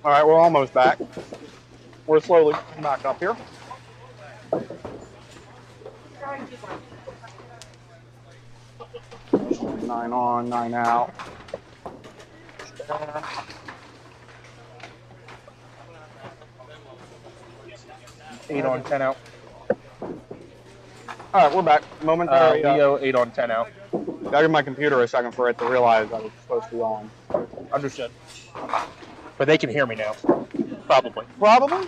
All right, we're almost back. We're slowly back up here. 9 on, 9 out. 8 on, 10 out. All right, we're back. Momentary. Leo, 8 on, 10 out. Gotta give my computer a second for it to realize I was supposed to be on. Understood. But they can hear me now. Probably. Probably?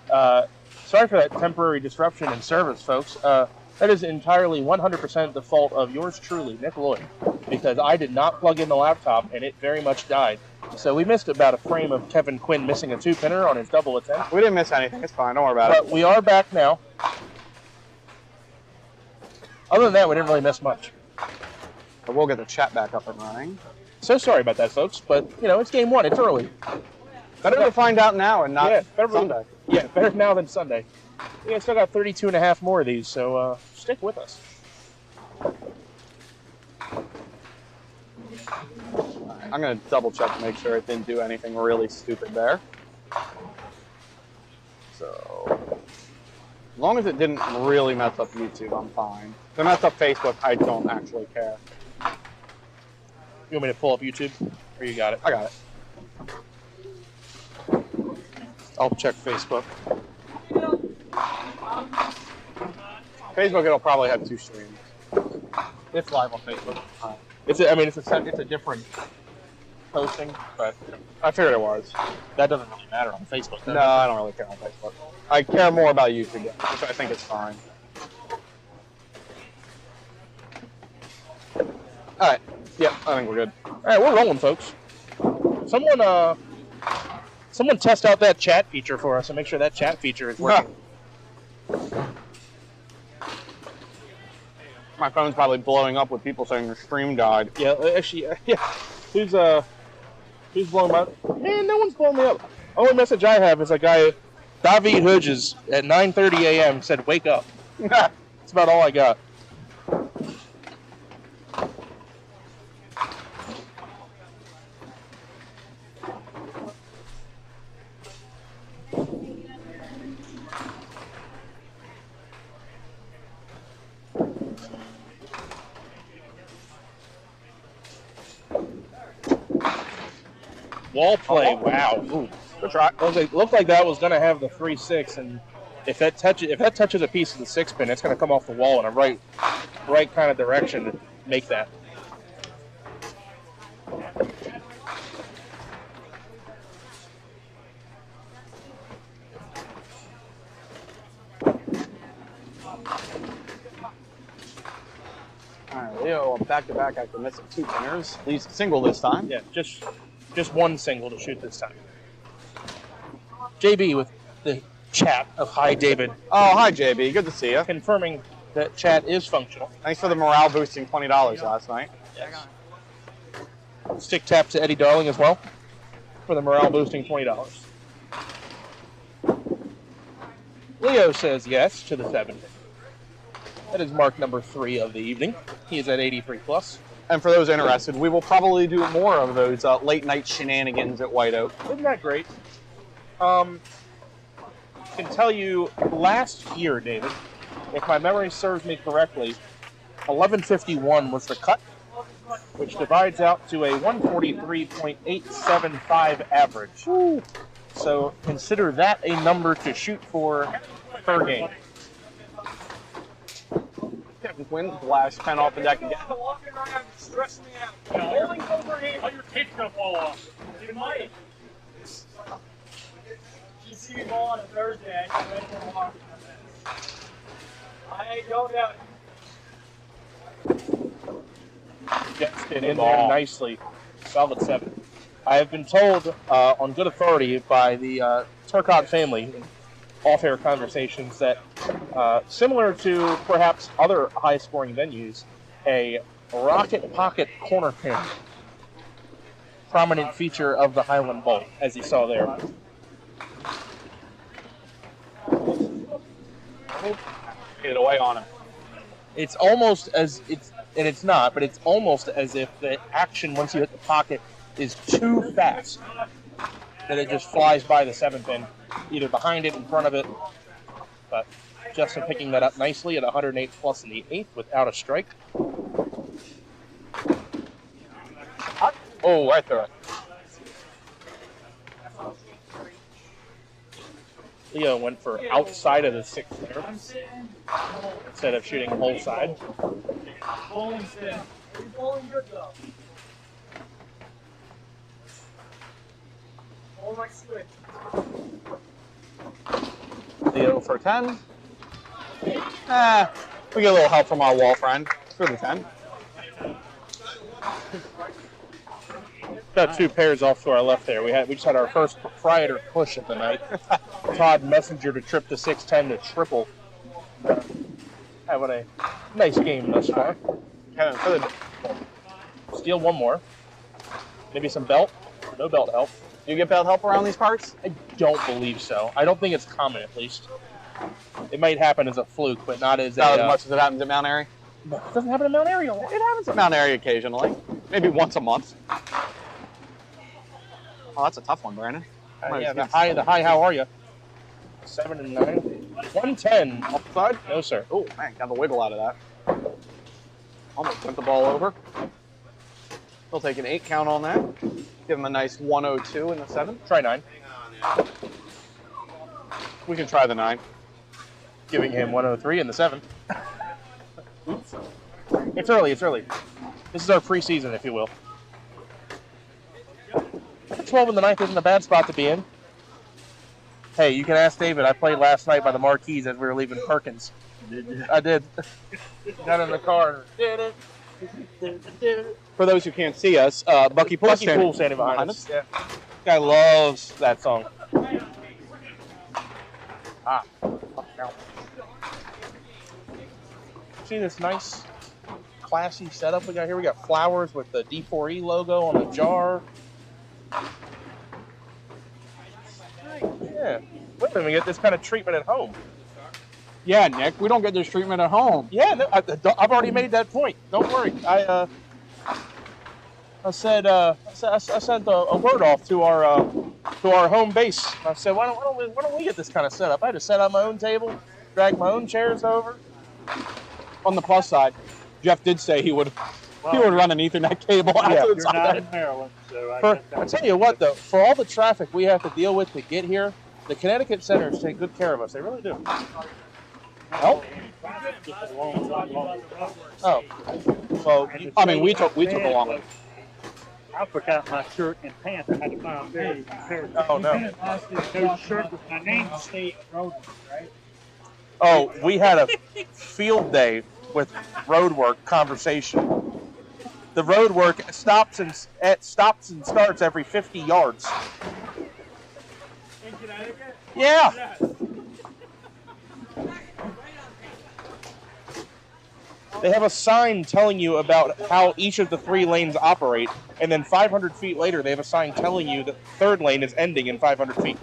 Sorry for that temporary disruption in service, folks. That is entirely 100% the fault of yours truly, Nick Lloyd, because I did not plug in the laptop and it very much died. So we missed about a frame of Kevin Quinn missing a 2-pinner on his double attempt. We didn't miss anything. It's fine. Don't worry about it. But we are back now. Other than that, we didn't really miss much. But we'll get the chat back up and running. So sorry about that, folks. But, you know, it's game one. It's early. Better to find out now and not Sunday. Yeah, better now than Sunday. Yeah, still got 32 and a half more of these, so stick with us. I'm going to double check to make sure it didn't do anything really stupid there. So, as long as it didn't really mess up YouTube, I'm fine. If it messed up Facebook, I don't actually care. You want me to pull up YouTube? Or you got it? I got it. I'll check Facebook. Facebook, it'll probably have 2 streams. It's live on Facebook. It's a different posting, but I figured it was. That doesn't really matter on Facebook. No, I don't really care on Facebook. I care more about YouTube, which I think is fine. All right. Yeah, I think we're good. All right, we're rolling, folks. Someone test out that chat feature for us and make sure that chat feature is working. My phone's probably blowing up with people saying their stream died. Yeah, actually, yeah. Who's blowing me up? Man, no one's blowing me up. Only message I have is a guy, David Hodges, at 9:30 a.m. said, "Wake up." That's about all I got. Wall play, wow. Ooh. Good try. Looked like that was going to have the 3-6, and if that touches a piece of the 6-pin, it's going to come off the wall in a right kind of direction to make that. All right, Leo, back-to-back after missing 2 pinners. Leaves a single this time. Yeah, just one single to shoot this time. JB with the chat of Hi David. Oh, hi JB. Good to see you. Confirming that chat is functional. Thanks for the morale boosting $20 last night. Yes. Stick tap to Eddie Darling as well for the morale boosting $20. Leo says yes to the 7. That is mark number 3 of the evening. He is at 83 plus. And for those interested, we will probably do more of those late night shenanigans at White Oak. Isn't that great? Can tell you last year, David, if my memory serves me correctly, 1151 was the cut, which divides out to a 143.875 average. Woo. So consider that a number to shoot for per game. Kevin Quinn, blast pen off the deck again. Walking around stressing me out. Holding over here. All your tape's gonna fall off. You might. You see me ball on a Thursday. I went for a walk. I don't know. Gets it in there nicely. Solid 7. I have been told on good authority by the Turcotte family off-air conversations that similar to perhaps other high-scoring venues, a rocket pocket corner pin, prominent feature of the Highland Bowl, as you saw there. Get it away on him. It's almost as it's not, but it's almost as if the action once you hit the pocket is too fast. that it just flies by the 7-pin, either behind it, in front of it. But Justin picking that up nicely at 108 plus in the 8th without a strike. Oh, right there. Leo went for outside of the 6th there instead of shooting whole side. Bowling still. You're bowling good though. Bowl like switch. Leo for 10. We get a little help from our wall friend for the 10. Got 2 pairs off to our left there. We just had our first proprietor push of the night. Todd Messenger to trip the 6-10 to triple. Having a nice game thus far. Kevin for the Steal one more. Maybe some belt. No belt help. Do you get belt help around these parts? I don't believe so. I don't think it's common, at least. It might happen as a fluke, but not as Not as much as it happens at Mount Airy. It doesn't happen in Mount Airy a lot. It happens at Mount Airy occasionally. Maybe once a month. Oh, that's a tough one, Brandon. Yeah, the high, how are you? 7 and 9. 110. Offside? No, sir. Oh, man, got the wiggle out of that. Almost went the ball over. He'll take an 8 count on that. Give him a nice 102 in the 7. Try 9. We can try the 9. Giving him 103 in the 7. Oops. It's early, it's early. This is our preseason, if you will. 12 in the 9th isn't a bad spot to be in. Hey, you can ask David. I played last night by the Marquees as we were leaving Perkins. Did you? I did. Got in the car. For those who can't see us, Bucky Pool standing behind us. Yeah. Guy loves That song. See this nice, classy setup we got here? We got flowers with the D4E logo on the jar. Yeah. Wait a minute, we get this kind of treatment at home. Yeah, Nick, we don't get this treatment at home. Yeah, no, I've already made that point. Don't worry. I sent a word off to our home base. I said, why don't we get this kind of setup? I had to set up my own table, drag my own chairs over. On the plus side, Jeff did say he would run an Ethernet cable out to the You're side. not in Maryland, so I tell you what, though, for all the traffic we have to deal with to get here, the Connecticut Centers take good care of us. They really do. Oh. Oh. Well, I mean, we took a long one. I forgot my shirt and pants. I had to find a pair of Oh, no. no shirt with my name stayed frozen, right? Oh, we had a field day with roadwork conversation. The roadwork stops and starts every 50 yards. In Connecticut? Yeah. Yes. They have a sign telling you about how each of the 3 lanes operate, and then 500 feet later, they have a sign telling you that the 3rd lane is ending in 500 feet.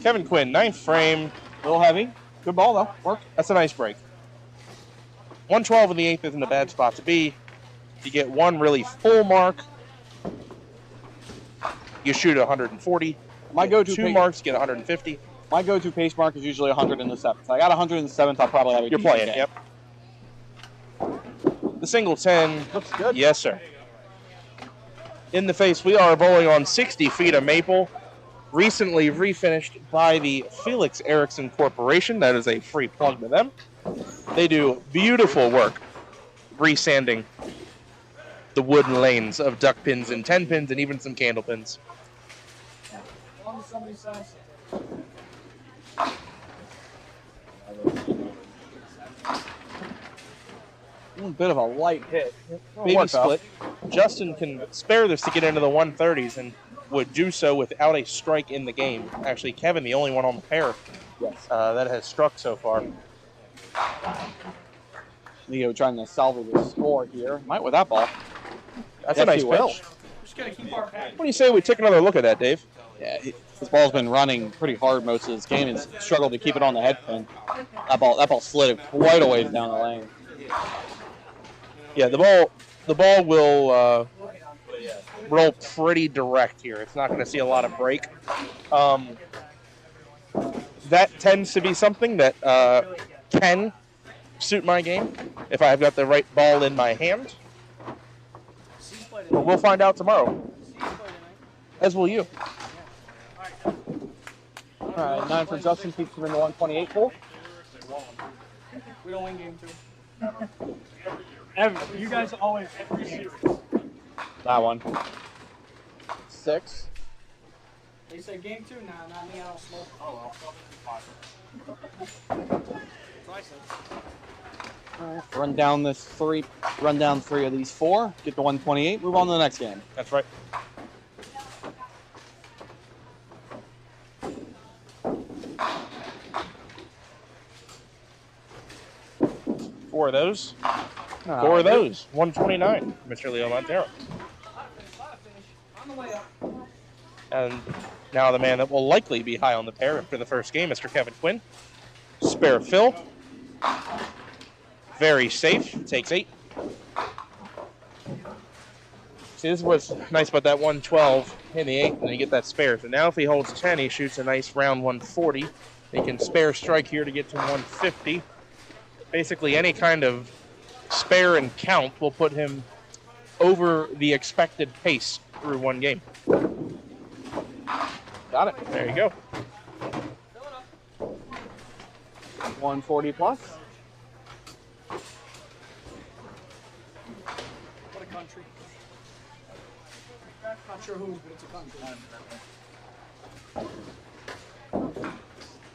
Kevin Quinn, 9th frame. A little heavy. Good ball, though. Work. That's a nice break. 112 in the 8th isn't a bad spot to be. You get one really full mark. You shoot 140. My go-to 2 marks, get 150. My go-to pace mark is usually 100 in the 7th. I got 100 in the 7th. I'll probably have a You're decent playing, day. yep. The single 10. Looks good. Yes, sir. In the face, we are bowling on 60 feet of maple. Recently refinished by the Felix Erickson Corporation. That is a free plug to them. They do beautiful work resanding the wooden lanes of duck pins and 10 pins and even some candle pins. A bit of a light hit. Baby split. Justin can spare this to get into the 130s and would do so without a strike in the game. Actually, Kevin, the only one on the pair that has struck so far. Leo trying to salvage the score here. Might with that ball. That's Yes, a nice he will. pitch. What do you say we take another look at that, Dave? Yeah, this ball's been running pretty hard most of this game and struggled to keep it on the head pin. That ball slid quite a ways down the lane. Yeah, the ball the ball will roll pretty direct here. It's not going to see a lot of break. That tends to be something that can suit my game if I've got the right ball in my hand. But we'll find out tomorrow, as will you. All right, 9 for Justin keeps him in the 128 pool. We don't win game 2. Ever. You guys always every series. That one. 6. They say game 2? Nah, not me. I don't smoke. Oh, All right, run down 3 of these 4. Get the 128. Move on to the next game. That's right. Four of those. 4 of those. 129, Mr. Leo Montero. On the way up. And now the man that will likely be high on the pair after the first game, Mr. Kevin Quinn. Spare Phil. Very safe. Takes 8. See, this is what's nice about that 112 in the 8, and you get that spare. So now if he holds 10, he shoots a nice round 140. He can spare strike here to get to 150. Basically, any kind of spare and count will put him over the expected pace through one game. Got it. There you go. 140 plus. What a country. Not sure who, but it's a country.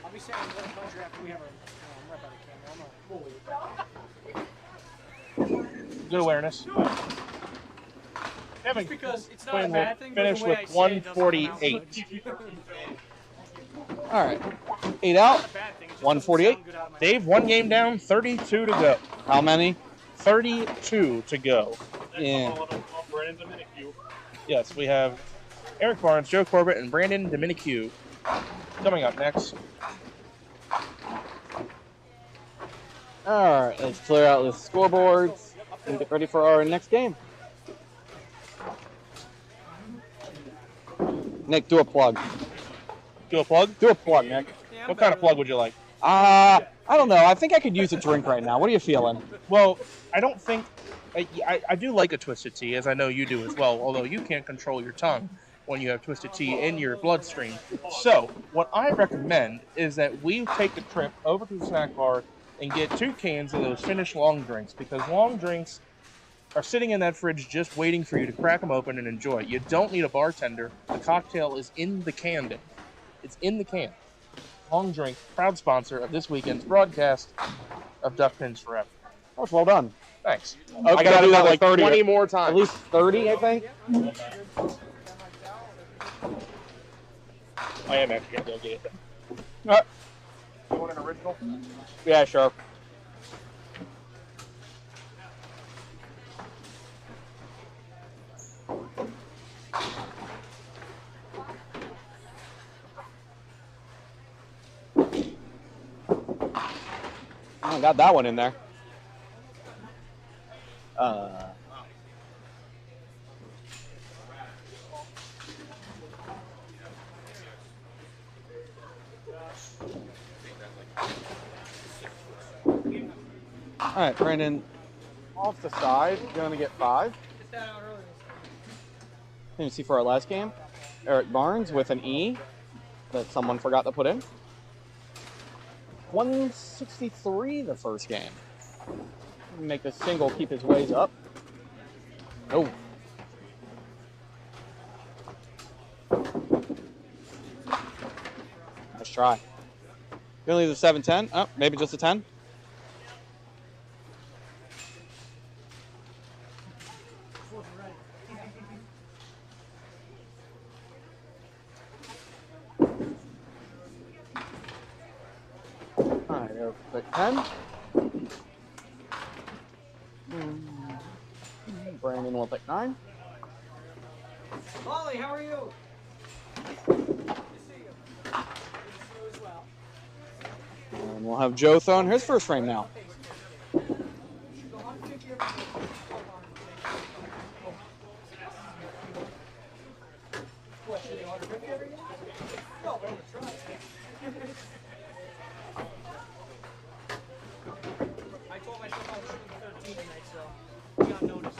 I'll be saying what a country after we have a rep out of camera. I'm not bully. Good awareness. Kevin Just because it's not Quinn a will bad thing, but finish the way I with say it doesn't come out. 148. All right. 8 out. 148. Dave, 1 game down, 32 to go. How many? 32 to go. Yeah. Brandon Dominique. Yes, we have Eric Barnes, Joe Corbett, and Brandon Dominique coming up next. All right. Let's clear out the scoreboards and get ready for our next game. Nick, do a plug. Do a plug? Do a plug, Nick. What kind of plug would you like? I don't know. I think I could use a drink right now. What are you feeling? Well, I don't think... I do like a Twisted Tea, as I know you do as well, although you can't control your tongue when you have Twisted Tea in your bloodstream. So, what I recommend is that we take a trip over to the snack bar and get 2 cans of those finished long drinks, because long drinks are sitting in that fridge just waiting for you to crack them open and enjoy. You don't need a bartender. The cocktail is in the can. It's in the can. Long Drink, proud sponsor of this weekend's broadcast of Duck Pins Forever. Oh, it's well done. Thanks. Okay, I gotta do that like 30 20 more times. At least 30, I think. I am actually gonna go get it then. You want an original? Yeah, sure. I got that one in there. All right, Brandon, off the side, you're going to get 5. And you see for our last game, Eric Barnes with an E that someone forgot to put in. 163 the first game. Make a single, keep his ways up. Oh. Nice try. Gonna leave the 7-10. Oh, maybe just a 10. Alright, go quick 10. Brandon will pick 9. Molly, how are you? And we'll have Joe throwing his first frame now. I told myself I was shooting 13 tonight, so we got noticed.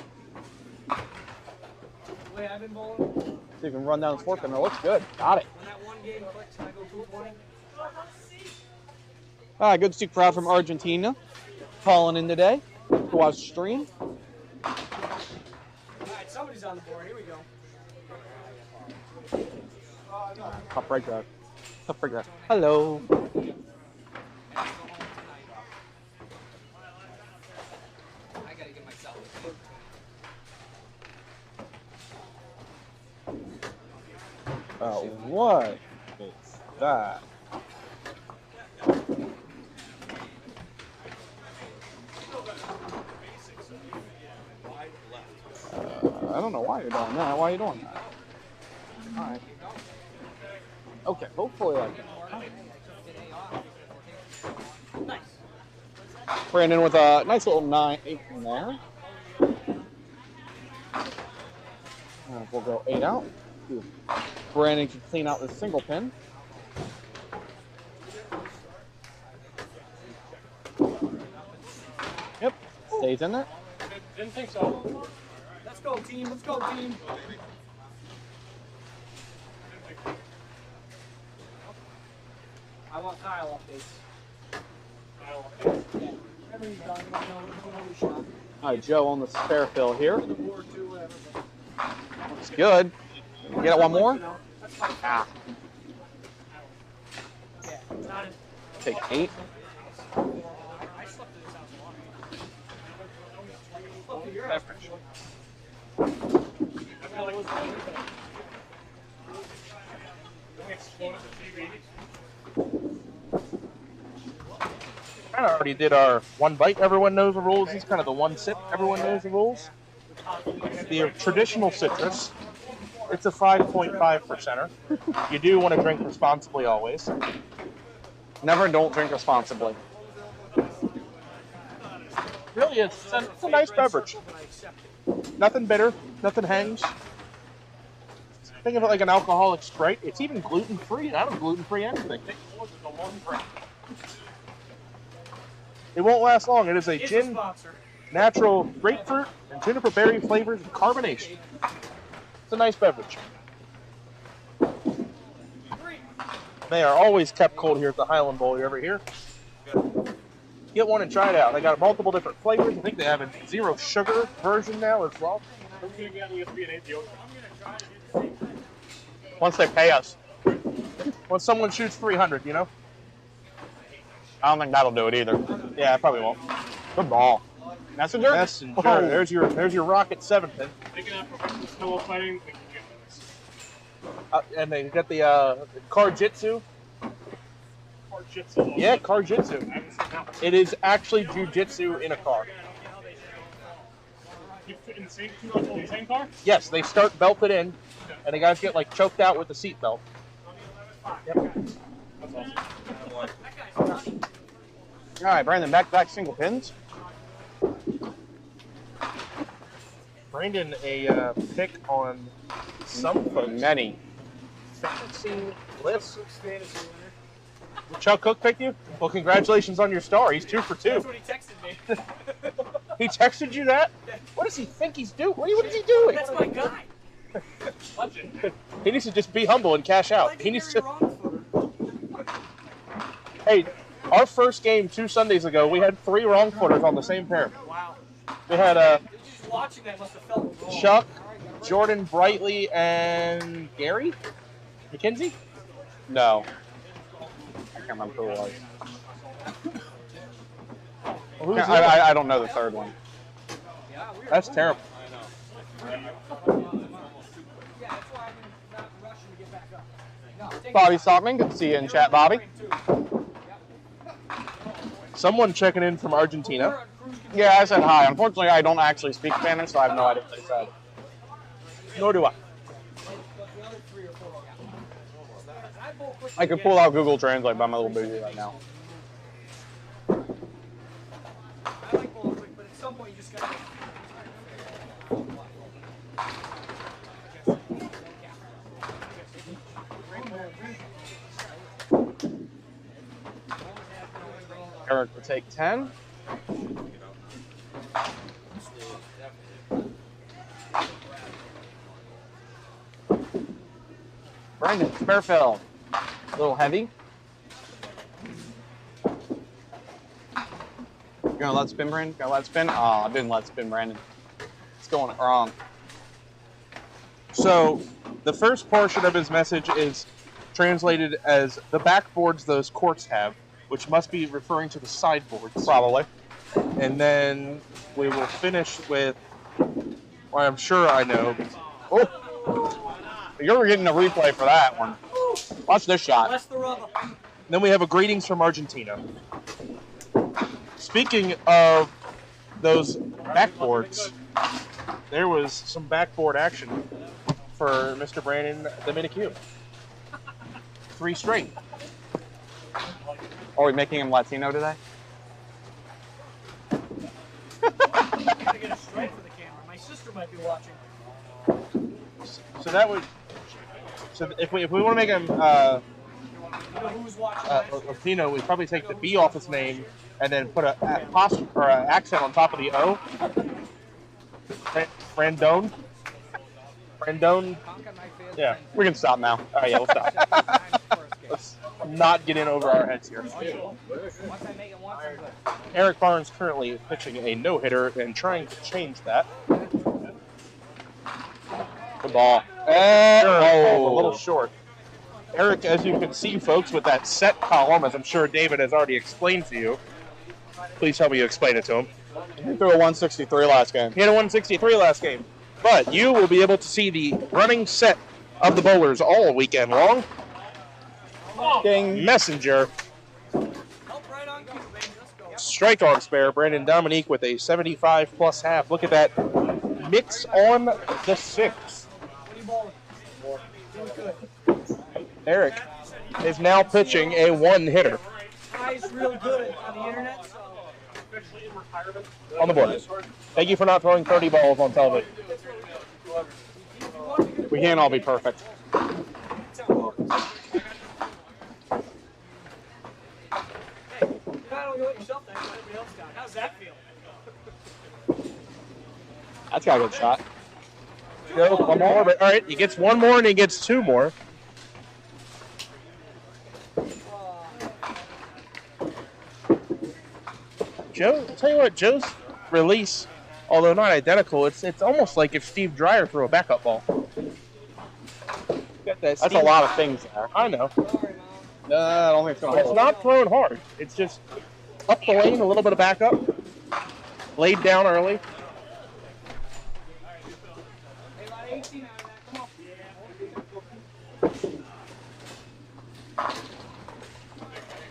The way I've been bowling, when See if you can run down the fork and it looks good. Got it. that one game clicks and I go 220, All right, good to see a crowd from Argentina calling in today to watch the stream. all right, somebody's on the board. Here we go. Tough break that. Tough break that. Hello. I gotta get myself. What is that? I don't know why you're doing that. Why are you doing that? All right. Okay, hopefully like that. Nice. Brandon with a nice little 9-8 in there. We'll go 8 out. Brandon can clean out this single pin. Yep, stays in there. Didn't think so. Let's go, team. Let's go, team. I want Kyle updates. Yeah. Whatever he's done, I know he's shot. All right, Joe on the spare fill here. The board too, whatever. Looks good. Get it one more? That's fine. Ah, Yeah, it's not take 8. I slept in this house a lot. Look at your house. I feel like it was we exploded the TV. Kind of already did our one bite. Everyone knows the rules. He's kind of the one sip. Everyone knows the rules. The traditional citrus. It's a 5.5%er. You do want to drink responsibly always. Never and don't drink responsibly. Really, it's a nice beverage. Nothing bitter. Nothing hangs. Think of it like an alcoholic Sprite. It's even gluten-free. I don't gluten-free anything. It won't last long. It is a It's a gin, sponsor. natural grapefruit, and juniper berry flavors and carbonation. It's a nice beverage. They are always kept cold here at the Highland Bowl. You ever here? Get one and try it out. They got multiple different flavors. I think they have a zero sugar version now as well. Once they pay us. When someone shoots 300, you know? I don't think that'll do it either. Yeah, I probably won't. Good ball. Messenger? Messenger. Oh. There's your rocket 7 pin. They can have professional snow fighting. They can get this. And they got the Karjitsu. Jiu-jitsu. Yeah, I Karjitsu. haven't seen that one. It is actually jujitsu in a car. You fit in the same two people in the same car? Yes, they start belted in, and the guys get like choked out with the seat belt. Yep. That's awesome. All right, Brandon, back-to-back single pins. Brandon, a pick on some folks. Many. Fantasy list. Chuck Cook picked you? Well, congratulations on your star. He's 2 for 2. That's what he texted me. He texted you that? What does he think he's doing? What is he doing? That's my guy. Legend. He needs to just be humble and cash out. He needs to. Hey, our first game 2 Sundays ago, we had 3 wrong footers on the same pair. Wow. We had Just watching that must have felt wrong. Chuck, Jordan Brightly, and Gary McKenzie. No. I can't remember who it was. Well, who's the other? I don't know the third one. That's terrible. Bobby Stockman, good to see you in chat, Bobby. Someone checking in from Argentina. Yeah, I said hi. Unfortunately, I don't actually speak Spanish, so I have no idea what they said. Nor do I. I could pull out Google Translate, but I'm a little busy right now. I like bowling quick, but at some point you just gotta. Eric will take 10. Brandon, spare fill. A little heavy. You gonna let spin, Brandon? Gonna let spin? Oh, I didn't let spin, Brandon. It's going wrong. So, the first portion of his message is translated as the backboards those courts have, which must be referring to the sideboards. Probably. And then we will finish with, well, I'm sure I know. Oh, you're getting a replay for that one. Watch this shot. Bless the rubber. Then we have a greetings from Argentina. Speaking of those backboards, there was some backboard action for Mr. Brandon Dominique. 3 straight. Are we making him Latino today? Gotta get a straight for the camera. My sister might be watching. So that would. So if we want to make him You know who's watching? Latino, we'd probably take the B off his name and then put a apostrophe or an accent on top of the O. Brandon. Yeah. We can stop now. All right, yeah, we'll stop. Let's not get in over our heads here. Eric Barnes currently pitching a no-hitter and trying to change that. Good ball. A little short. Eric, as you can see, folks, with that set column, as I'm sure David has already explained to you. Please help me explain it to him. He threw a 163 last game. He had a 163 last game. But you will be able to see the running set of the bowlers all weekend long. Ding. Messenger. Right on cue, baby. Let's go. Strike on spare. Brandon Dominique with a 75-plus half. Look at that mix on the 6. What are you bowling? Doing good. Eric is now pitching a 1-hitter Guy's real good on the internet, so. on the board. Thank you for not throwing 30 balls on television. We can't all be perfect. Not only what yourself, that's what everybody else got. How's that feel? That's got a good shot. Go, one more. But, all right, he gets one more and he gets 2 more. Joe, I'll tell you what, Joe's release, although not identical, it's almost like if Steve Dreyer threw a backup ball. Got that That's Steve- a lot of things there. I know. No, I don't think it's going to It's hold. not thrown hard. It's just up the lane, a little bit of backup, laid down early.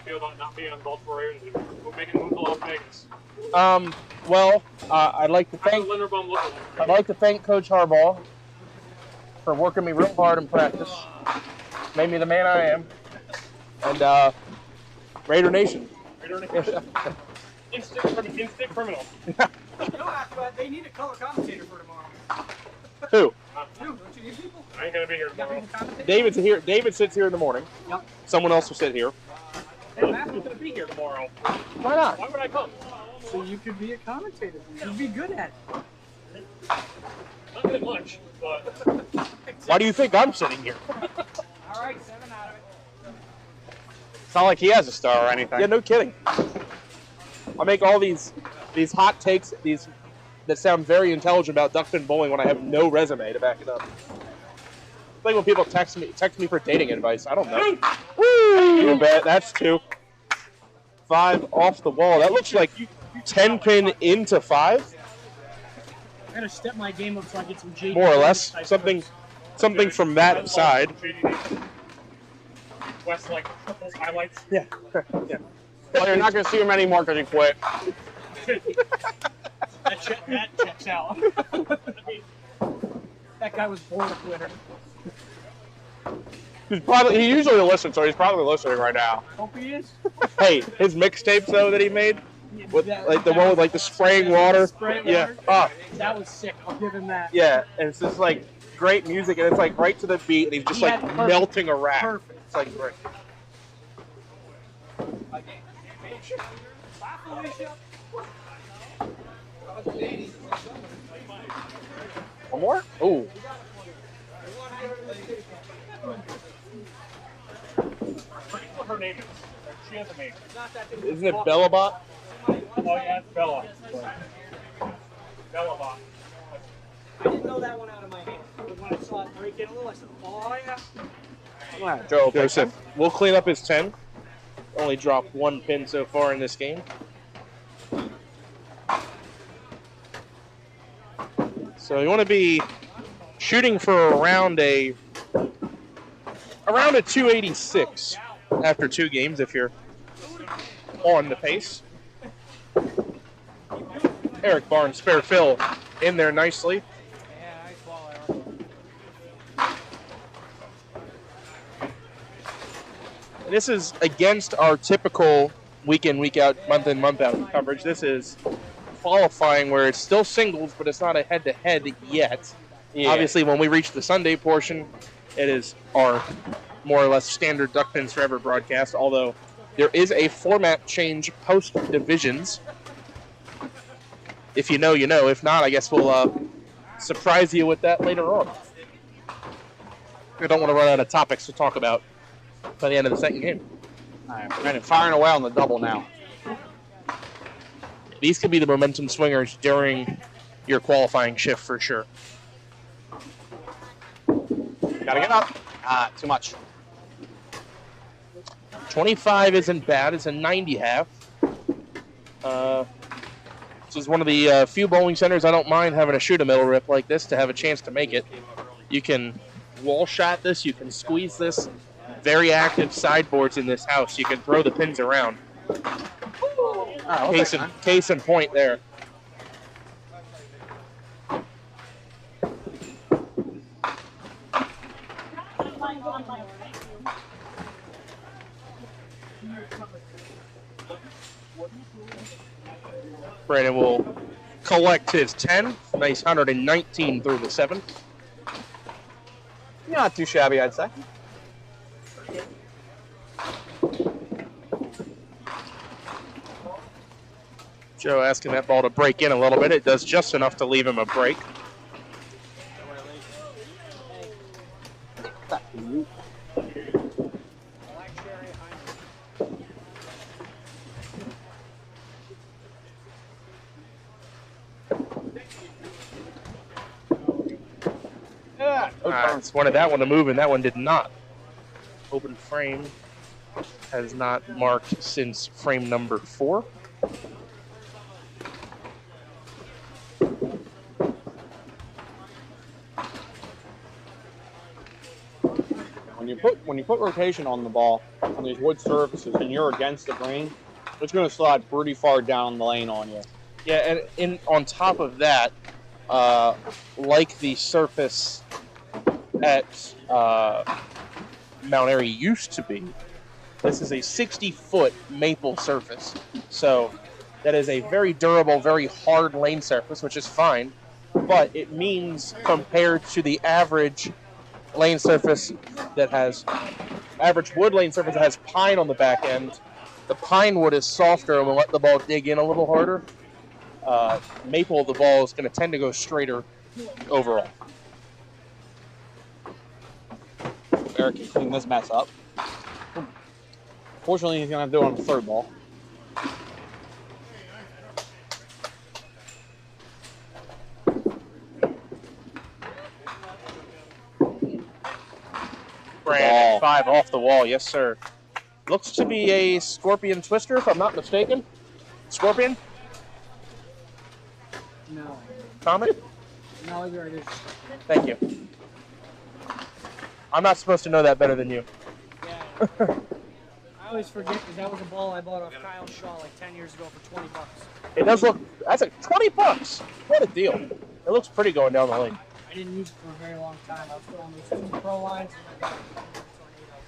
Feel about not being on Baltimore Ravens and making a move to Las Vegas. Well, I'd like to How's thank the Linderbaum looking? I'd like to thank Coach Harbaugh for working me real hard in practice. Made me the man I am. And Raider Nation. Instant criminal. You know, after they need a color commentator for tomorrow. Who? You, don't you need people? I ain't gonna be here You got tomorrow. people commentating? David's here. David sits here in the morning. Yep. Someone else will sit here. Hey, Matthew's gonna be here tomorrow. Why not? Why would I come? So you could be a commentator. You'd be good at it. Not that much, but Why do you think I'm sitting here? All right, 7 out of it. It's not like he has a star or anything. Yeah, no kidding. I make all these hot takes, these that sound very intelligent about duckpin bowling when I have no resume to back it up. It's like when people text me for dating advice. I don't know. Woo! You bet. That's 2. 5 off the wall. That looks like 10 pin into 5, I gotta step my game up so I get some JD. more or less. Something from that side. West like triples highlights. Yeah. Yeah. Well, you're not going to see him anymore because he quit. That checks out. That guy was born a quitter. He usually listens, so he's probably listening right now. Hope he is. Hey, his mixtapes though that he made with like the one with like the spraying water. Spraying Yeah. water. Ah. That was sick. I'll give him that. Yeah, and it's just like great music, and it's like right to the beat, and he's just He like had perfect- melting a rack. Perfect. It's like great. One more? Ooh. What her name is? She has a name. Isn't it Bellabot? Oh yeah, it's Bella. Bella. I didn't know that one out of my hand. But when I saw it break in a little, I said, oh yeah. Joe, Joseph, we'll clean up his 10. Only dropped 1 pin so far in this game. So you want to be shooting for around a 286 after 2 games if you're on the pace. Eric Barnes, spare fill in there nicely. Yeah, nice ball, Aaron. This is against our typical week in, week out, month in, month out coverage. This is qualifying where it's still singles, but it's not a head-to-head yet. Yeah. Obviously, when we reach the Sunday portion, it is our more or less standard Duck Pins Forever broadcast, although there is a format change post-divisions. If you know, you know. If not, I guess we'll surprise you with that later on. We don't want to run out of topics to talk about by the end of the second game. All right, we're firing away on the double now. These could be the momentum swingers during your qualifying shift for sure. Gotta get up. Ah, too much. 25 isn't bad. It's a 90 half. This is one of the few bowling centers I don't mind having a shoot-a-middle rip like this to have a chance to make it. You can wall shot this. You can squeeze this. Very active sideboards in this house. You can throw the pins around. Case in point there. Brandon will collect his 10. Nice 119 through the 7. Not too shabby, I'd say. Joe asking that ball to break in a little bit. It does just enough to leave him a break. Wanted that one to move, and that one did not. Open frame has not marked since frame number 4. When you put rotation on the ball on these wood surfaces and you're against the green, it's going to slide pretty far down the lane on you. Yeah, and on top of that, like the surface at Mount Airy used to be, this is a 60-foot maple surface. So that is a very durable, very hard lane surface, which is fine. But it means compared to the average lane surface that has, average wood lane surface that has pine on the back end, the pine wood is softer and will let the ball dig in a little harder. Maple, the ball is going to tend to go straighter overall. Eric can clean this mess up. Fortunately, he's going to have to do it on the third ball. Brandon, 5 off the wall, yes sir. Looks to be a Scorpion Twister, if I'm not mistaken. Scorpion? No. Comment? No, you're right. Thank you. I'm not supposed to know that better than you. Yeah. I always forget because that was a ball I bought off Kyle Shaw like 10 years ago for $20. It does look, that's like $20. What a deal. It looks pretty going down the lane. I didn't use it for a very long time. I was throwing those 2 pro lines and I got a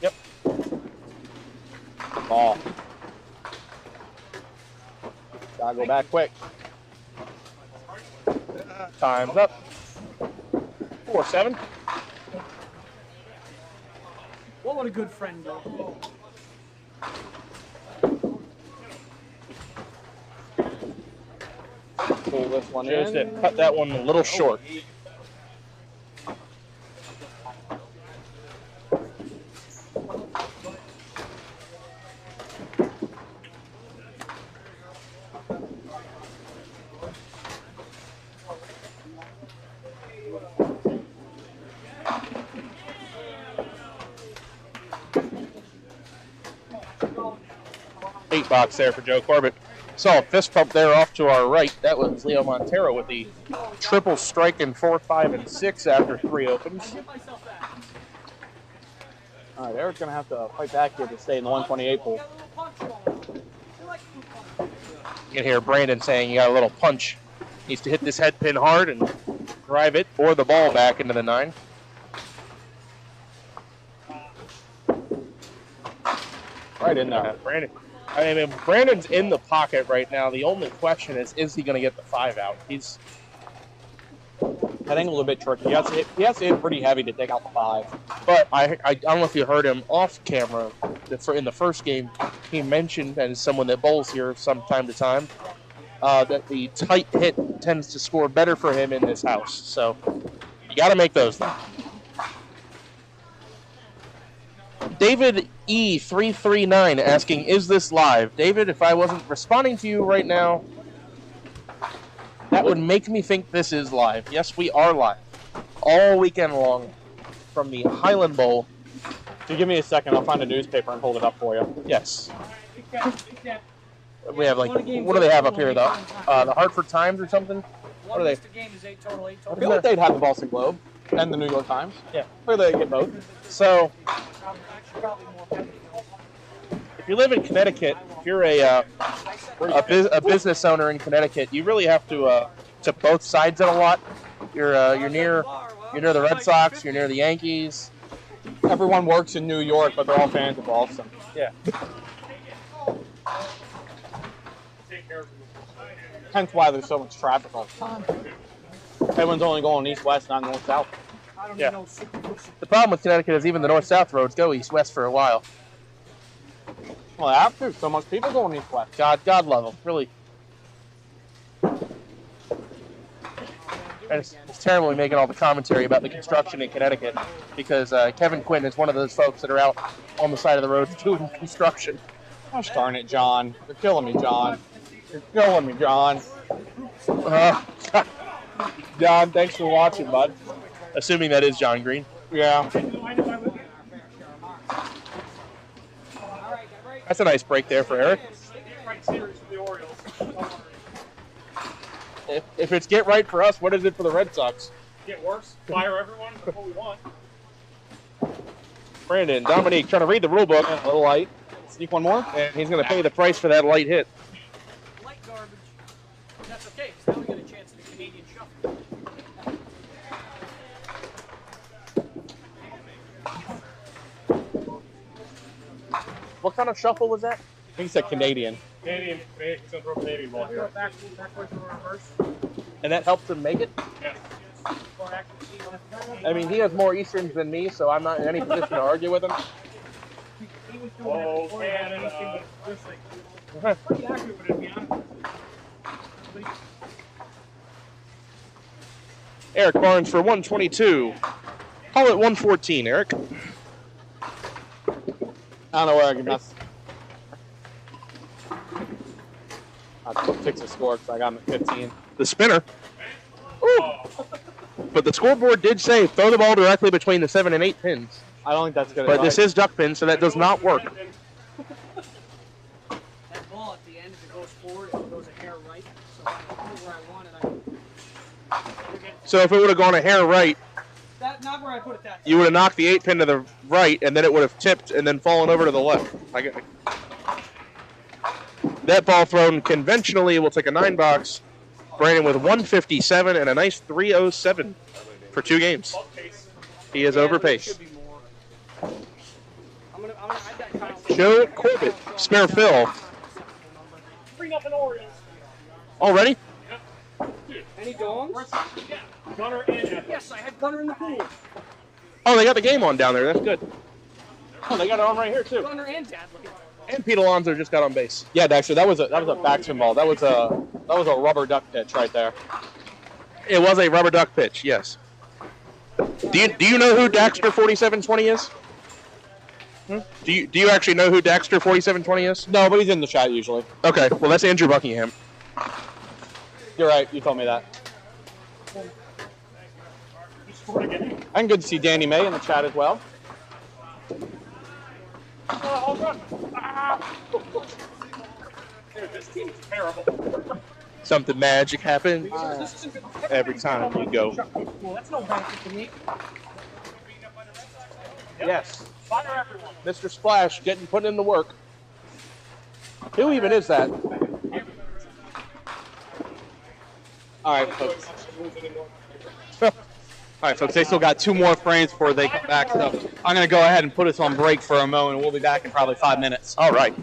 Yep. Ball. Gotta go back quick. Time's up. 4-7. What would a good friend do? Pull this one Just in. cut that one a little short. $8 there for Joe Corbett. Saw a fist pump there off to our right. That was Leo Montero with the triple strike in 4, 5, and 6 after 3 opens. All right, Eric's going to have to fight back here to stay in the 128 pool. You can hear Brandon saying you got a little punch. Needs to hit this head pin hard and drive it or the ball back into the 9. Right in there. Brandon's in the pocket right now. The only question is he going to get the 5 out? That angle a bit tricky. He has to hit pretty heavy to take out the 5. But I don't know if you heard him off camera. In the first game, he mentioned, and as someone that bowls here from time to time, that the tight hit tends to score better for him in this house. So you got to make those though. David E339 asking, is this live? David, if I wasn't responding to you right now, that would make me think this is live. Yes, we are live. All weekend long from the Highland Bowl. If you give me a second, I'll find a newspaper and hold it up for you. Yes. We have what do they have up here though? The Hartford Times or something? What are they? I feel like they'd have the Boston Globe and the New York Times. Yeah. Where they get both. So, if you live in Connecticut, if you're a business owner in Connecticut, you really have to both sides it a lot. You're near the Red Sox, you're near the Yankees. Everyone works in New York, but they're all fans of Boston. Yeah. Hence why there's so much traffic all the time. Everyone's only going east-west, not north-south. Yeah. The problem with Connecticut is even the north-south roads go east-west for a while. Well, they have to. So much people going east-west. God love them, really. And it's terrible making all the commentary about the construction in Connecticut because Kevin Quinn is one of those folks that are out on the side of the road doing construction. Gosh darn it, John. You're killing me, John. You're killing me, John. John, thanks for watching, bud. Assuming that is John Green. Yeah. That's a nice break there for Eric. If it's get right for us, what is it for the Red Sox? Get worse. Fire everyone. That's what we want. Brandon, Dominique trying to read the rule book. A little light. Sneak one more. And he's going to pay the price for that light hit. Light garbage. That's okay, because now we get a chance at the Canadian shuffle. What kind of shuffle was that? I think he said Canadian. Canadian ball here. Backwards or reverse. And that helped him make it? Yeah. I mean, he has more Easterns than me, so I'm not in any position to argue with him. He was doing that before he had anything but just like pretty accurate, but to be honest. Eric Barnes for 122. Call it 114, Eric. I don't know where I can mess. I have to fix the score because I got him at 15. The spinner. Ooh. But the scoreboard did say throw the ball directly between the 7 and 8 pins. I don't think that's good. But this is duck pin, so that does not work. That ball at the end, if it goes forward, it goes a hair right. So where I want it, So if it would have gone a hair right, not where I put it that time. you would have knocked the 8 pin to the right, and then it would have tipped and then fallen over to the left. That ball thrown conventionally will take a 9 box. Brandon with 157 and a nice 307 for 2 games. He is over pace. I'm gonna add that kind of Joe Corbett, spare fill. 3-0 Orioles. Already? Any dongs? Yeah. Gunner and Yes, I had Gunner in the pool. Oh, they got the game on down there. That's good. Oh, they got it on right here, too. Gunner and Dad. And Pete Alonso just got on base. Yeah, actually, that was a backspin ball. That was a That was a rubber duck pitch right there. It was a rubber duck pitch, yes. Do you know who Daxter 4720 is? Do you actually know who Daxter 4720 is? No, but he's in the chat usually. Okay, well that's Andrew Buckingham. You're right. You told me that. And good to see Danny May in the chat as well. This team's terrible. Something magic happens every time you go. Well, that's no benefit to me. Yes. Fire everyone. Mr. Splash putting in the work. Who even is that? All right, folks. All right, folks. They still got 2 more frames before they come back. So I'm going to go ahead and put us on break for a moment. We'll be back in probably 5 minutes. All right.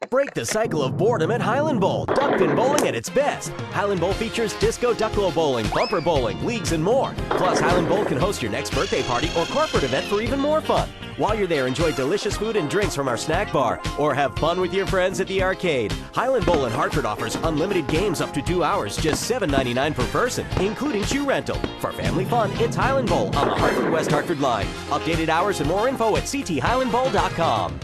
Break the cycle of boredom at Highland Bowl. Duckpin bowling at its best. Highland Bowl features disco ducklo bowling, bumper bowling, leagues, and more. Plus, Highland Bowl can host your next birthday party or corporate event for even more fun. While you're there, enjoy delicious food and drinks from our snack bar, or have fun with your friends at the arcade. Highland Bowl in Hartford offers unlimited games up to 2 hours, just $7.99 per person, including shoe rental. For family fun, it's Highland Bowl on the Hartford-West Hartford line. Updated hours and more info at cthighlandbowl.com.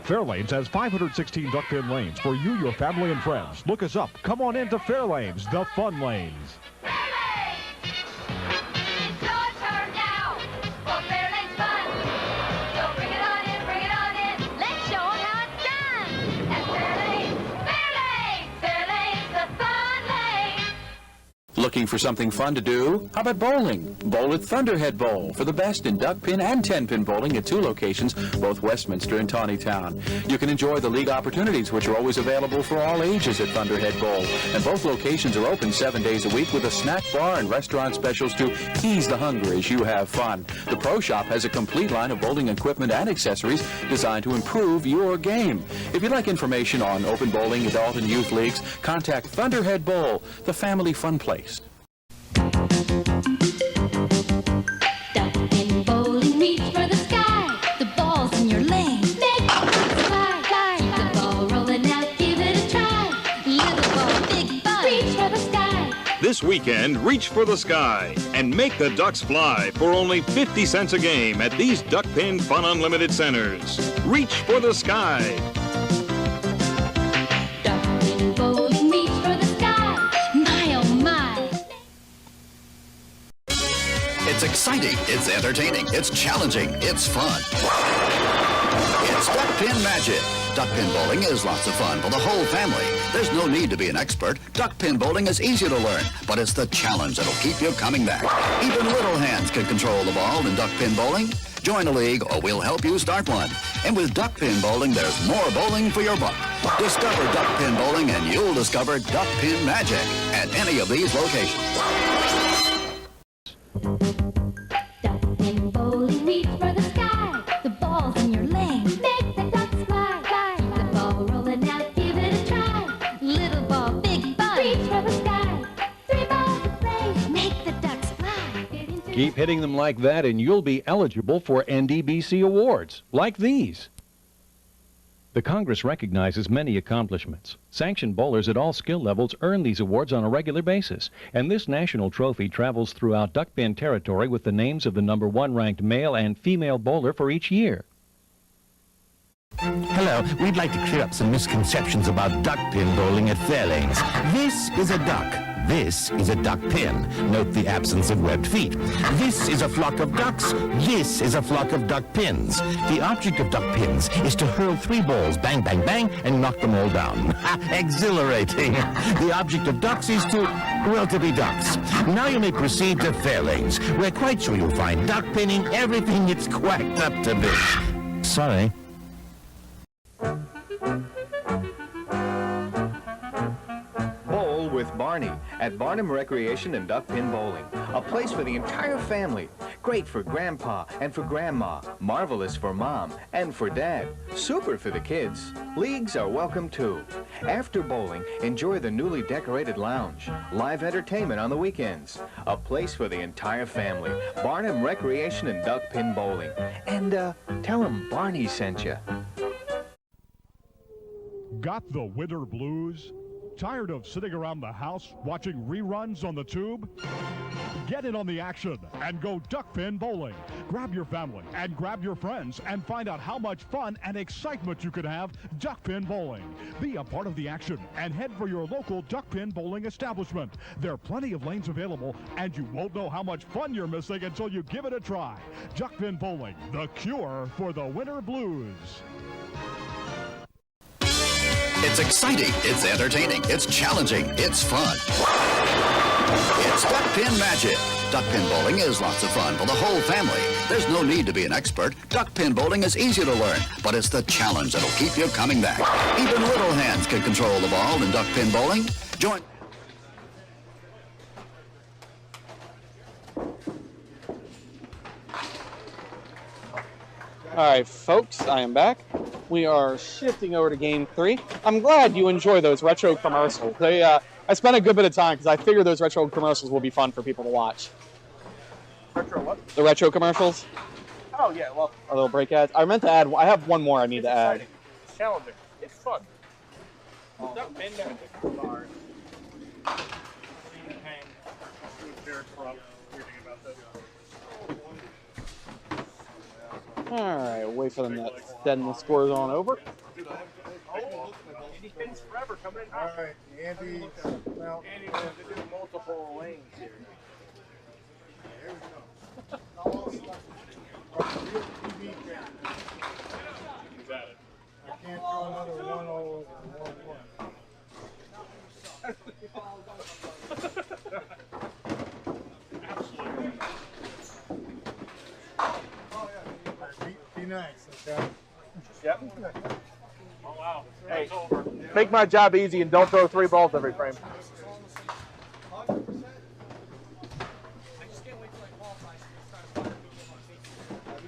Fairlanes has 516 duck pin lanes for you, your family, and friends. Look us up. Come on into Fairlanes, the fun lanes. Fairlanes! It's your turn now for Fairlanes fun. So bring it on in. Let's show 'em how it's done. At Fairlanes, the fun lane. Looking for something fun to do? How about bowling? Bowl at Thunderhead Bowl for the best in duck pin and 10-pin bowling at 2 locations, both Westminster and Tawnytown. You can enjoy the league opportunities, which are always available for all ages at Thunderhead Bowl. And both locations are open 7 days a week with a snack bar and restaurant specials to ease the hunger as you have fun. The Pro Shop has a complete line of bowling equipment and accessories designed to improve your game. If you'd like information on open bowling, adult and youth leagues, contact Thunderhead Bowl, the family fun place. Duckpin bowling, reach for the sky. The ball's in your lane. Make it fly. Keep the ball rolling out, give it a try. Little ball, big ball, reach for the sky. This weekend, reach for the sky and make the ducks fly for only 50 cents a game at these Duckpin Fun Unlimited centers. Reach for the sky. Duckpin bowling, reach for the sky. My oh my. It's exciting, it's entertaining, it's challenging, it's fun. It's Duckpin Magic. Duckpin bowling is lots of fun for the whole family. There's no need to be an expert. Duckpin bowling is easy to learn, but it's the challenge that'll keep you coming back. Even little hands can control the ball in duckpin bowling. Join a league or we'll help you start one. And with duckpin bowling, there's more bowling for your buck. Discover duckpin bowling and you'll discover Duckpin Magic at any of these locations. Duckpin bowling, reach for the sky. The ball's in your lane. Make the ducks fly. Keep the ball rolling out, give it a try. Little ball, big ball, reach for the sky. 3 balls to play, make the ducks fly. Keep hitting them like that and you'll be eligible for NDBC awards, like these. The Congress recognizes many accomplishments. Sanctioned bowlers at all skill levels earn these awards on a regular basis, and this national trophy travels throughout duckpin territory with the names of the #1 ranked male and female bowler for each year. Hello, we'd like to clear up some misconceptions about duckpin bowling at Fairlanes. This is a duck. This is a duck pin. Note the absence of webbed feet. This is a flock of ducks. This is a flock of duck pins. The object of duck pins is to hurl 3 balls, bang, bang, bang, and knock them all down. Exhilarating. The object of ducks is to be ducks. Now you may proceed to Fairlanes. We're quite sure you'll find duck pinning everything it's quacked up to be. Sorry. Bowl with Barney at Barnum Recreation and Duck Pin Bowling. A place for the entire family. Great for grandpa and for grandma. Marvelous for mom and for dad. Super for the kids. Leagues are welcome too. After bowling, enjoy the newly decorated lounge. Live entertainment on the weekends. A place for the entire family. Barnum Recreation and Duck Pin Bowling. And tell them Barney sent you. Got the winter blues? Tired of sitting around the house watching reruns on the tube? Get in on the action and go duck pin bowling. Grab your family and grab your friends and find out how much fun and excitement you can have duck pin bowling. Be a part of the action and head for your local duck pin bowling establishment. There are plenty of lanes available and you won't know how much fun you're missing until you give it a try. Duck pin bowling, the cure for the winter blues. It's exciting, it's entertaining, it's challenging, it's fun. It's Duck Pin Magic. Duck pin bowling is lots of fun for the whole family. There's no need to be an expert. Duck pin bowling is easy to learn, but it's the challenge that'll keep you coming back. Even little hands can control the ball in duck pin bowling. Join... All right, folks, I am back. We are shifting over to Game 3. I'm glad you enjoy those retro commercials. I spent a good bit of time because I figure those retro commercials will be fun for people to watch. Retro what? The retro commercials. Oh, yeah, well... A little break ads. I meant to add... I have one more I need to add. It's challenging. It's fun. Duck Pin Magic. Sorry. All right, wait for them to send the scores on over. Andy Pins forever coming in. All right, Andy. Well, Andy wants to do multiple lanes here. There we go. I can't throw another 1 over 1-1. Be nice, okay? Yep. Oh, wow. Hey, make my job easy and don't throw 3 balls every frame.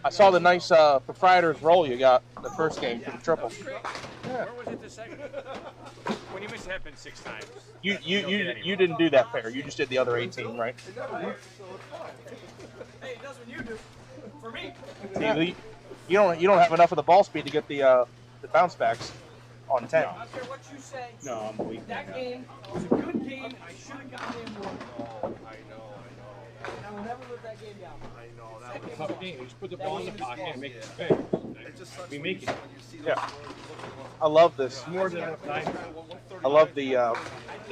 I saw the nice proprietor's roll you got the first game for the triple. Where was it the second? When you missed happen 6 times. You didn't do that pair. You just did the other 18, right? Hey, it does when you do. For me. See, you don't have enough of the ball speed to get the bounce backs on 10. I don't care what you say. No, I'm weak. That game was a good game. I should have gotten in more. Oh, I know. And I will never live that game down. I know. That was a tough game. You just put the ball in the pocket and make it spin. We make it. Yeah. I love this. More than enough time. I love the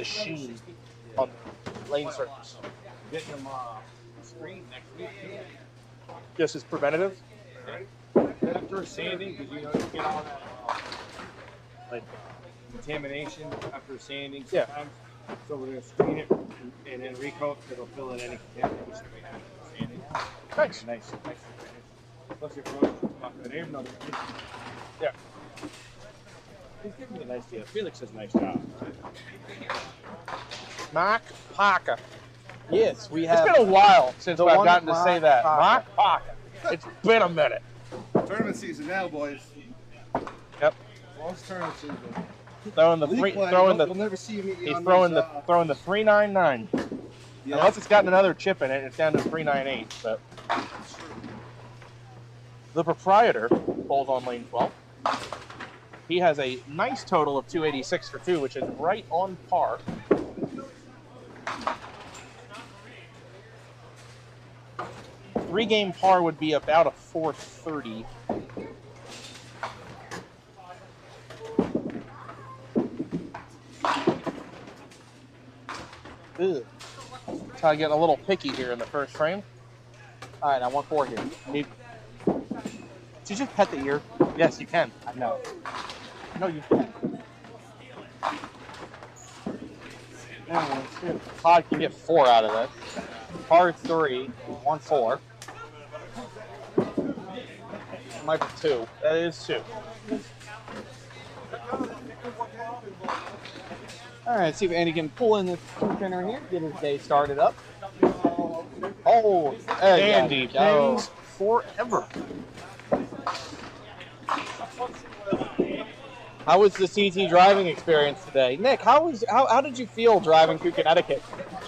sheen on the lane surface. Getting them screen next week. Just as preventative. After sanding, because you get all that like contamination after sanding sometimes. Yeah. So we're gonna screen it and then recoat. It'll fill in any contamination we have after sanding. Thanks. Nice. Plus your road not good. Another. Yeah. He's giving me a nice deal. Felix does a nice job. Mark Parker. Yes, we have. It's been a while since I've gotten to Mark say that. Parker. Mark Parker. It's been a minute. Tournament season now, boys. Yep. Lost tournament season. Throwing the You'll never see me he's on throwing these, the 399. Yeah. Unless it's got another chip in it, it's down to 398. But the proprietor bowls on lane 12. He has a nice total of 286 for 2, which is right on par. Three-game par would be about a 430. Ugh. That's how I get a little picky here in the first frame. All right, I want 4 here. Did you just pet the ear? Yes, you can. I know. No, you can't. Todd can get 4 out of this. Par 3, 1-4. Might be 2. That is 2. All right, see if Andy can pull in this 2-pinner here, get his day started up. Oh, there you Andy go. pins forever. How was the CT driving experience today? Nick, how did you feel driving through Connecticut?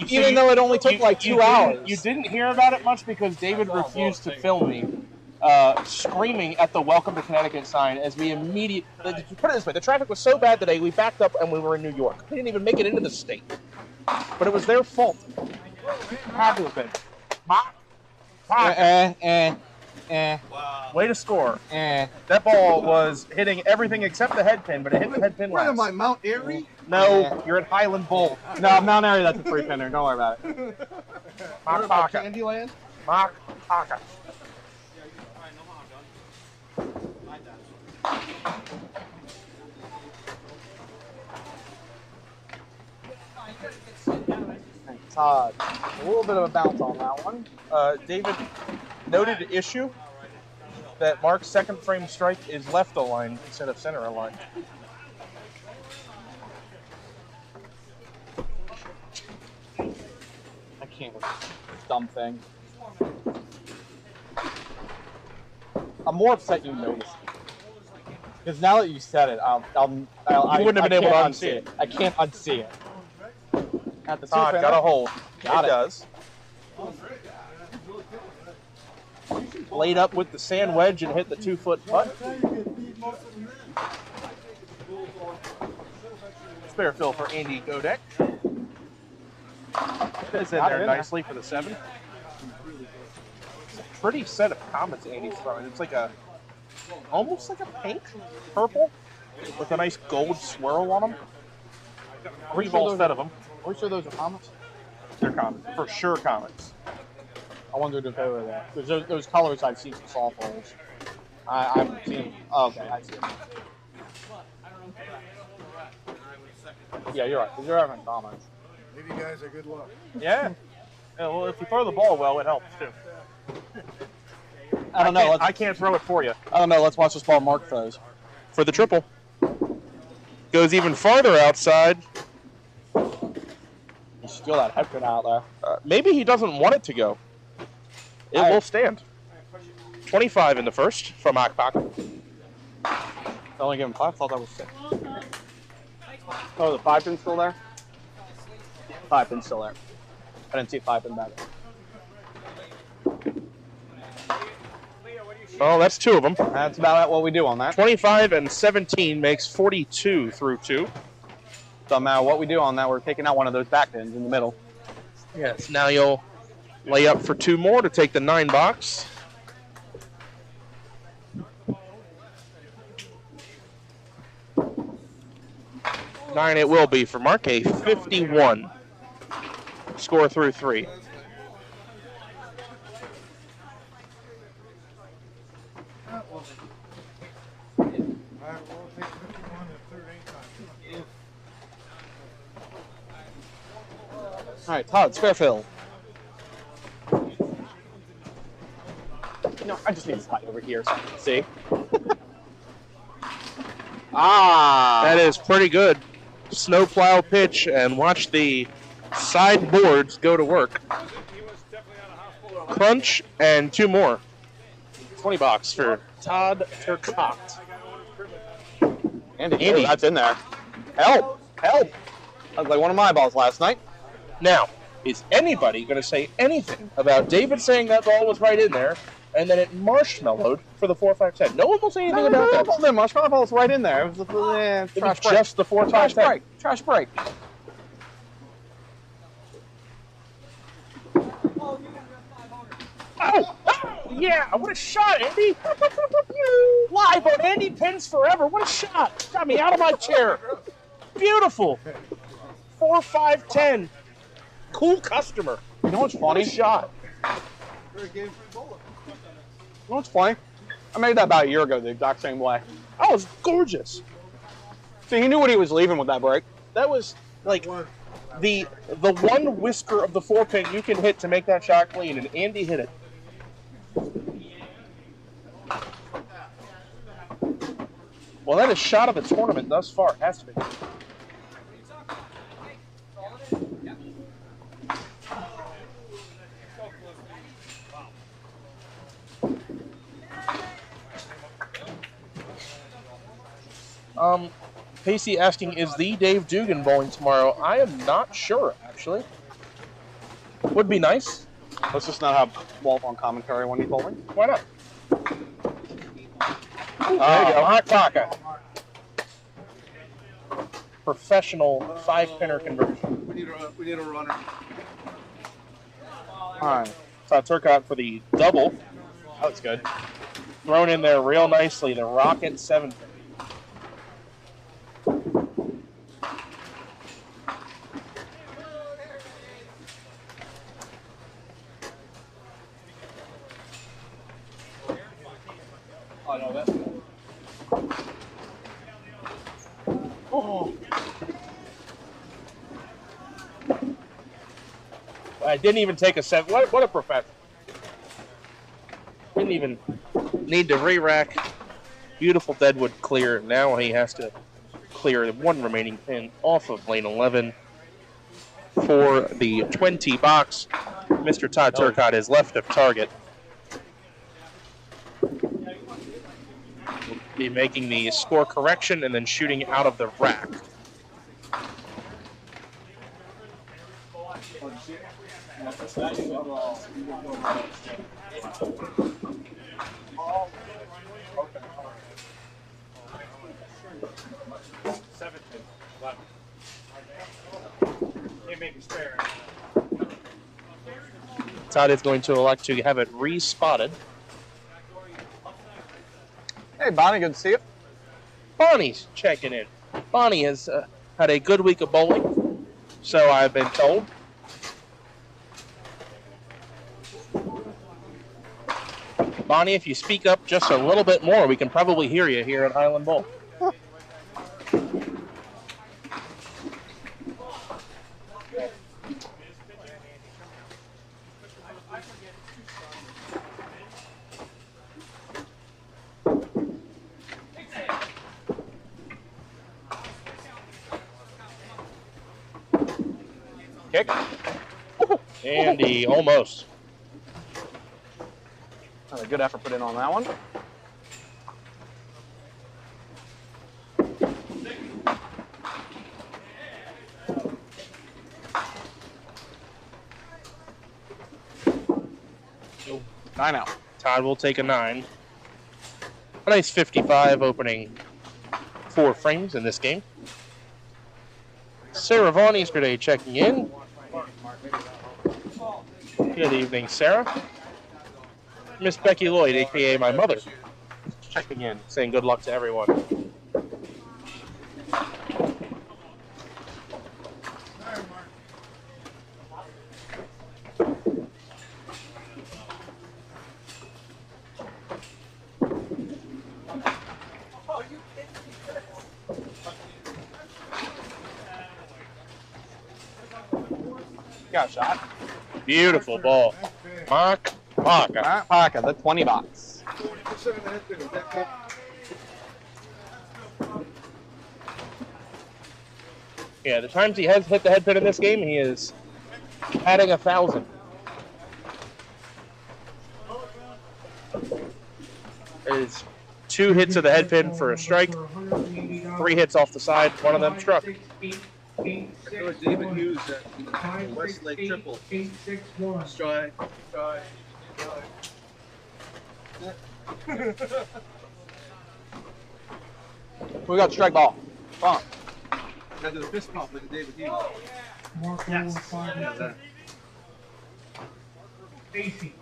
Even though it only took like 2 hours. You didn't hear about it much because David refused to film me screaming at the Welcome to Connecticut sign as we immediately... Put it this way, the traffic was so bad today, we backed up and we were in New York. We didn't even make it into the state. But it was their fault. Had to have been. Way to score. That ball was hitting everything except the head pin, but it hit the head pin last. What am I, Mount Airy? No, you're at Highland Bowl. No, Mount Airy, that's a free pinner. Don't worry about it. What about Candyland? Mock Taka. Todd, a little bit of a bounce on that one. David noted issue that Mark's second frame strike is left aligned instead of center aligned. I can't with this dumb thing. I'm more upset you noticed it. Because now that you said it, I wouldn't have been able to unsee it. I can't unsee it. At the Todd got a hold. Got it. Does. Laid up with the sand wedge and hit the 2-foot putt. Spare fill for Andy Godek. It's in there nicely for the 7. Pretty set of comments Andy's throwing. It's like almost like a pink purple with a nice gold swirl on them. 3 ball set of them. Are we sure those are comments? They're comments. For sure comments. I wondered if they were there. Because those colors I've seen some softballs. I haven't seen them. Oh, okay, I see them. Yeah, you're right. You're having comments. Maybe you guys are good luck. Yeah. Well, if you throw the ball well, it helps too. I don't know. I can't throw it for you. I don't know. Let's watch this ball Mark throws. For the triple. Goes even farther outside. You steal that head pin out there. Maybe he doesn't want it to go. It will stand. 25 in the first from Akbaka. Only giving 5. Thought that was 6. Oh, the 5 pin's still there? 5 pin's still there. I didn't see 5 pin back. Oh, that's 2 of them. That's about what we do on that. 25 and 17 makes 42 through 2. Doesn't matter what we do on that. We're taking out one of those back pins in the middle. Yes, now you'll lay up for 2 more to take the 9 box. Nine it will be for Mark, a 51. Score through 3. All right, Todd, spare fill. No, I just need to slide over here so I can see. That is pretty good. Snowplow pitch, and watch the side boards go to work. Crunch, and 2 more. 20 bucks for Todd Turcotte. Andy, that's in there. Help! Help! That was like one of my balls last night. Now, is anybody going to say anything about David saying that ball was right in there, and then it marshmallowed for the 4-5-10? No one will say anything about that. The marshmallow ball was right in there. It was trash break. Just the 4-5-10. Trash break. Oh! Yeah, what a shot, Andy! Live on Andy Pins Forever. What a shot! Got me out of my chair. Beautiful. 4-5-10. Cool customer. You know what's funny? What a shot. You know what's funny? I made that about a year ago the exact same way. That was gorgeous. See, he knew what he was leaving with that break. That was like the one whisker of the 4-pin you can hit to make that shot clean, and Andy hit it. Well, that is shot of the tournament thus far. Has to be. Pacey asking, is the Dave Dugan bowling tomorrow? I am not sure, actually. Would be nice. Let's just not have Walt on commentary when he's bowling. Why not? There you go, hot pocket. Professional 5-pinner conversion. We need a runner. All right. Todd Turcotte for the double. That was good. Thrown in there real nicely. The Rocket 7-pin. Oh, no, that's good. Oh. I didn't even take a set. What a professional. Didn't even need to re-rack. Beautiful deadwood clear. Now he has to clear the one remaining pin off of lane 11 for the 20 box. Mr. Todd Turcotte is left of target. Will be making the score correction and then shooting out of the rack. Todd is going to elect to have it re-spotted. Hey, Bonnie, good to see you. Bonnie's checking in. Bonnie has had a good week of bowling, so I've been told. Bonnie, if you speak up just a little bit more, we can probably hear you here at Highland Bowl. Kick. Andy, almost. A good effort put in on that one. Nine out. Todd will take a 9. A nice 55 opening 4 frames in this game. Sarah Vaughn yesterday checking in. Good evening, Sarah. Miss Becky Lloyd, a.k.a. my mother, checking in, saying good luck to everyone. Got a shot. Beautiful ball. Mark Parker. Parker, the 20 box. Yeah, the times he has hit the head pin in this game, he is adding 1,000. It is 2 hits of the head pin for a strike, 3 hits off the side, one of them struck. David Hughes at Westlake Triple. Strike. We got strike ball. Come on. Got to do a fist pump like David Hughes. Yes. Stacy.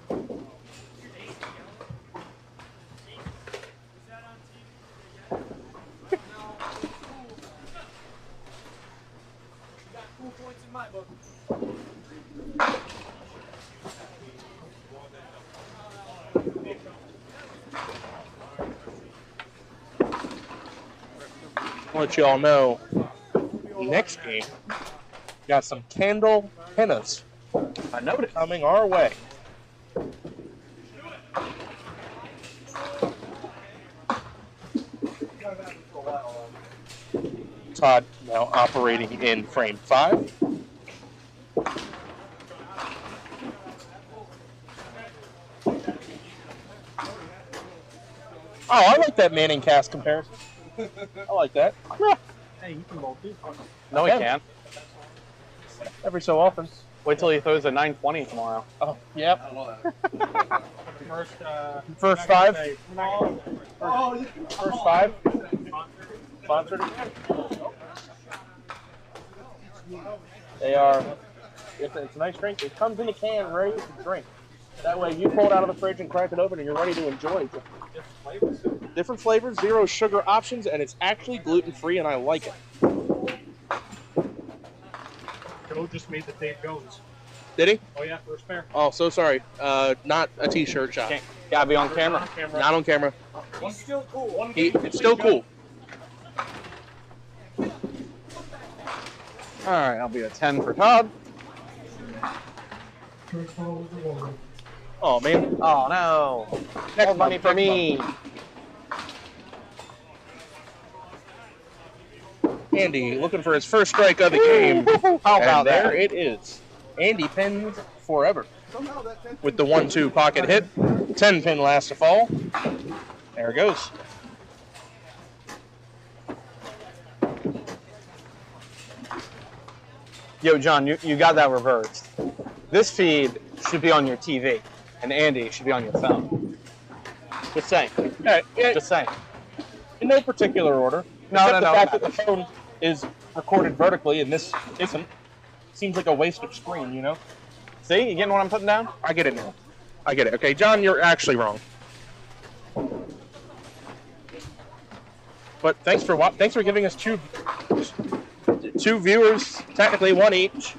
I'll let you all know, next game, got some candle pinnas. I noticed. Coming our way. Todd now operating in frame 5. Oh, I like that Manning cast comparison. I like that. Hey, you can bowl too. No, he can't. Every so often. Wait till he throws a 920 tomorrow. Oh, yep. First five. First five. Sponsored. They are. It's a nice drink. It comes in a can ready to drink. That way, you pull it out of the fridge and crack it open, and you're ready to enjoy it. Different flavors, 0 sugar options, and it's actually gluten-free, and I like it. Joe just made the Dave Jones. Did he? Oh yeah, first pair. Oh, so sorry. Not a T-shirt shot. Gotta be on camera. Not on camera. He's still cool. It's still cool. All right, I'll be a 10 for Todd. Oh man. Oh no. Next money for me. Andy looking for his first strike of the game. How about there that? it is. Andy pins forever. With the 1-2 pocket hit. 10 pin last to fall. There it goes. Yo, John, you got that reversed. This feed should be on your TV, and Andy should be on your phone. Just saying. Just saying. In no particular order. No, Except no. The fact that the phone is recorded vertically and this isn't. Seems like a waste of screen, you know? See? You getting what I'm putting down? I get it now. I get it. Okay, John, you're actually wrong. But thanks for giving us two viewers, technically one each.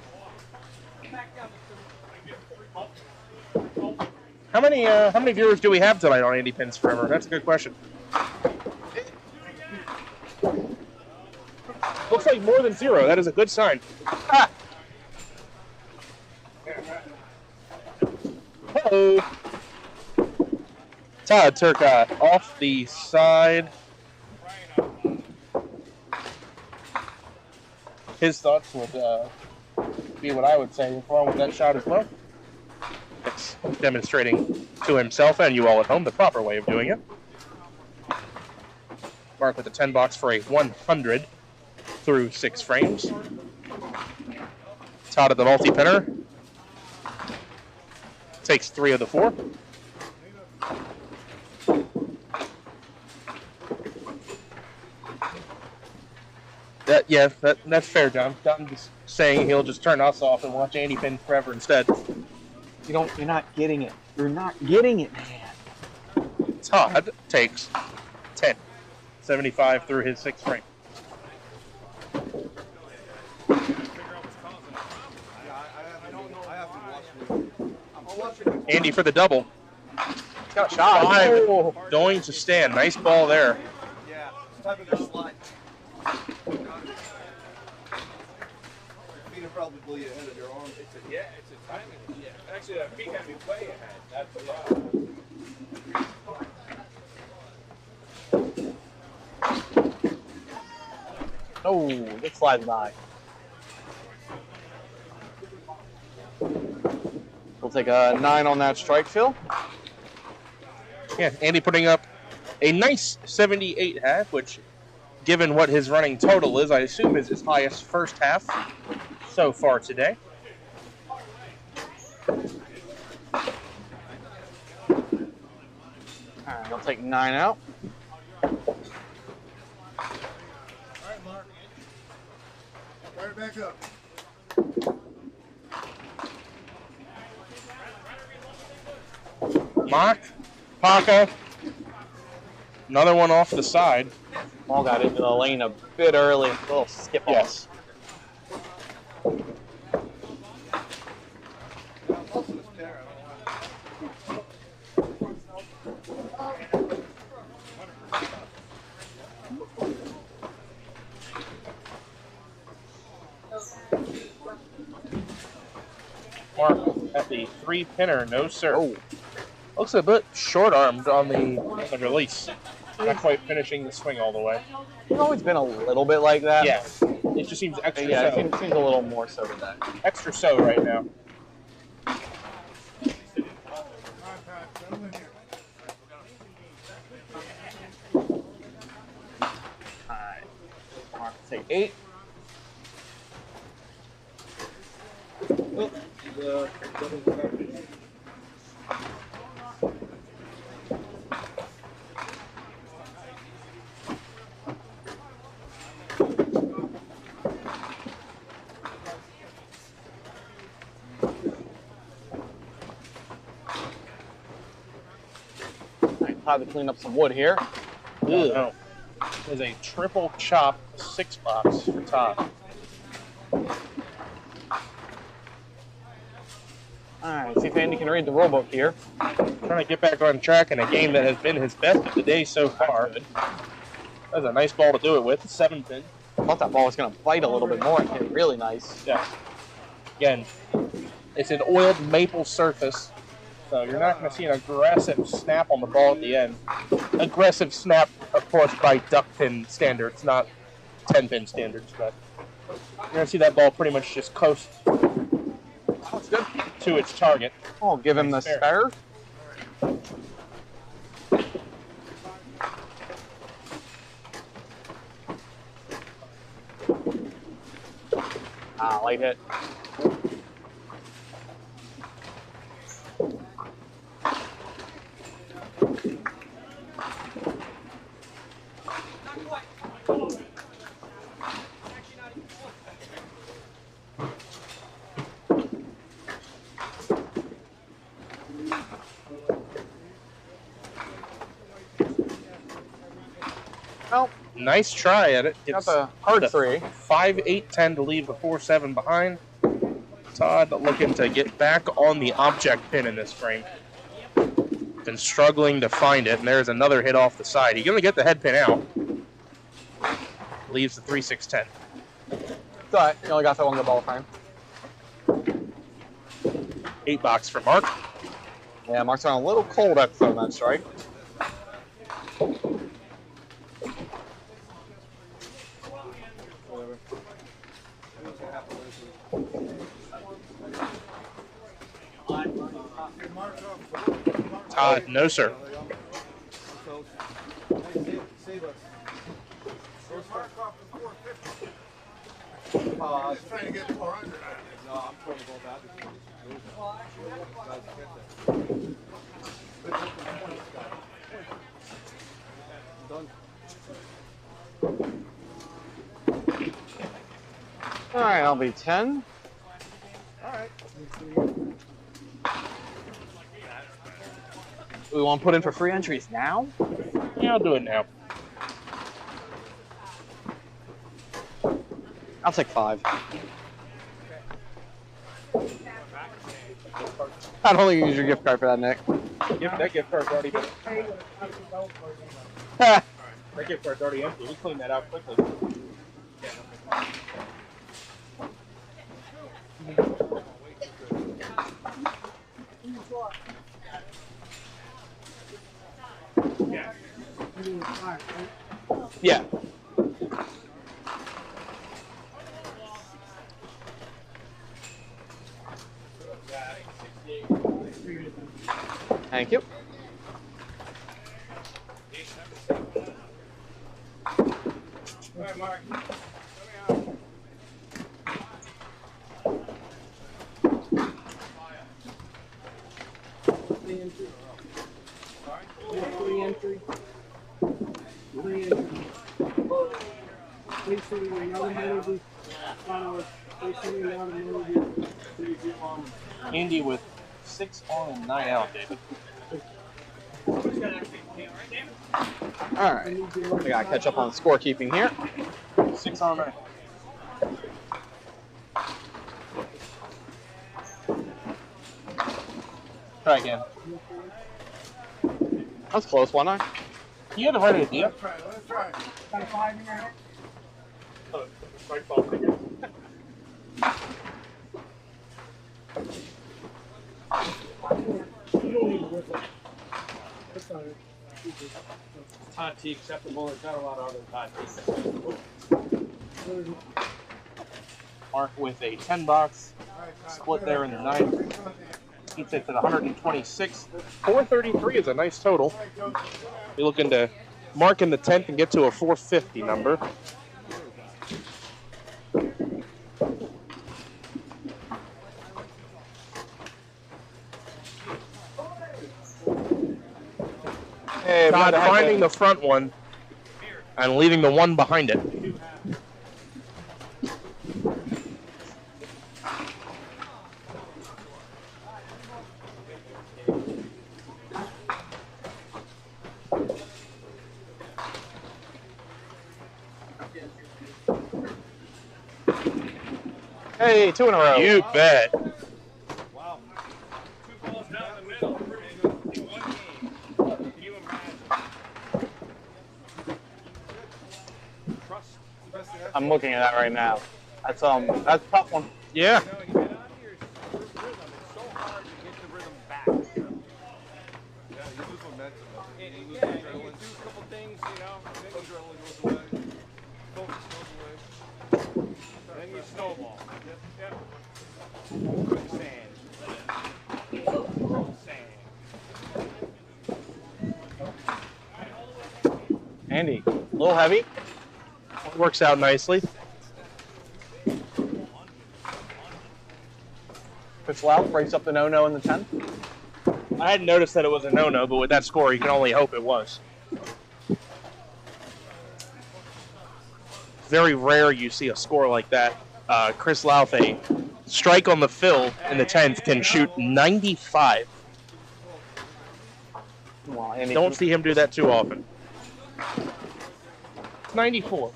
How many viewers do we have tonight on Andy Pins Forever? That's a good question. Looks like more than 0. That is a good sign. Ah. Hello. Todd Turcotte off the side. His thoughts would be what I would say along with that shot as well. It's demonstrating to himself and you all at home the proper way of doing it. Mark with the 10 box for a 100 through 6 frames. Todd at the multi-pinner. Takes 3 of the 4. That's fair, John. John's just saying he'll just turn us off and watch Andy Pin Forever instead. You're not getting it. You're not getting it, man. Todd takes 10. 75 through his 6th frame. Andy for the double. He's got a shot. 5 going to stand. Nice ball there. Yeah, type of their slide. Feet will probably blow you ahead of your arm. It's a timing. Yeah. Actually, that feet got me way ahead. That's a lot. Oh, this slides by. We'll take a 9 on that strike, Phil. Yeah, Andy putting up a nice 78 half, which, given what his running total is, I assume is his highest first half so far today. All right, I'll take 9 out. Right back up. Mock, Paka, another one off the side. Ball got into the lane a bit early. A little skip off. Yes. Mark at the 3-pinner, no sir. Oh. Looks a bit short-armed on the release. Not quite finishing the swing all the way. He's always been a little bit like that. Yeah, it just seems extra Yeah, it so. seems a little more so today. Extra so right now. Take 8. Time to clean up some wood here. No. There's a triple chop 6 box for Todd. Alright, see if Andy can read the rulebook here. Trying to get back on track in a game that has been his best of the day so far. That's a nice ball to do it with. 7 pin. I thought that ball was going to bite a little bit more and hit really nice. Yeah. Again, it's an oiled maple surface, so you're not going to see an aggressive snap on the ball at the end. Aggressive snap, of course, by duck pin standards, not 10 pin standards, but you're going to see that ball pretty much just coast to its target. Oh, give him the spare. Light hit. Well, nice try at it. It's a hard 3. 5, 8, 10 to leave the 4, 7 behind. Todd looking to get back on the object pin in this frame. Been struggling to find it, and there's another hit off the side. He's going to get the head pin out. Leaves the 3, 6, 10. It's alright. You only got that one good ball frame. 8 box for Mark. Yeah, Mark's on a little cold after throwing that strike. Todd, no sir. Trying to get 400. No, I'm trying to go back. Alright, I'll be 10. Alright. We want to put in for free entries now? Yeah, I'll do it now. I'll take 5. I don't think you use your gift card for that, Nick. That gift card's already been. That gift card's already empty. We cleaned that out quickly. Yeah. Thank you. All right, Mark. Andy with 6 on and 9 out, David. Alright. We gotta catch up on scorekeeping here. 6 on 9. Try again. That's close, wasn't I? You had the right idea. Let's try. Got a 5 in there. Right ball figure. Todd T acceptable. There's not a lot of other Todd T. Mark with a 10 box. Split there in the 9. He takes it 126. 433 is a nice total. You're looking to mark in the 10th and get to a 450 number. have Todd not finding the front one and leaving the one behind it. Hey, 2 in a row. You bet. Wow. 2 balls down the middle in 1 game. Can you imagine? Trust. I'm looking at that right now. That's a tough one. Yeah. You know, you get out here, rhythm. It's so hard to get the rhythm back. Yeah, you lose momentum. Yeah, you do a couple things, you know, then adrenaline goes away, focus goes away, then you snowball. Yep. Andy, a little heavy. Works out nicely. Chris Lau breaks up the no-no in the 10th. I hadn't noticed that it was a no-no, but with that score, you can only hope it was. Very rare you see a score like that. Chris Lauthe, strike on the fill in the 10th, can shoot 95. Well, Andy, Don't see him do that too often. 94.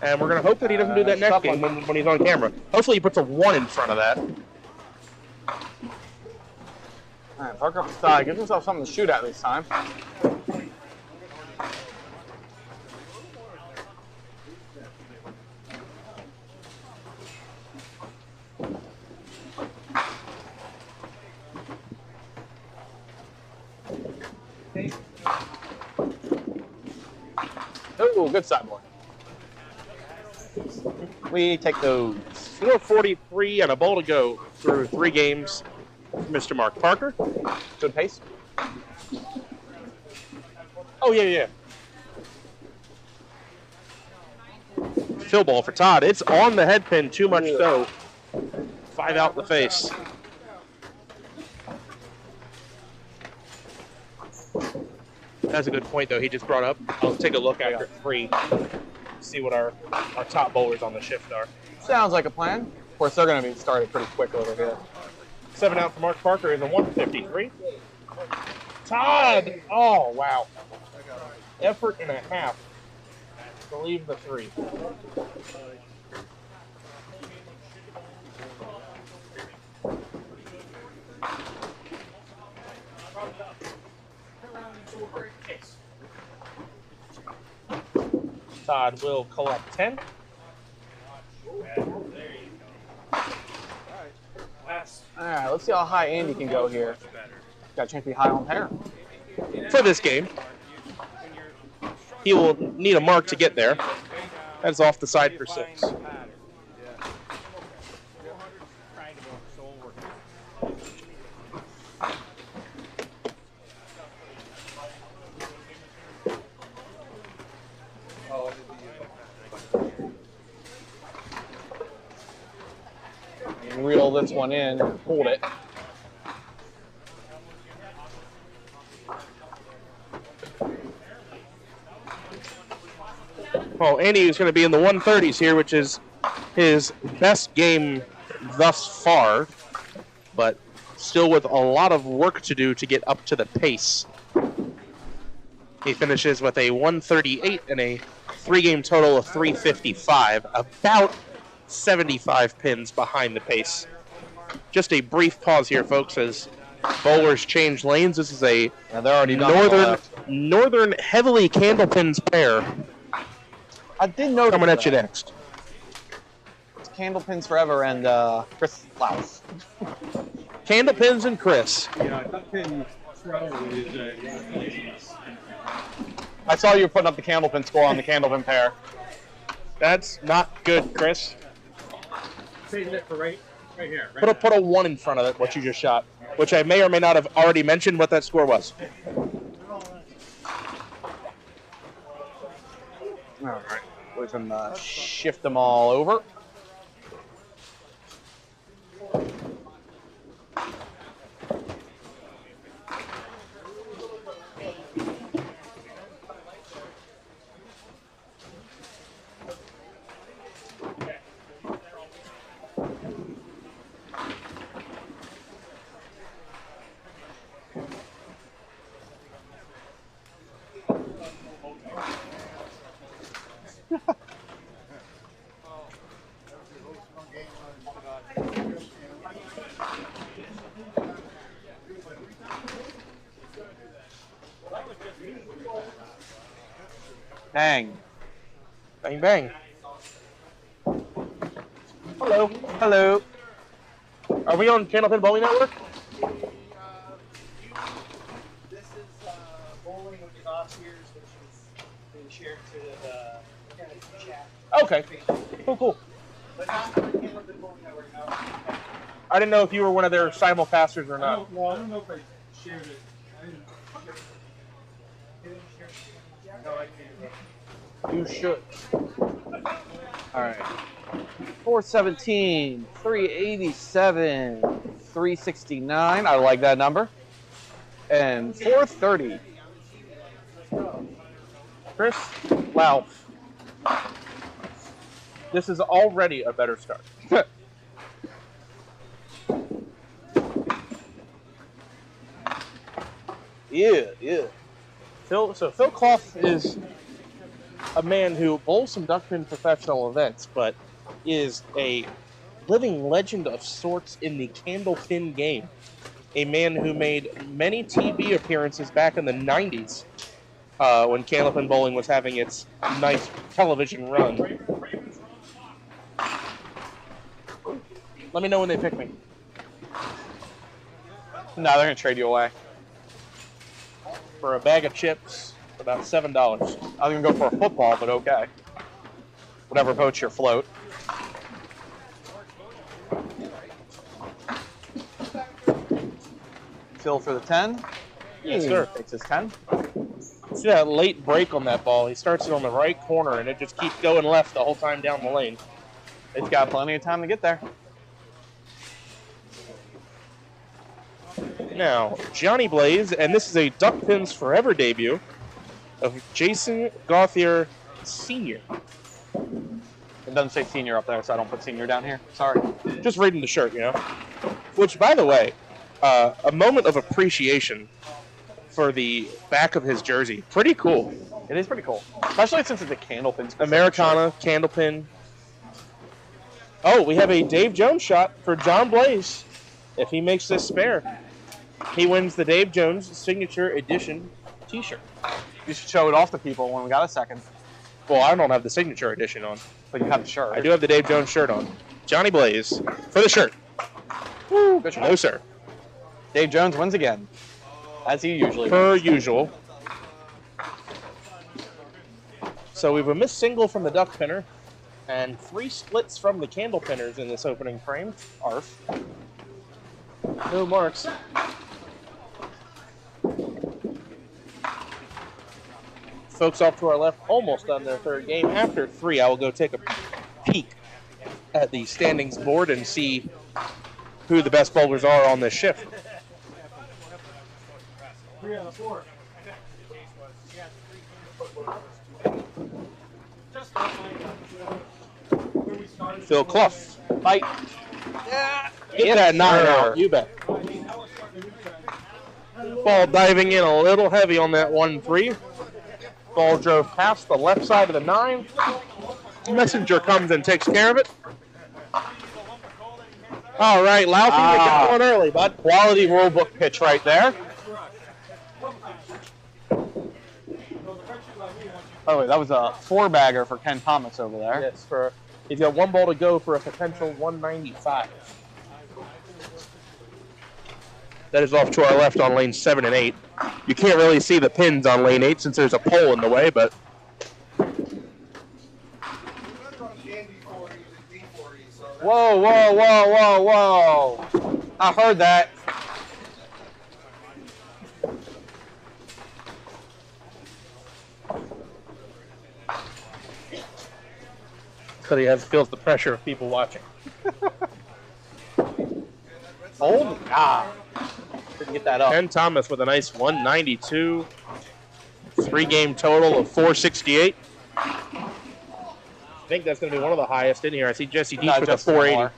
And we're going to hope that he doesn't do that next game when he's on camera. Hopefully he puts a 1 in front of that. All right, Parker up the side. Gives himself something to shoot at this time. Ooh, good side board. We take those. 4:43 and a ball to go through 3 games for Mr. Mark Parker. Good pace. Oh, yeah. Fill ball for Todd. It's on the head pin, too much so. 5 out in the face. That's a good point, though, he just brought up. I'll take a look after 3, see what our top bowlers on the shift are. Sounds like a plan. Of course, they're going to be started pretty quick over here. 7 out for Mark Parker is a 153. Todd! Oh, wow. Effort and a half to leave the 3. Todd will collect 10. All right, let's see how high Andy can go here. Got a chance to be high on pair. For this game, he will need a mark to get there. That's off the side for 6. Reel this one in and hold it. Well, Andy is going to be in the 130s here, which is his best game thus far, but still with a lot of work to do to get up to the pace. He finishes with a 138 and a 3-game total of 355, about 75 pins behind the pace. Just a brief pause here, folks, as bowlers change lanes. This is a northern heavily candlepins pair. I did notice coming at you next. It's Candlepins Forever and Chris Laus. Candlepins and Chris. Yeah, Candlepins Forever is I saw you putting up the Candlepin score on the Candlepin pair. That's not good, Chris. saving it for right here. Put a 1 in front of it, what you just shot, which I may or may not have already mentioned what that score was. All right, we can shift them all over. Bang. Bang, bang. Hello. Hello. Are we on Candlepin Bowling Network? This is bowling with the Ossiers, which is being shared to the chat. Okay. Cool. But not on Candlepin Bowling Network, no. I didn't know if you were one of their simulcasters or not. No, I don't know if I shared it. I didn't. No, I can't. You should. All right. 417, 387, 369. I like that number. And 430. Chris Lauf. This is already a better start. Yeah. Phil Clough is a man who bowls some duckpin professional events, but is a living legend of sorts in the candlepin game. A man who made many TV appearances back in the 90s when candlepin bowling was having its nice television run. Let me know when they pick me. No, they're going to trade you away. For a bag of chips, about $7. I was going to go for a football, but okay. Whatever boats your float. Phil for the 10. Yes, sir. Takes his 10. See that late break on that ball? He starts it on the right corner, and it just keeps going left the whole time down the lane. It's got plenty of time to get there. Now, Johnny Blaze, and this is a Duck Pins Forever debut of Jason Gauthier Sr. It doesn't say senior up there, so I don't put senior down here. Sorry. Just reading the shirt, you know. Which, by the way, a moment of appreciation for the back of his jersey. Pretty cool. It is pretty cool. Especially since it's a candlepin. Americana, candlepin. Oh, we have a Dave Jones shot for John Blaze. If he makes this spare, he wins the Dave Jones Signature Edition t-shirt. You should show it off to people when we got a second. Well, I don't have the Signature Edition on. But you have the shirt. I do have the Dave Jones shirt on. Johnny Blaze for the shirt. Woo, good shot. No, sir. Dave Jones wins again. As he usually Per wins. usual. So we have a missed single from the duck pinner and 3 splits from the candle pinners in this opening frame. Arf. No marks. Folks off to our left almost on their third game. After 3, I will go take a peek at the standings board and see who the best bowlers are on this shift. 3 out of 4. Phil Clough. Fight. Get that 9 out. You bet. Ball diving in a little heavy on that 1-3. Ball drove past the left side of the 9. Messenger comes and takes care of it. All right, Laufey, you got one early, bud. Quality rule book pitch right there. Oh, wait, that was a 4-bagger for Ken Thomas over there. Yes, he's got 1 ball to go for a potential 195. That is off to our left on lane 7 and 8. You can't really see the pins on lane 8 since there's a pole in the way, but Whoa, whoa, whoa, whoa, whoa. I heard that. because he feels the pressure of people watching. Oh, God. Didn't get that up. Ken Thomas with a nice 192. 3-game total of 468. I think that's going to be one of the highest in here. I see Jesse Deep with a 480.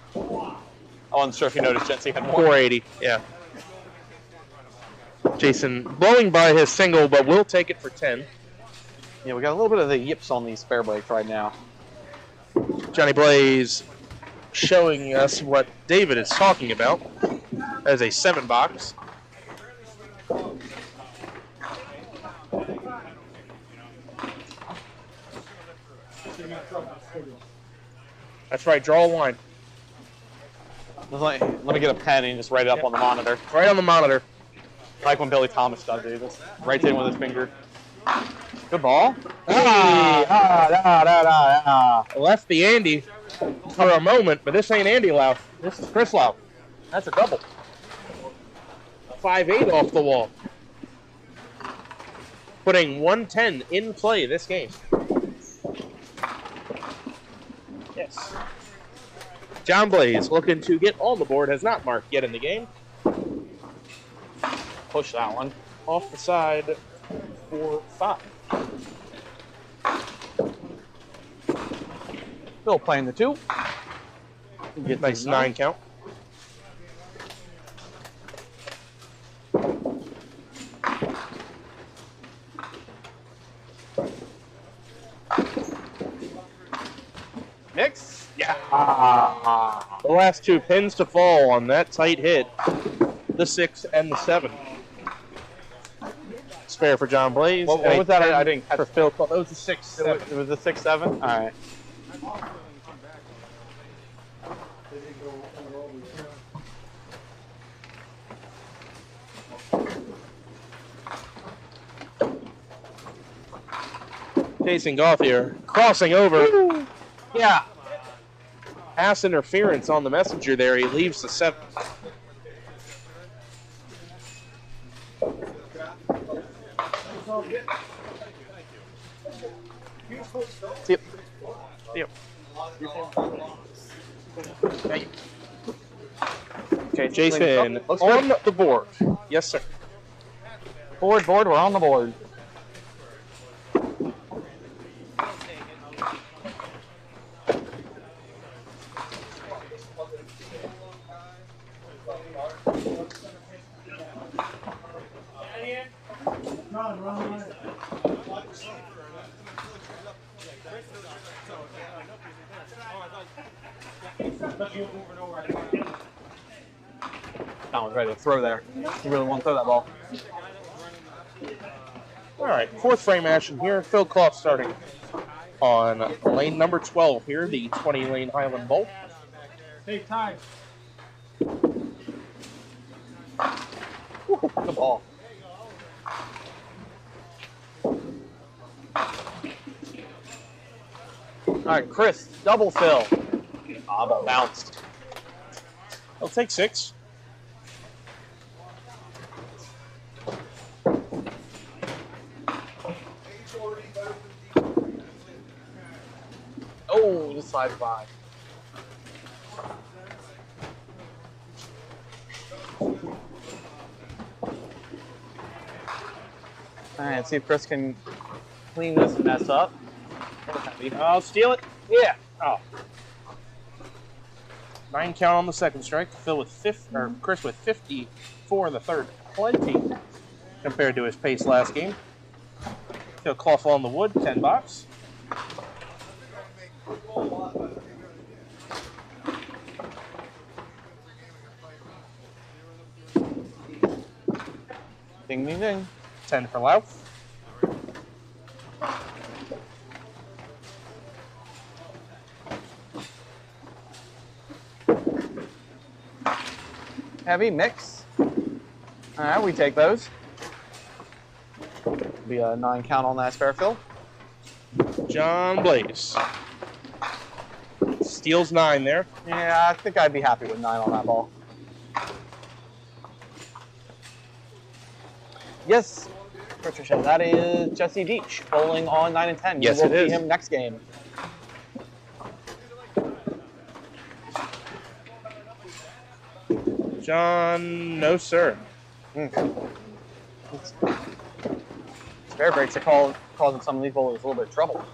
I wasn't sure if you noticed Jesse had more. 480, yeah. Jason blowing by his single, but we'll take it for 10. Yeah, we got a little bit of the yips on these fair breaks right now. Johnny Blaze showing us what David is talking about as a 7-box. That's right. Draw a line. Let me get a pen and just write it up on the monitor. Right on the monitor. Like when Billy Thomas does it. He just writes it in with his finger. Good ball. Left the Andy for a moment, but this ain't Andy Lau. This is Chris Lau. That's a double. 5-8 off the wall. Putting 110 in play this game. Yes. John Blaze looking to get on the board, has not marked yet in the game. Push that one. Off the side for 5. Still playing the 2. Nice 9 count. Mix? Yeah. The last 2 pins to fall on that tight hit. The 6 and the 7. Spare for John Blaze. What was that? I didn't catch for Phil. That was the 6-7. It was the 6-7? All right. Jason Gauthier crossing over. Woo! Yeah. Pass interference on the messenger there. He leaves the 7. Yep. Yep. Okay, Jason on the board. Yes, sir. Board, we're on the board. That one's ready to throw there. You really want to throw that ball. All right, 4th frame action here. Phil Clough starting on lane number 12 here, the 20-lane Highland Bowl. Take time. Good ball. All right, Chris, double fill. Ball bounced. I'll take 6. Oh, just 5-5. All right, see if Chris can clean this mess up. I'll steal it. Yeah. Oh. 9 count on the second strike. Phil with Chris with 54 in the third. Plenty compared to his pace last game. Phil Clough on the wood, 10 box. Ding, ding, ding. 10 for Lau. Heavy mix. All right, we take those. Be a 9 count on that spare fill. John Blaze. Steals 9 there. Yeah, I think I'd be happy with 9 on that ball. Yes, Patricia, that is Jesse Deach bowling on 9 and 10. Yes, we will it see is. him next game. John, no sir. Spare breaks are causing some of these bowlers a little bit of trouble.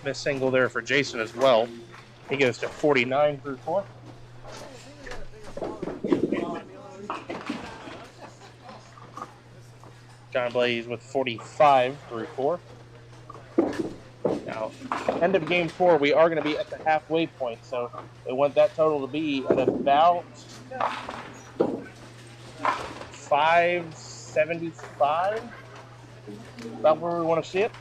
Miss single there for Jason as well. He goes to 49 through 4. John Blaze with 45 through 4. Now, end of game 4, we are going to be at the halfway point, so we want that total to be at about 575. About where we want to see it.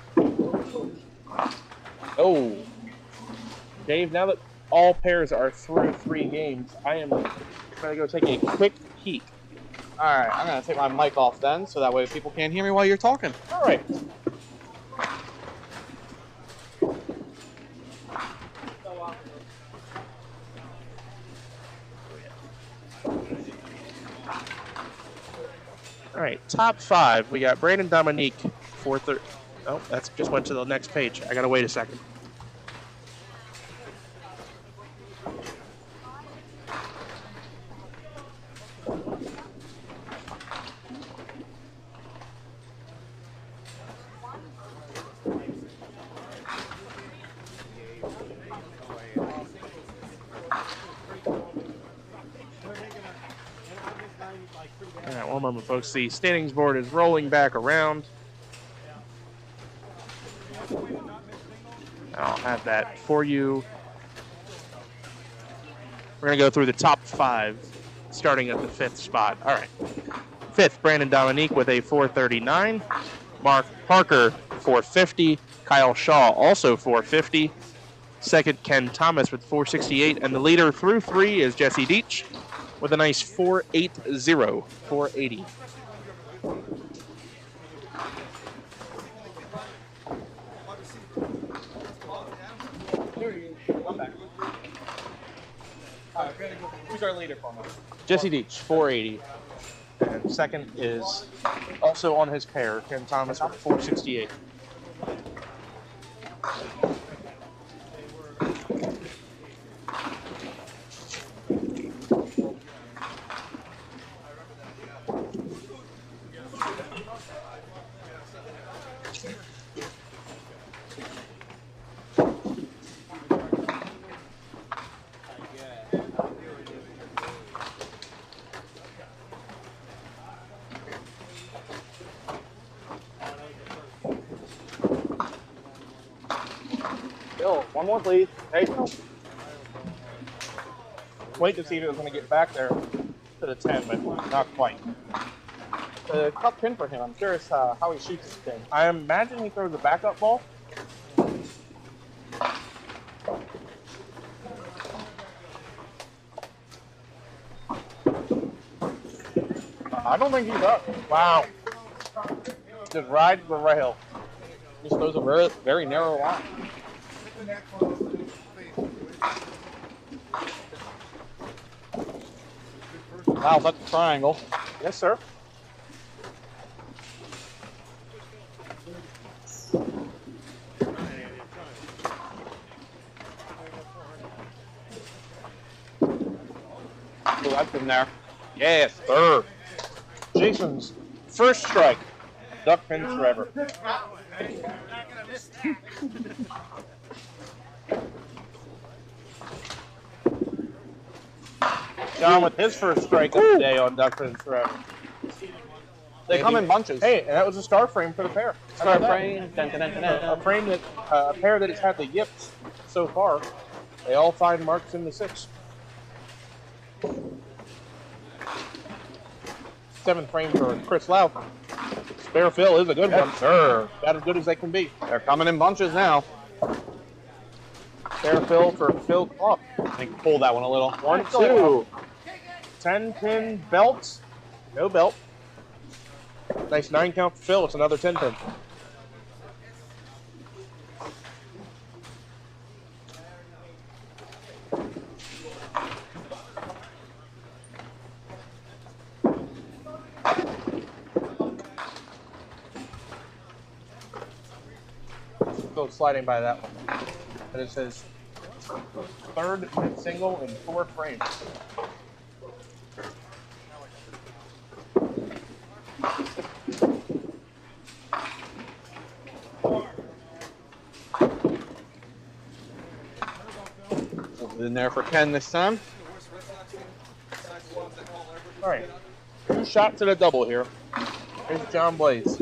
Oh. Dave, now that all pairs are through 3 games, I am going to go take a quick peek. All right, I'm going to take my mic off then, so that way people can't hear me while you're talking. All right. All right, top 5. We got Brandon Dominique, 430. Oh, that's just went to the next page. I gotta wait a second. All right, one moment, folks. The standings board is rolling back around. I'll have that for you. We're going to go through the top 5, starting at the 5th spot. All right. 5th, Brandon Dominique with a 439. Mark Parker, 450. Kyle Shaw, also 450. 2nd, Ken Thomas with 468. And the leader through 3 is Jesse Deach with a nice 480. 480. Who's our leader for me? Jesse Deach, 480. And 2nd is also on his pair, Ken Thomas with 468. Bill, one more, please. There you go. Wait to see if it was going to get back there to the 10, but not quite. The tough pin for him. I'm curious how he shoots his pin. I imagine he throws a backup ball. I don't think he's up. Wow. Just rides the rail. Just throws a very, very narrow line. Wow, that's a triangle. Yes, sir. Oh, that's in there. Yes, sir. Jason's first strike. Duck pins forever. John with his first strike of the day on Duck pins forever. They come in bunches. Hey, and that was a star frame for the pair. Star frame. Dun, dun, dun, dun, dun. A frame that a pair that has had the yips so far. They all find marks in the 6. 7th frame for Chris Lau. Spare fill is a good one. Sir. About as good as they can be. They're coming in bunches now. Spare fill for Phil Klopp. I think pull that one a little. 1, 2. 10-pin belt. No belt. Nice 9 count for Phil. It's another 10-pin. Go sliding by that one. And it says 3rd single in 4 frames. In there for Ken this time. All right, 2 shots at a double here. Here's John Blaze.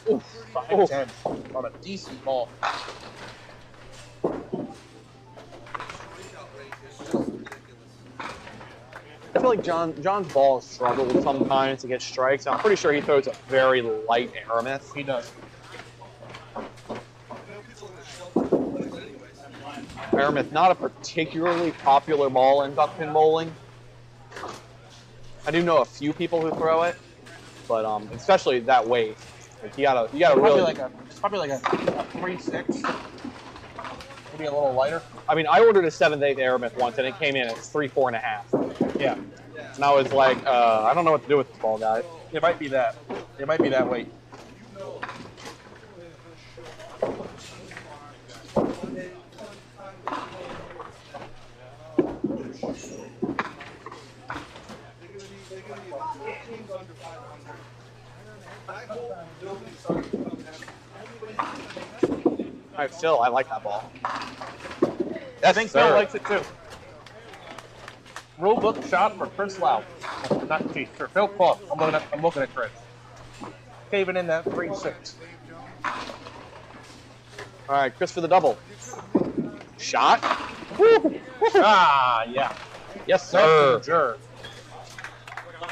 Oof, 5-10 on a decent ball. feel like John's ball has struggled sometimes to get strikes. I'm pretty sure he throws a very light aramith. He does. Aramith, not a particularly popular ball in duckpin bowling. I do know a few people who throw it, but especially that weight. Like you gotta really probably like a 3.6. Maybe a little lighter. I mean, I ordered a 7/8 aramith once, and it came in at 3, 4.5. Yeah. And I was like, I don't know what to do with this ball, guys. It might be that. It might be that weight. All right, Phil, I like that ball. I think Phil likes it too. Rule book shot for Chris Lau. Not Chief, for Phil Clough. I'm looking at Chris. Caving in that 3.6. All right, Chris for the double. Shot. Woo. Yeah. Yes, sir. Sure.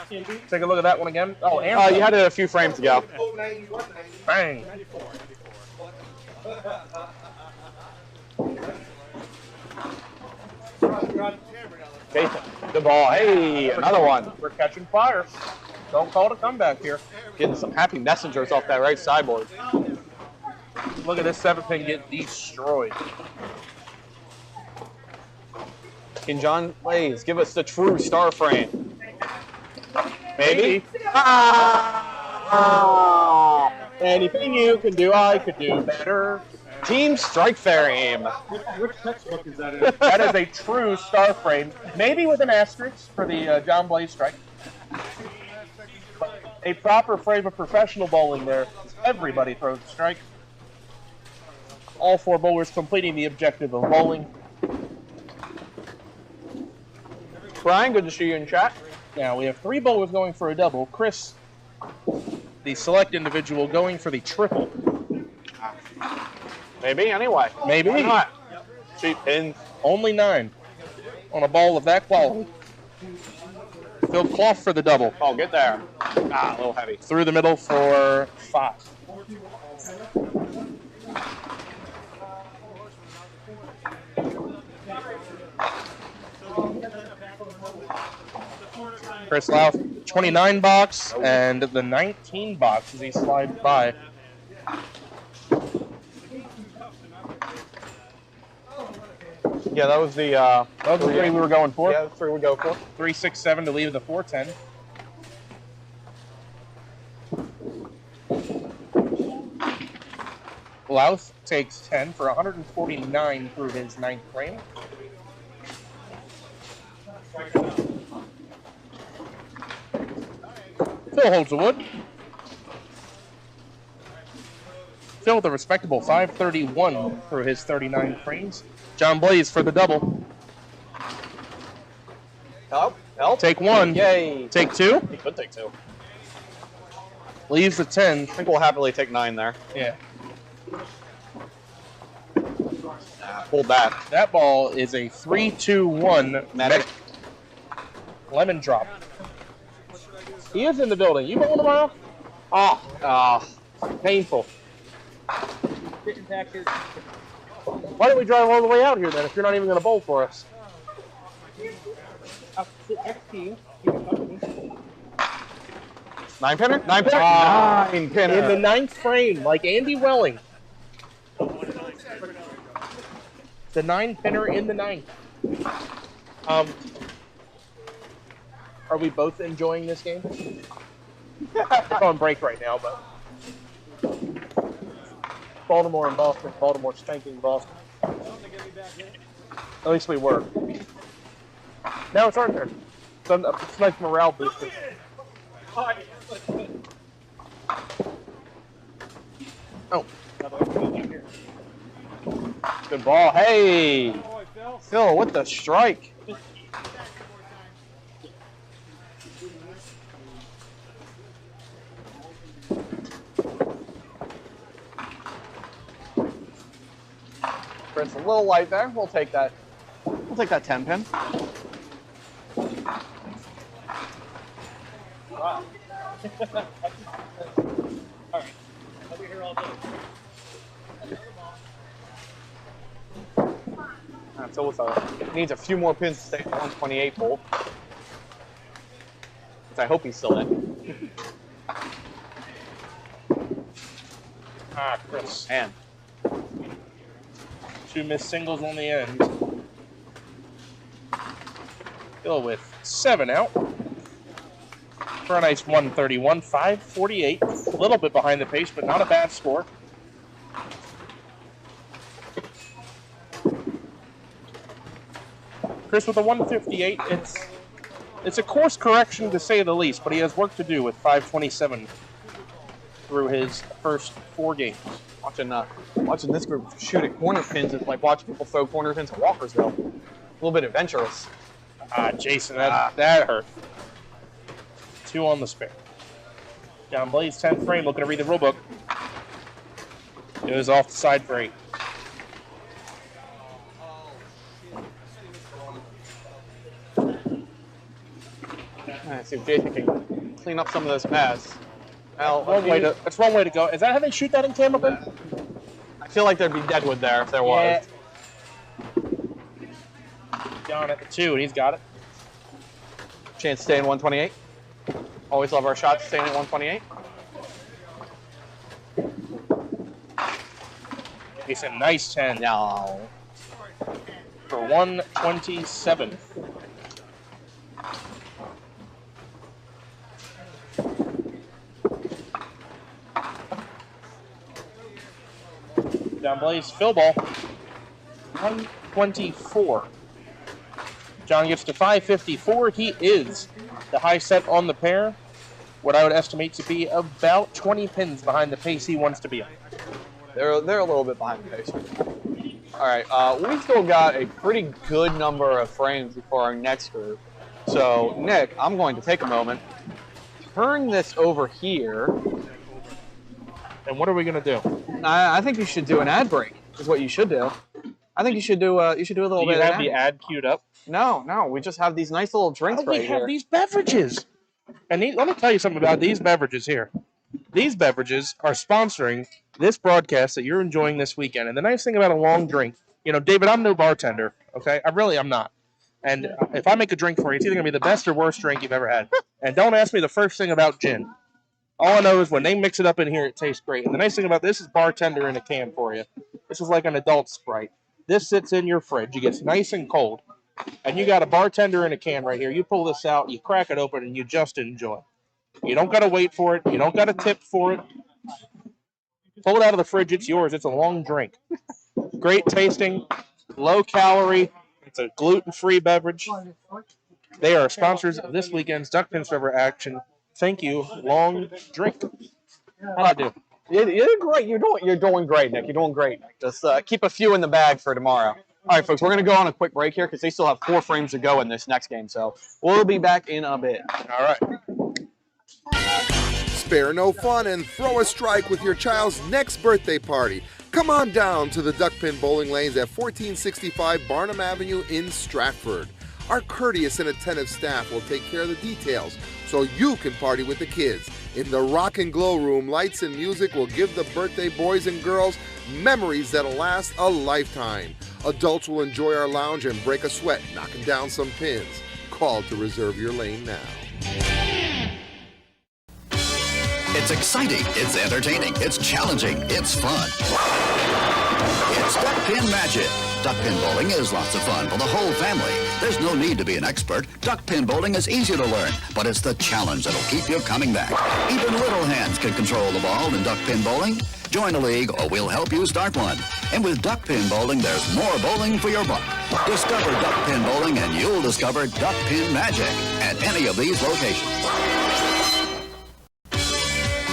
Take a look at that one again. Oh, and you had it a few frames ago. Bang. Jason, good ball. Hey, another one. We're catching fire. Don't call it a comeback here. Getting some happy messengers off that right sideboard. Look at this 7-pin get destroyed. Can John Blaze give us the true star frame? Maybe. Anything you can do, I could do better. Team Strike Frame. Which textbook is that in? That is a true star frame, maybe with an asterisk for the John Blaze strike. But a proper frame of professional bowling there. Everybody throws a strike. All 4 bowlers completing the objective of bowling. Brian, good to see you in chat. Now we have 3 bowlers going for a double. Chris, the select individual, going for the triple. Maybe, anyway. Maybe. Why not? Cheap pins. Only 9 on a ball of that quality. Phil Clough for the double. Oh, get there. A little heavy. Through the middle for 5. Chris Lau, 29 box, and the 19 box as he slides by. Yeah, that was the 3 we were going for. Yeah, 3 we go for. 3.67 to leave the 410. Louth takes 10 for 149 through his 9th frame. Phil holds the wood. Phil with a respectable 531 through his 39 frames. John Blaze for the double. Help. Take 1. Yay. Take 2. He could take 2. Leaves the 10. I think we'll happily take 9 there. Yeah. Pulled that. That ball is a 3-2-1 Medic. Lemon drop. He is in the building. You going tomorrow? Painful. Why don't we drive all the way out here then if you're not even going to bowl for us? I'll sit next to you. 9-pinner? 9-pinner? 9-pinner. In the 9th frame, like Andy Welling. The 9-pinner in the 9th. Are we both enjoying this game? It's on break right now, but Baltimore and Boston. Baltimore spanking Boston. At least we were. Now it's our turn. It's like morale booster. Oh. Good ball. Hey. Phil, what the strike? Chris, a little light there. We'll take that. We'll take that 10 pin. Alright. I'll be here all day. So it needs a few more pins to stay in the 128 bowl. Which I hope he's still in. Chris. And 2 missed singles on the end. Still with 7 out. For a nice 131, 548. A little bit behind the pace, but not a bad score. Chris with a 158, it's a course correction to say the least, but he has work to do with 527 through his first 4 games. Watching this group shoot at corner pins is like watching people throw corner pins at Walkersville. A little bit adventurous. Jason, that hurt. 2 on the spare. John Blaze, 10th frame, looking to read the rule book. Goes off the side for 8. Let's see if Jason can clean up some of those pads. That's one way to go. Is that how they shoot that in candlepin? I feel like there'd be deadwood there if there was. John at the 2, and he's got it. Chance to stay in 128. Always love our shots staying at 128. It's a nice 10. No. For 127. Down Blaze, fill ball. 124. John gets to 554. He is the high set on the pair. What I would estimate to be about 20 pins behind the pace he wants to be on. They're a little bit behind the pace. All right, we've still got a pretty good number of frames before our next group. So, Nick, I'm going to take a moment, turn this over here. And what are we going to do? I think you should do an ad break, is what you should do. I think you should do a little bit of ad. Do you have the ad queued up? No, we just have these nice little drinks right here. We have these beverages. And let me tell you something about these beverages here. These beverages are sponsoring this broadcast that you're enjoying this weekend. And the nice thing about a long drink, David, I'm no bartender, okay? I'm not. And if I make a drink for you, it's either going to be the best or worst drink you've ever had. And don't ask me the first thing about gin. All I know is when they mix it up in here, it tastes great. And the nice thing about this is bartender in a can for you. This is like an adult Sprite. This sits in your fridge. It gets nice and cold. And you got a bartender in a can right here. You pull this out, you crack it open, and you just enjoy. You don't got to wait for it. You don't got to tip for it. Pull it out of the fridge. It's yours. It's a long drink. Great tasting, low calorie. It's a gluten-free beverage. They are sponsors of this weekend's Duck Pin Server action. Thank you, long drink. How'd I do? You're great. You're doing great, Nick. You're doing great. Just keep a few in the bag for tomorrow. All right, folks, we're going to go on a quick break here because they still have 4 frames to go in this next game. So we'll be back in a bit. All right. Spare no fun and throw a strike with your child's next birthday party. Come on down to the Duck Pin Bowling Lanes at 1465 Barnum Avenue in Stratford. Our courteous and attentive staff will take care of the details so you can party with the kids. In the Rock and Glow Room, lights and music will give the birthday boys and girls memories that'll last a lifetime. Adults will enjoy our lounge and break a sweat knocking down some pins. Call to reserve your lane now. It's exciting, it's entertaining, it's challenging, it's fun. It's Duck Pin Magic. Duck pin bowling is lots of fun for the whole family. There's no need to be an expert. Duck pin bowling is easy to learn, but it's the challenge that'll keep you coming back. Even little hands can control the ball in duck pin bowling. Join a league or we'll help you start one. And with duck pin bowling, there's more bowling for your buck. Discover duck pin bowling and you'll discover duck pin magic at any of these locations.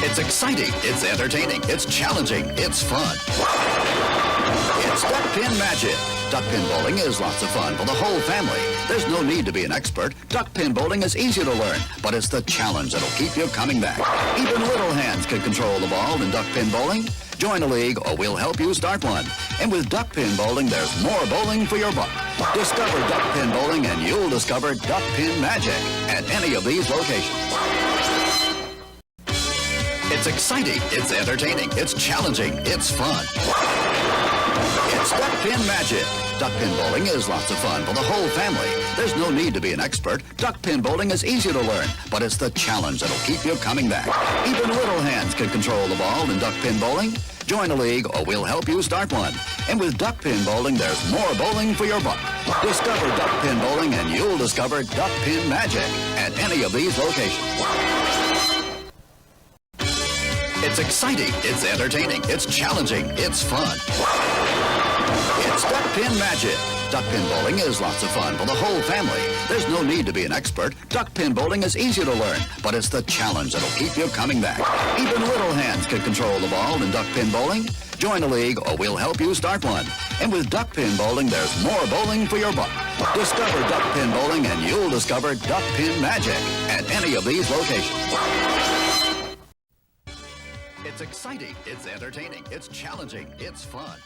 It's exciting, it's entertaining, it's challenging, it's fun. It's Duck Pin Magic. Duck pin bowling is lots of fun for the whole family. There's no need to be an expert. Duck pin bowling is easy to learn, but it's the challenge that'll keep you coming back. Even little hands can control the ball in duck pin bowling. Join a league or we'll help you start one. And with duck pin bowling, there's more bowling for your buck. Discover duck pin bowling and you'll discover duck pin magic at any of these locations. It's exciting, it's entertaining, it's challenging, it's fun. It's Duck Pin Magic. Duck pin bowling is lots of fun for the whole family. There's no need to be an expert. Duck pin bowling is easy to learn, but it's the challenge that'll keep you coming back. Even little hands can control the ball in duck pin bowling. Join a league or we'll help you start one. And with duck pin bowling, there's more bowling for your buck. Discover duck pin bowling and you'll discover duck pin magic at any of these locations. It's exciting, it's entertaining, it's challenging, it's fun. It's Duck Pin Magic. Duck pin bowling is lots of fun for the whole family. There's no need to be an expert. Duck pin bowling is easy to learn, but it's the challenge that'll keep you coming back. Even little hands can control the ball in duck pin bowling. Join a league or we'll help you start one. And with duck pin bowling, there's more bowling for your buck. Discover duck pin bowling and you'll discover duck pin magic at any of these locations. It's exciting, it's entertaining, it's challenging, it's fun.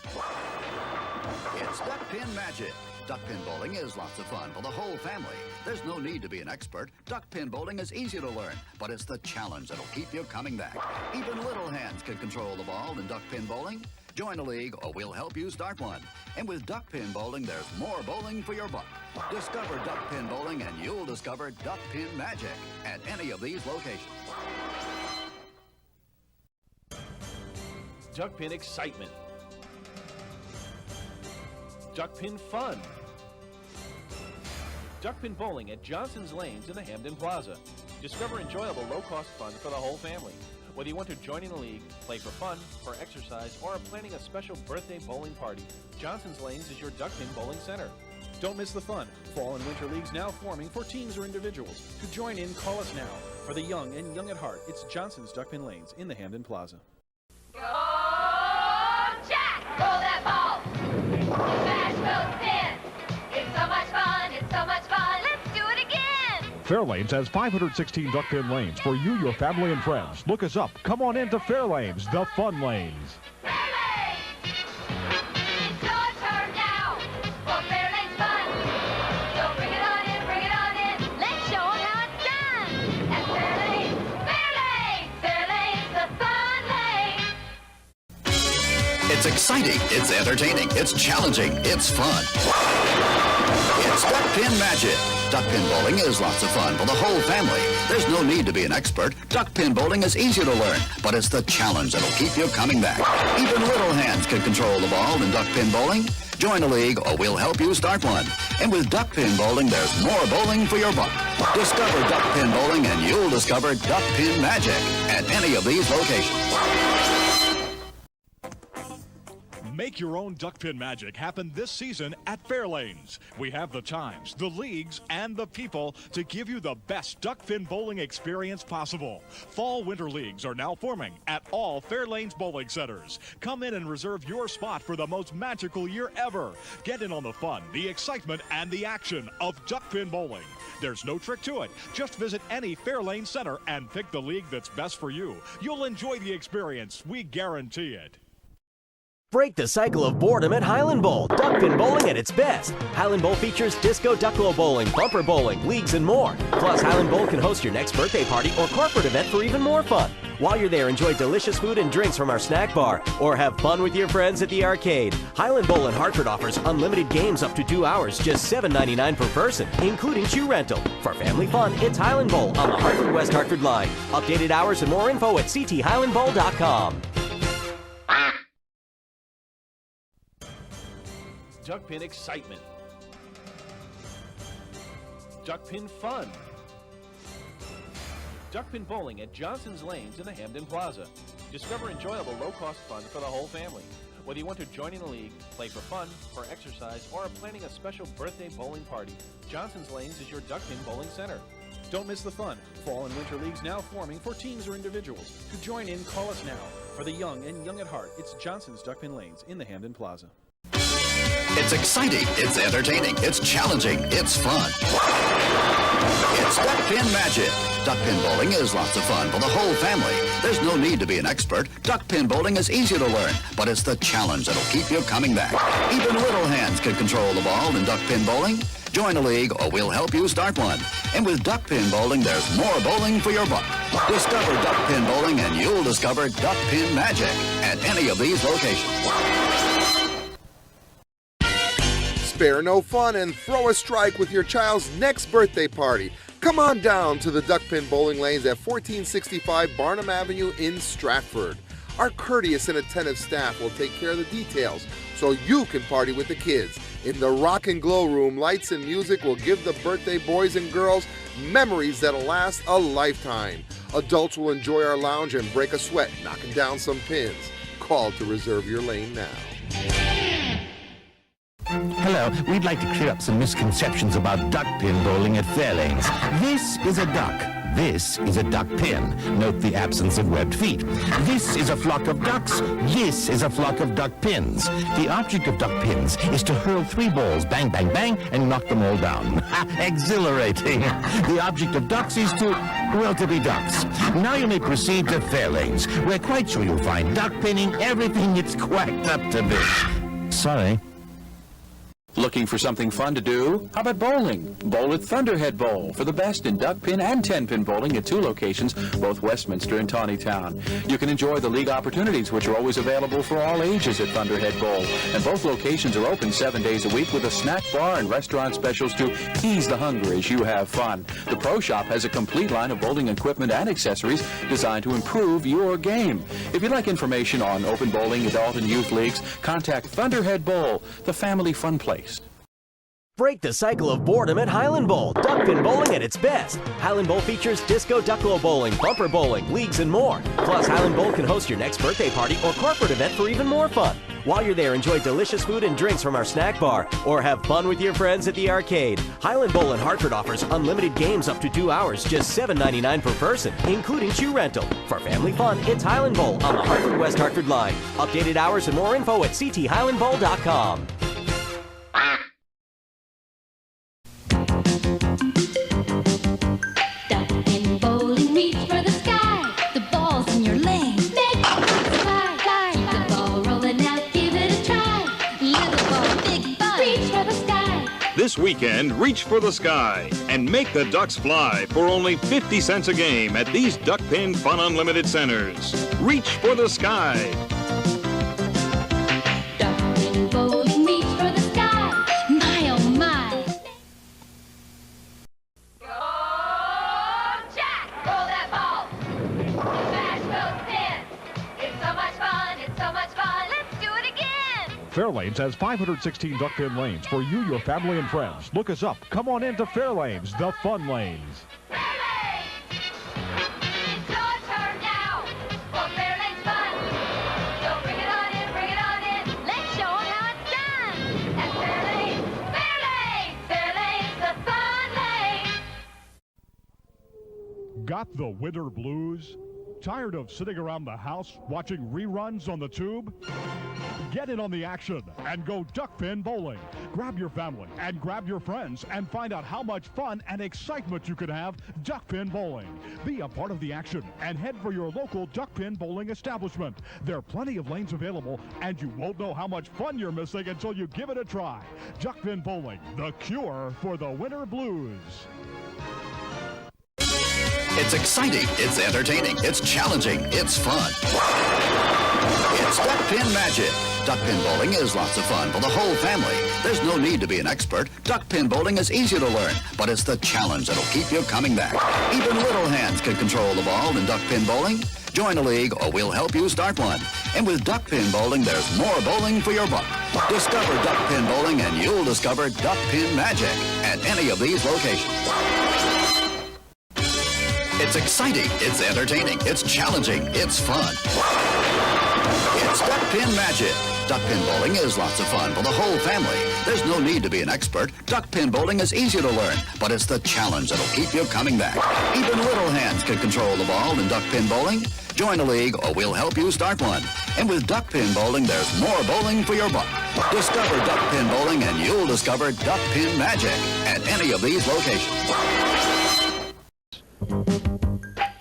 It's Duck Pin Magic. Duck pin bowling is lots of fun for the whole family. There's no need to be an expert. Duck pin bowling is easy to learn, but it's the challenge that'll keep you coming back. Even little hands can control the ball in duck pin bowling. Join a league or we'll help you start one. And with duck pin bowling, there's more bowling for your buck. Discover duck pin bowling and you'll discover duck pin magic at any of these locations. Duck pin excitement. Duck pin fun. Duck pin bowling at Johnson's Lanes in the Hamden Plaza. Discover enjoyable low-cost fun for the whole family. Whether you want to join in a league, play for fun, for exercise, or are planning a special birthday bowling party, Johnson's Lanes is your duck pin bowling center. Don't miss the fun. Fall and winter leagues now forming for teams or individuals. To join in, call us now. For the young and young at heart, it's Johnson's Duck Pin Lanes in the Hamden Plaza. Go, Jack! Roll that ball! Smash those pins! It's so much fun! It's so much fun! Let's do it again! Fairlanes has 516 duck pin lanes for you, your family, and friends. Look us up. Come on in to Fairlanes, the fun lanes. Fairlanes! It's your turn now for Fairlanes fun! So bring it on in, bring it on in! Let's show them how it's done! At Fairlanes, Fairlanes! Fairlanes, the fun lane! It's exciting, it's entertaining, it's challenging, it's fun. It's Duck Pin Magic. Duck pin bowling is lots of fun for the whole family. There's no need to be an expert. Duck pin bowling is easy to learn, but it's the challenge that'll keep you coming back. Even little hands can control the ball in duck pin bowling. Join a league or we'll help you start one. And with duck pin bowling, there's more bowling for your buck. Discover duck pin bowling and you'll discover duck pin magic at any of these locations. Make your own duck pin magic happen this season at Fairlanes. We have the times, the leagues, and the people to give you the best duck pin bowling experience possible. Fall-winter leagues are now forming at all Fairlanes bowling centers. Come in and reserve your spot for the most magical year ever. Get in on the fun, the excitement, and the action of duck pin bowling. There's no trick to it. Just visit any Fairlane center and pick the league that's best for you. You'll enjoy the experience. We guarantee it. Break the cycle of boredom at Highland Bowl. Duck pin bowling at its best. Highland Bowl features disco ducklo bowling, bumper bowling, leagues, and more. Plus, Highland Bowl can host your next birthday party or corporate event for even more fun. While you're there, enjoy delicious food and drinks from our snack bar, or have fun with your friends at the arcade. Highland Bowl in Hartford offers unlimited games up to 2 hours, just $7.99 per person, including shoe rental. For family fun, it's Highland Bowl on the Hartford-West Hartford line. Updated hours and more info at cthighlandbowl.com. Duck pin excitement. Duck pin fun. Duck pin bowling at Johnson's Lanes in the Hamden Plaza. Discover enjoyable low-cost fun for the whole family. Whether you want to join in a league, play for fun, for exercise, or are planning a special birthday bowling party, Johnson's Lanes is your duck pin bowling center. Don't miss the fun. Fall and winter leagues now forming for teams or individuals. To join in, call us now. For the young and young at heart, it's Johnson's Duck Pin Lanes in the Hamden Plaza. It's exciting, it's entertaining, it's challenging, it's fun. It's Duck Pin Magic. Duck pin bowling is lots of fun for the whole family. There's no need to be an expert. Duck pin bowling is easy to learn, but it's the challenge that'll keep you coming back. Even little hands can control the ball in duck pin bowling. Join a league or we'll help you start one. And with duck pin bowling, there's more bowling for your buck. Discover duck pin bowling and you'll discover duck pin magic at any of these locations. Spare no fun and throw a strike with your child's next birthday party. Come on down to the duck pin bowling lanes at 1465 Barnum Avenue in Stratford. Our courteous and attentive staff will take care of the details so you can party with the kids. In the Rock and Glow Room, lights and music will give the birthday boys and girls memories that'll last a lifetime. Adults will enjoy our lounge and break a sweat knocking down some pins. Call to reserve your lane now. Hello, we'd like to clear up some misconceptions about duck pin bowling at Fairlanes. This is a duck. This is a duck pin. Note the absence of webbed feet. This is a flock of ducks. This is a flock of duck pins. The object of duck pins is to hurl 3 balls, bang, bang, bang, and knock them all down. Exhilarating. The object of ducks is to, well, to be ducks. Now you may proceed to Fairlanes. We're quite sure you'll find duck pinning everything it's quacked up to be. Sorry. Looking for something fun to do? How about bowling? Bowl at Thunderhead Bowl for the best in duck pin and 10-pin bowling at 2 locations, both Westminster and Tawnytown. You can enjoy the league opportunities, which are always available for all ages at Thunderhead Bowl. And both locations are open 7 days a week with a snack bar and restaurant specials to ease the hunger as you have fun. The Pro Shop has a complete line of bowling equipment and accessories designed to improve your game. If you'd like information on open bowling, adult and youth leagues, contact Thunderhead Bowl, the family fun place. Break the cycle of boredom at Highland Bowl. Duck pin bowling at its best. Highland Bowl features disco ducklo bowling, bumper bowling, leagues, and more. Plus, Highland Bowl can host your next birthday party or corporate event for even more fun. While you're there, enjoy delicious food and drinks from our snack bar, or have fun with your friends at the arcade. Highland Bowl in Hartford offers unlimited games up to 2 hours, just $7.99 per person, including shoe rental. For family fun, it's Highland Bowl on the Hartford-West Hartford line. Updated hours and more info at cthighlandbowl.com. This weekend, reach for the sky and make the ducks fly for only 50 cents a game at these Duck Pin Fun Unlimited centers. Reach for the sky. Duck pin bowling, reach for the sky. My oh my. Go Jack! Roll that ball. Smash those pins. It's so much fun. It's so much fun. Let's do it again. Fairlanes has 516 duck pin lanes for you, your family, and friends. Look us up. Come on into Fairlanes, the fun lanes. Fairlanes! It's your turn now for Fairlanes fun. So bring it on in, bring it on in. Let's show 'em how it's done. At Fairlanes, Fairlanes, Fairlanes, the fun lane. Got the winter blues? Tired of sitting around the house watching reruns on the tube? Get in on the action and go duck pin bowling. Grab your family and grab your friends and find out how much fun and excitement you can have duck pin bowling. Be a part of the action and head for your local duck pin bowling establishment. There are plenty of lanes available and you won't know how much fun you're missing until you give it a try. Duck pin bowling, the cure for the winter blues. It's exciting, it's entertaining, it's challenging, it's fun. It's Duck Pin Magic. Duck pin bowling is lots of fun for the whole family. There's no need to be an expert. Duck pin bowling is easy to learn, but it's the challenge that'll keep you coming back. Even little hands can control the ball in duck pin bowling. Join a league or we'll help you start one. And with duck pin bowling, there's more bowling for your buck. Discover duck pin bowling and you'll discover duck pin magic at any of these locations. It's exciting, it's entertaining, it's challenging, it's fun. It's Duck Pin Magic. Duck pin bowling is lots of fun for the whole family. There's no need to be an expert. Duck pin bowling is easy to learn, but it's the challenge that'll keep you coming back. Even little hands can control the ball in duck pin bowling. Join a league or we'll help you start one. And with duck pin bowling, there's more bowling for your buck. Discover duck pin bowling and you'll discover duck pin magic at any of these locations.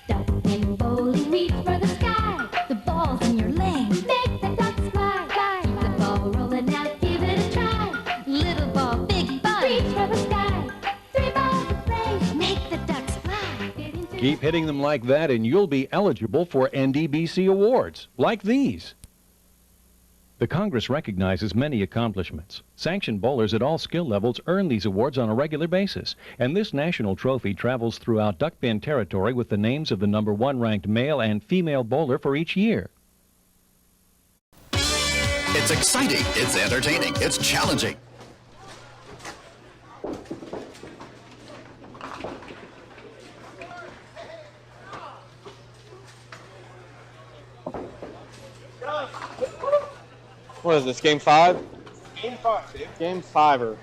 Duck pin bowling, reach for the sky. The ball's in your lane. Make the ducks fly. Fly. The ball rolling out, give it a try. Little ball, big fun. Reach for the sky. 3 balls to play. Make the ducks fly. Keep hitting them like that and you'll be eligible for NDBC awards, like these. The Congress recognizes many accomplishments. Sanctioned bowlers at all skill levels earn these awards on a regular basis, and this national trophy travels throughout duckpin territory with the names of the #1 ranked male and female bowler for each year. It's exciting, it's entertaining, it's challenging. What is this, game 5? Game 5, Dave. Game 5er.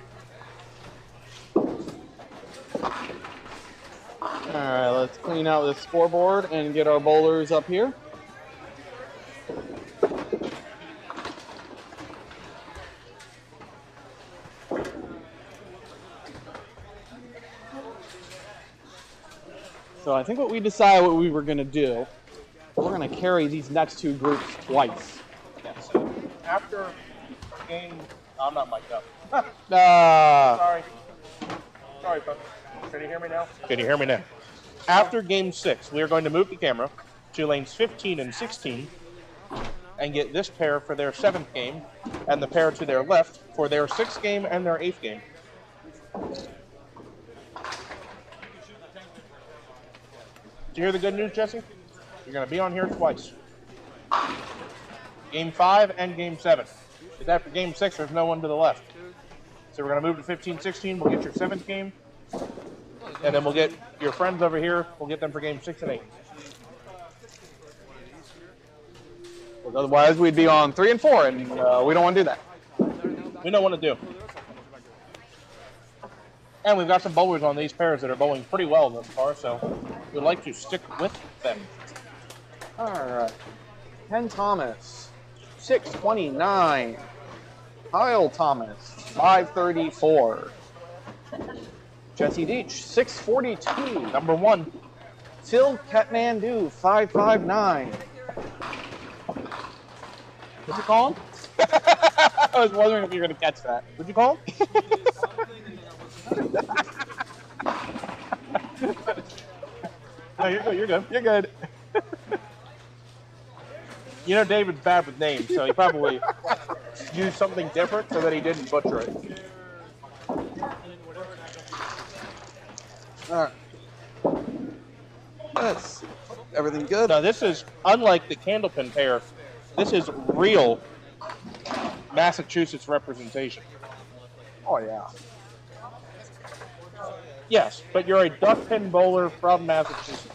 Alright, let's clean out this scoreboard and get our bowlers up here. So I think what we decided what we were going to do, we're going to carry these next two groups twice. Yes. After game, I'm not mic'd up. Sorry, folks. Can you hear me now? Can you hear me now? After game 6, we are going to move the camera to lanes 15 and 16 and get this pair for their 7th game and the pair to their left for their 6th game and their 8th game. Did you hear the good news, Jesse? You're going to be on here twice. Game 5 and Game 7. Because after Game 6, there's no one to the left. So we're going to move to 15-16. We'll get your 7th game. And then we'll get your friends over here. We'll get them for Game 6 and 8. Because otherwise, we'd be on 3 and 4, and we don't want to do that. We don't want to do. And we've got some bowlers on these pairs that are bowling pretty well thus far, so we'd like to stick with them. All right. Ken Thomas, 629. Kyle Thomas, 534. Jesse Deach, 642. #1. Phil Katmandu, 559. What'd you call him? I was wondering if you were going to catch that. What'd you call him? No, you're good. You're good. You're good. You know David's bad with names, so he probably used something different so that he didn't butcher it. All right. That's everything good. Now this is, unlike the candlepin pair, this is real Massachusetts representation. Oh, yeah. Yes, but you're a duckpin bowler from Massachusetts.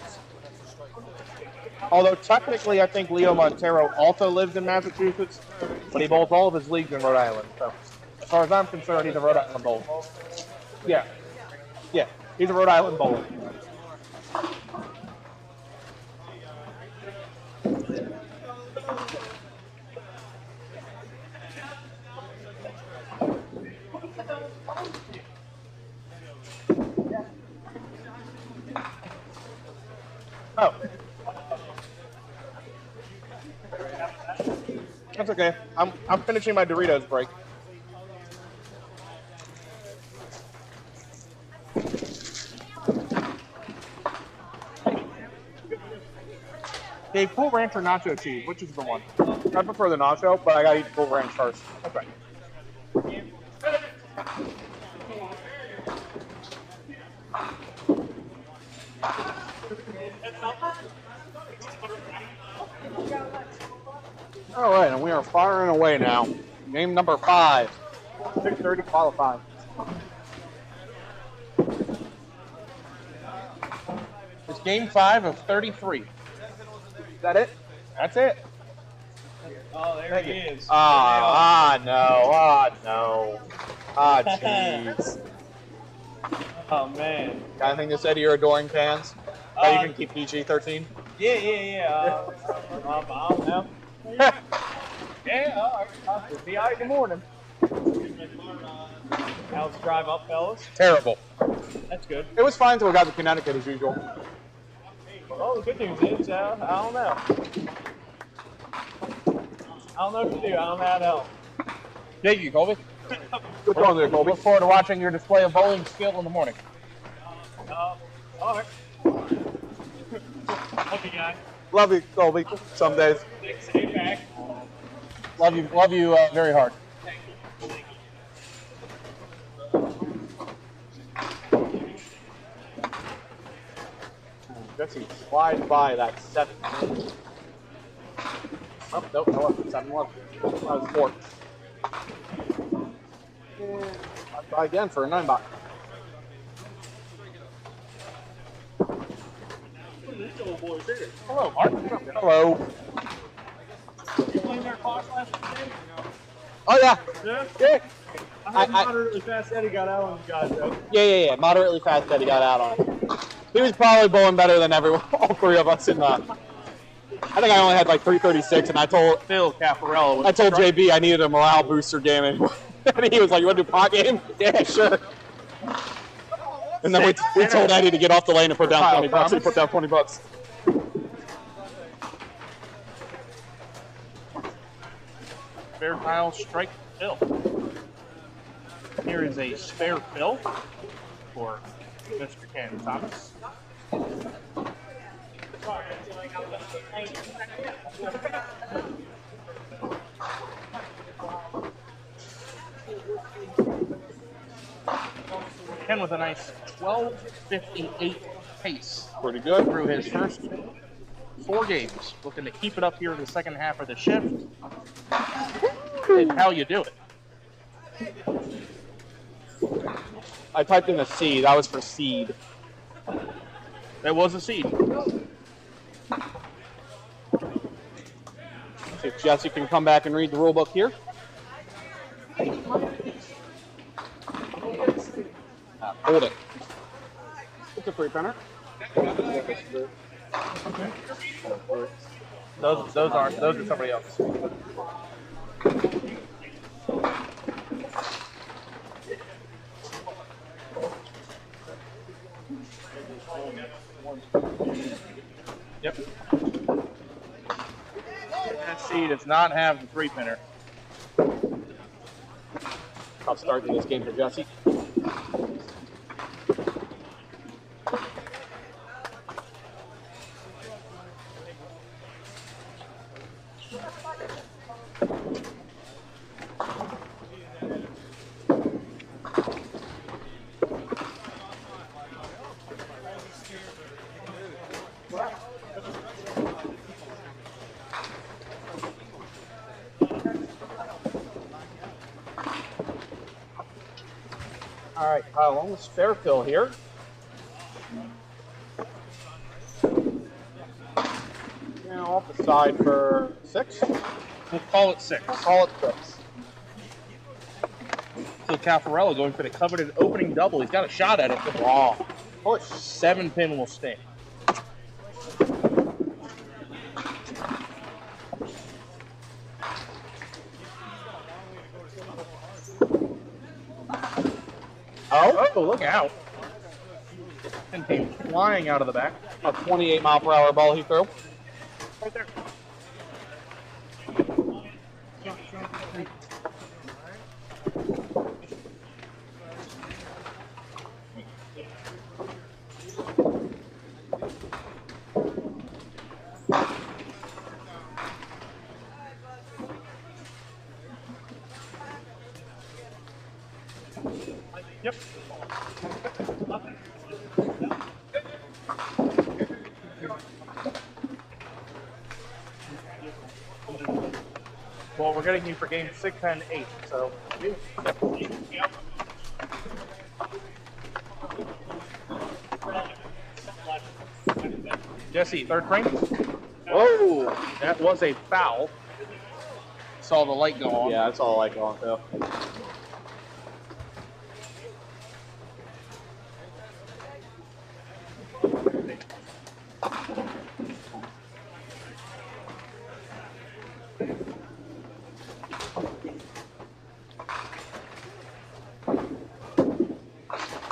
Although technically I think Leo Montero also lives in Massachusetts, but he bowls all of his leagues in Rhode Island. So as far as I'm concerned, he's a Rhode Island bowler. Yeah. Yeah, he's a Rhode Island bowler. Oh. That's okay. I'm finishing my Doritos break. Dave, Cool Ranch or nacho cheese? Which is the one? I prefer the nacho, but I gotta eat the Cool Ranch first. Okay. All right, and we are firing away now. Game number 5. 6:30 qualifying. It's game 5 of 33. Is that it? That's it. Oh, there he is. No. Jeez. Oh, man. Got anything to say to your adoring fans? That you can keep PG-13? Yeah. I don't know. Yeah, I'll be out in the morning. How's the drive up, fellas? Terrible. That's good. It was fine until we got to Connecticut as usual. Well, the good news is, I don't know. I don't know what to do. I don't know how to help. Thank you, Colby. Good going there, Colby. Look forward to watching your display of bowling skill in the morning. All right. Hey, guy. Love you, Colby. Some days. Stay back. Love you very hard. Jesse slides by that 7. Oh, nope, no left. 7 left. That was 4. Slides by again for a 9 box. Hello, Mark. Hello. You playing their class last weekend? Oh, yeah. Yeah? Yeah. I heard moderately fast Eddie got out on you guys, though. Yeah. Moderately fast that he got out on it. He was probably bowling better than everyone, all 3 of us in the. I think I only had like 336, and I told Phil Caparello. I told JB I needed a morale booster game, and he was like, "You want to do pot game?" Yeah, sure. And then we told Eddie to get off the lane and put down 20 bucks. He put down 20 bucks. Spare tile strike Phil. Here is a spare Phil for Mr. Ken Thomas. Ken with a nice 12.58 pace. Pretty good. Through his first 4 games. Looking to keep it up here in the second half of the shift. And how you do it. I typed in a C. That was for seed. That was a seed. See if Jesse can come back and read the rule book here. Hold it. It's a free printer. Those are somebody else. Yep. That seed does not have the 3-pinner. I'll start this game for Jesse. All right, Kyle, almost fair fill here. Now off the side for 6. We'll call it 6. Call it 6. So Cafarello going for the coveted opening double. He's got a shot at it. Wow. Push. 7-pin will stay. Oh, look out. And came flying out of the back. A 28-mile-per-hour ball he threw. Right there. Yep. Well, we're getting you for game 6 and 8, so. Yep. Jesse, 3rd frame. Whoa, that was a foul. Saw the light go on. Yeah, I saw the light go on too.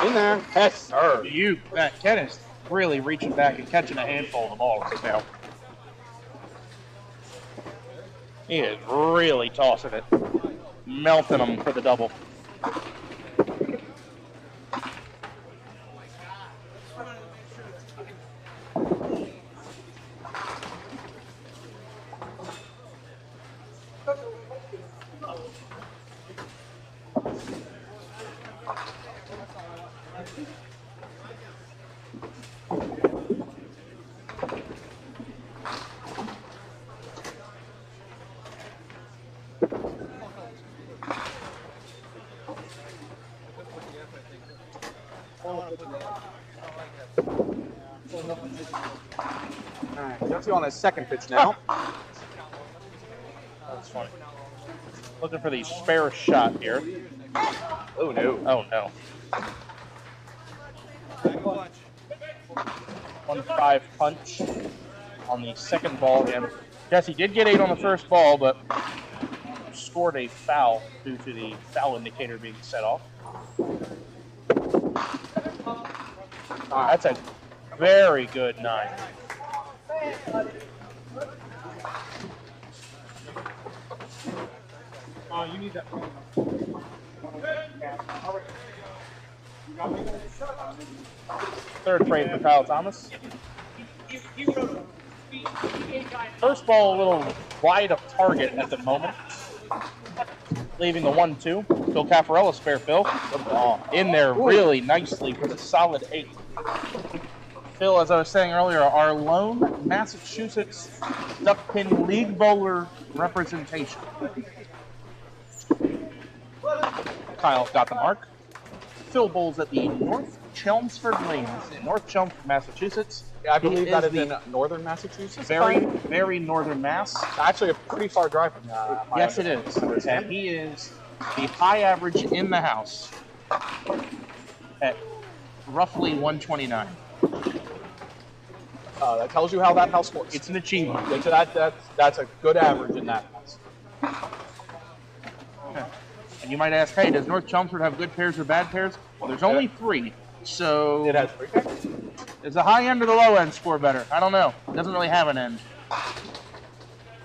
In there. Yes, sir. Ken is really reaching back and catching a handful of the ball right now. He is really tossing it. Melting them for the double. Jesse on his second pitch now. That's funny. Looking for the spare shot here. Oh no. Oh no. 1-5 punch on the second ball. And Jesse did get 8 on the first ball, but scored a foul due to the foul indicator being set off. That's a very good 9. You need that. Third frame for Kyle Thomas. First ball a little wide of target at the moment, leaving the 1-2. Phil Caffarella, spare Phil. Good ball. In there really nicely for the solid 8. Phil, as I was saying earlier, our lone Massachusetts duckpin league bowler representation. Kyle's got the mark. Phil bowls at the North Chelmsford Lanes in North Chelmsford, Massachusetts. Yeah, I believe that is in northern Massachusetts. Very northern Mass. Actually, a pretty far drive from Yes, it is. And he is the high average in the house at roughly 129. That tells you how that house works. It's an achievement. That's a good average in that house. And you might ask, hey, does North Chelmsford have good pairs or bad pairs? Well, there's only 3. So it has 3 pairs? Is the high end or the low end score better? I don't know. It doesn't really have an end.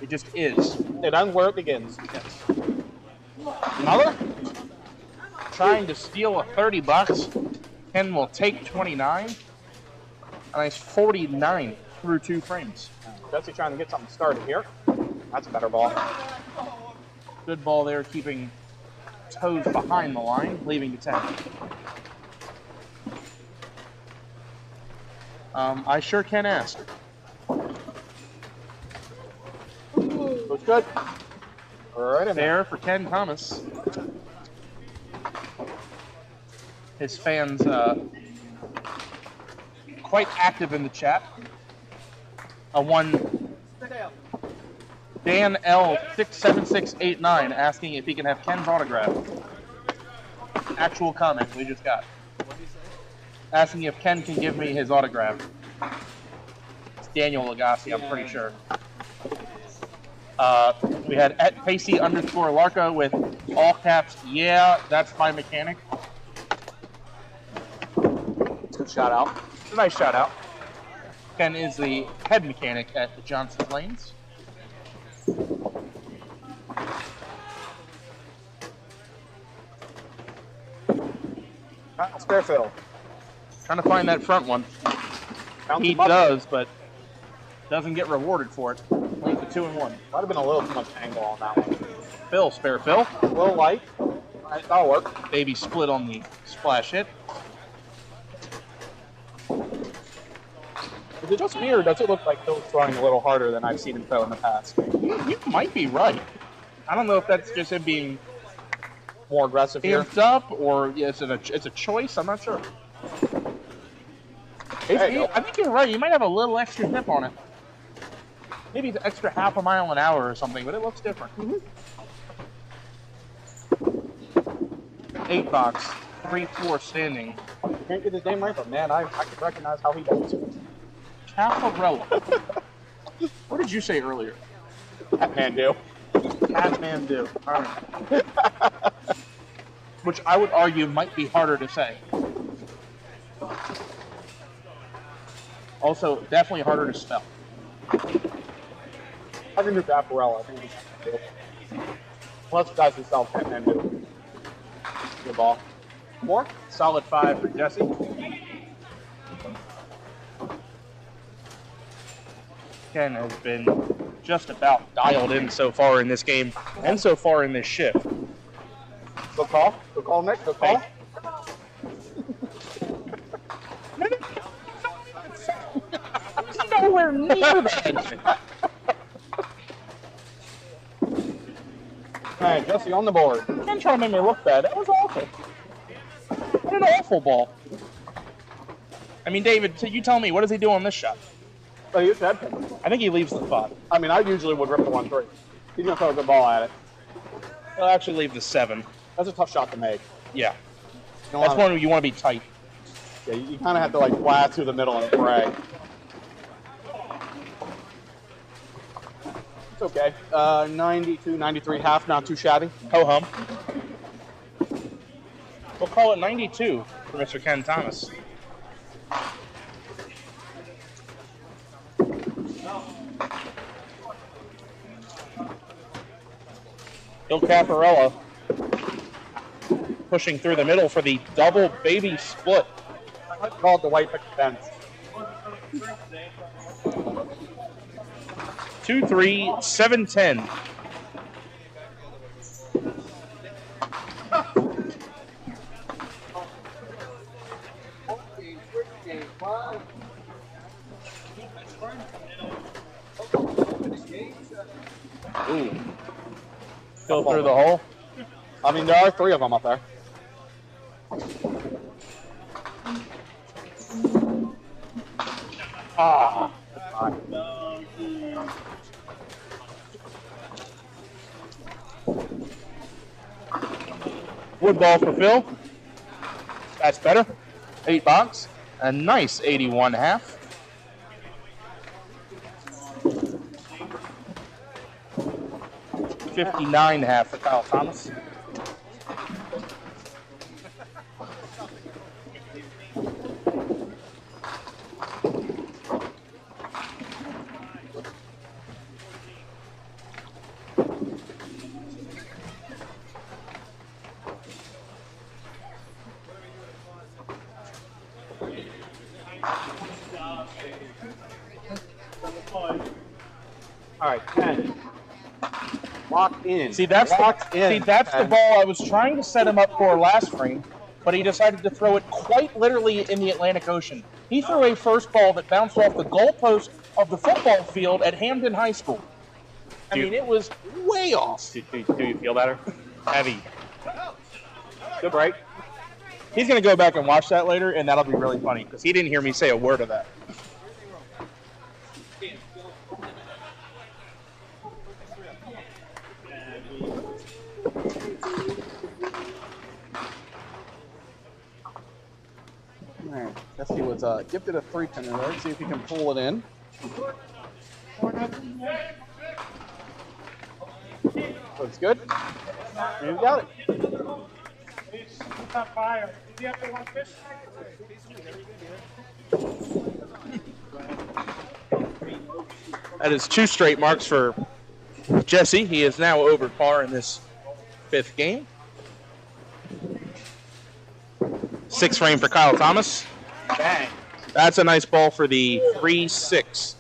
It just is. It ends where it begins. Yes. Another? Trying to steal a $30. Ken will take 29. A nice 49 through 2 frames. Jesse trying to get something started here. That's a better ball. Good ball there, keeping toes behind the line, leaving to 10. I sure can ask. Looks good. All right, there for Ken Thomas. His fans quite active in the chat. Dan L67689 asking if he can have Ken's autograph. Actual comment we just got. Asking if Ken can give me his autograph. It's Daniel Lagasse, I'm pretty sure. We had @Pacey_Larko with all caps, yeah, that's my mechanic. Good shout out. It's a nice shout out. Ken is the head mechanic at the Johnson Lanes. Spare Phil. Trying to find that front one. He does, but doesn't get rewarded for it. Link to 2-1. Might have been a little too much angle on that one. Phil, spare Phil. A little light. That'll work. Baby split on the splash hit. Is it just me, or does it look like Phil's throwing a little harder than I've seen him throw in the past? You might be right. I don't know if that's just him being more aggressive here. Amped up, or it's a choice. I'm not sure. I think you're right. You might have a little extra zip on it. Maybe it's extra half a mile an hour or something, but it looks different. 8 box, 3-4 standing. Can't get his name right, but man, I can recognize how he does it. Caffarella. What did you say earlier? Kathmandu. Kathmandu. All right. Which I would argue might be harder to say. Also, definitely harder to spell. I can do Caffarella. I think he's Kathmandu. Plus, guys who spell Kathmandu. Good ball. More? Solid 5 for Jesse. Ken has been just about dialed in so far in this game and so far in this shift. Good call. Good call, Nick. Good call. Nowhere near that. Alright, Jesse on the board. Ken trying to make me look bad. That was awful. What an awful ball. I mean, David, so you tell me, what does he do on this shot? Oh, you said him. I think he leaves the 5. I mean, I usually would rip the 1-3. He's going to throw a good ball at it. He'll actually leave the 7. That's a tough shot to make. Yeah. You That's one where you want to be tight. Yeah, you kind of have to like blast through the middle and pray. It's okay. 92, 93, half, not too shabby. Ho-hum. We'll call it 92 for Mr. Ken Thomas. Bill Caparella pushing through the middle for the double baby split. I call it the white picket fence. 2-3, 7-10. Ooh. Go through the hole. I mean, there are 3 of them up there. Ah. Wood ball for Phil. That's better. 8 box. A nice 81.5. $59.5 for Kyle Thomas. All right, 10. Locked in. See, that's Locked in. the ball I was trying to set him up for last frame, but he decided to throw it quite literally in the Atlantic Ocean. He threw a first ball that bounced off the goalpost of the football field at Hamden High School. I mean, it was way off. Do you feel better? Heavy. Good break. He's going to go back and watch that later, and that'll be really funny, because he didn't hear me say a word of that. Man, Jesse was gifted a 3-pinner there. See if he can pull it in. Looks good. You got it. That is 2 straight marks for Jesse. He is now over par in this 5th game. 6th frame for Kyle Thomas. Bang. That's a nice ball for the 3-6.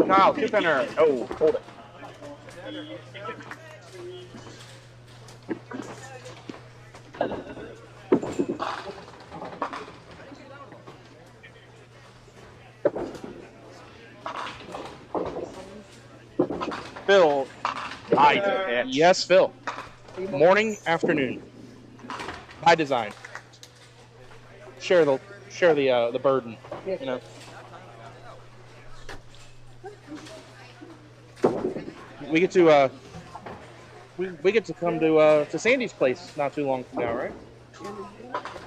Kyle, 2-pinner. Oh, hold it. Phil. Yes, Phil. Morning, afternoon. By design. Share the burden, you know. We get to we get to come to Sandy's place not too long from now, right?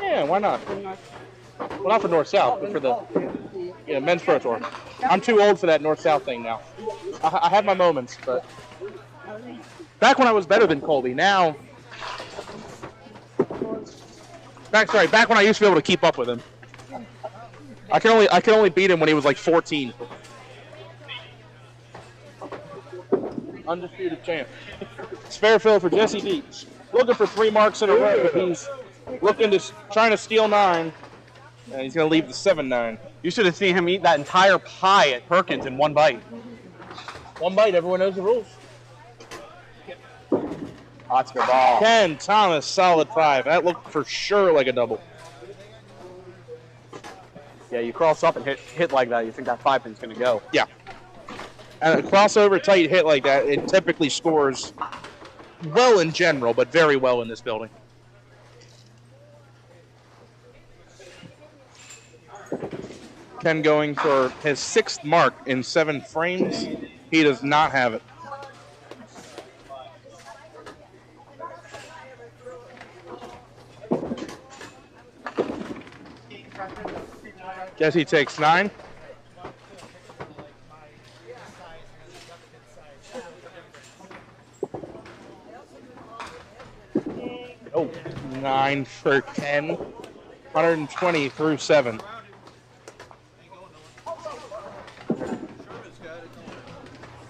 Yeah, why not? Well, not for North South, but for the men's pro tour. I'm too old for that North South thing now. I have my moments, but back when I was better than Colby. Now, back when I used to be able to keep up with him. I can only beat him when he was like 14. Undisputed champ. It's fair fill for Jesse Deach. Looking for 3 marks in a row. He's trying to steal 9, and he's going to leave the 7-9. You should have seen him eat that entire pie at Perkins in 1 bite. 1 bite. Everyone knows the rules. That's good ball. Ken Thomas, solid 5. That looked for sure like a double. Yeah, you cross up and hit like that, you think that 5-pin's going to go. Yeah. And a crossover tight hit like that, it typically scores well in general, but very well in this building. Ken going for his 6th mark in 7 frames. He does not have it. Guess he takes 9. Oh, 9 for Ken. 120 through 7.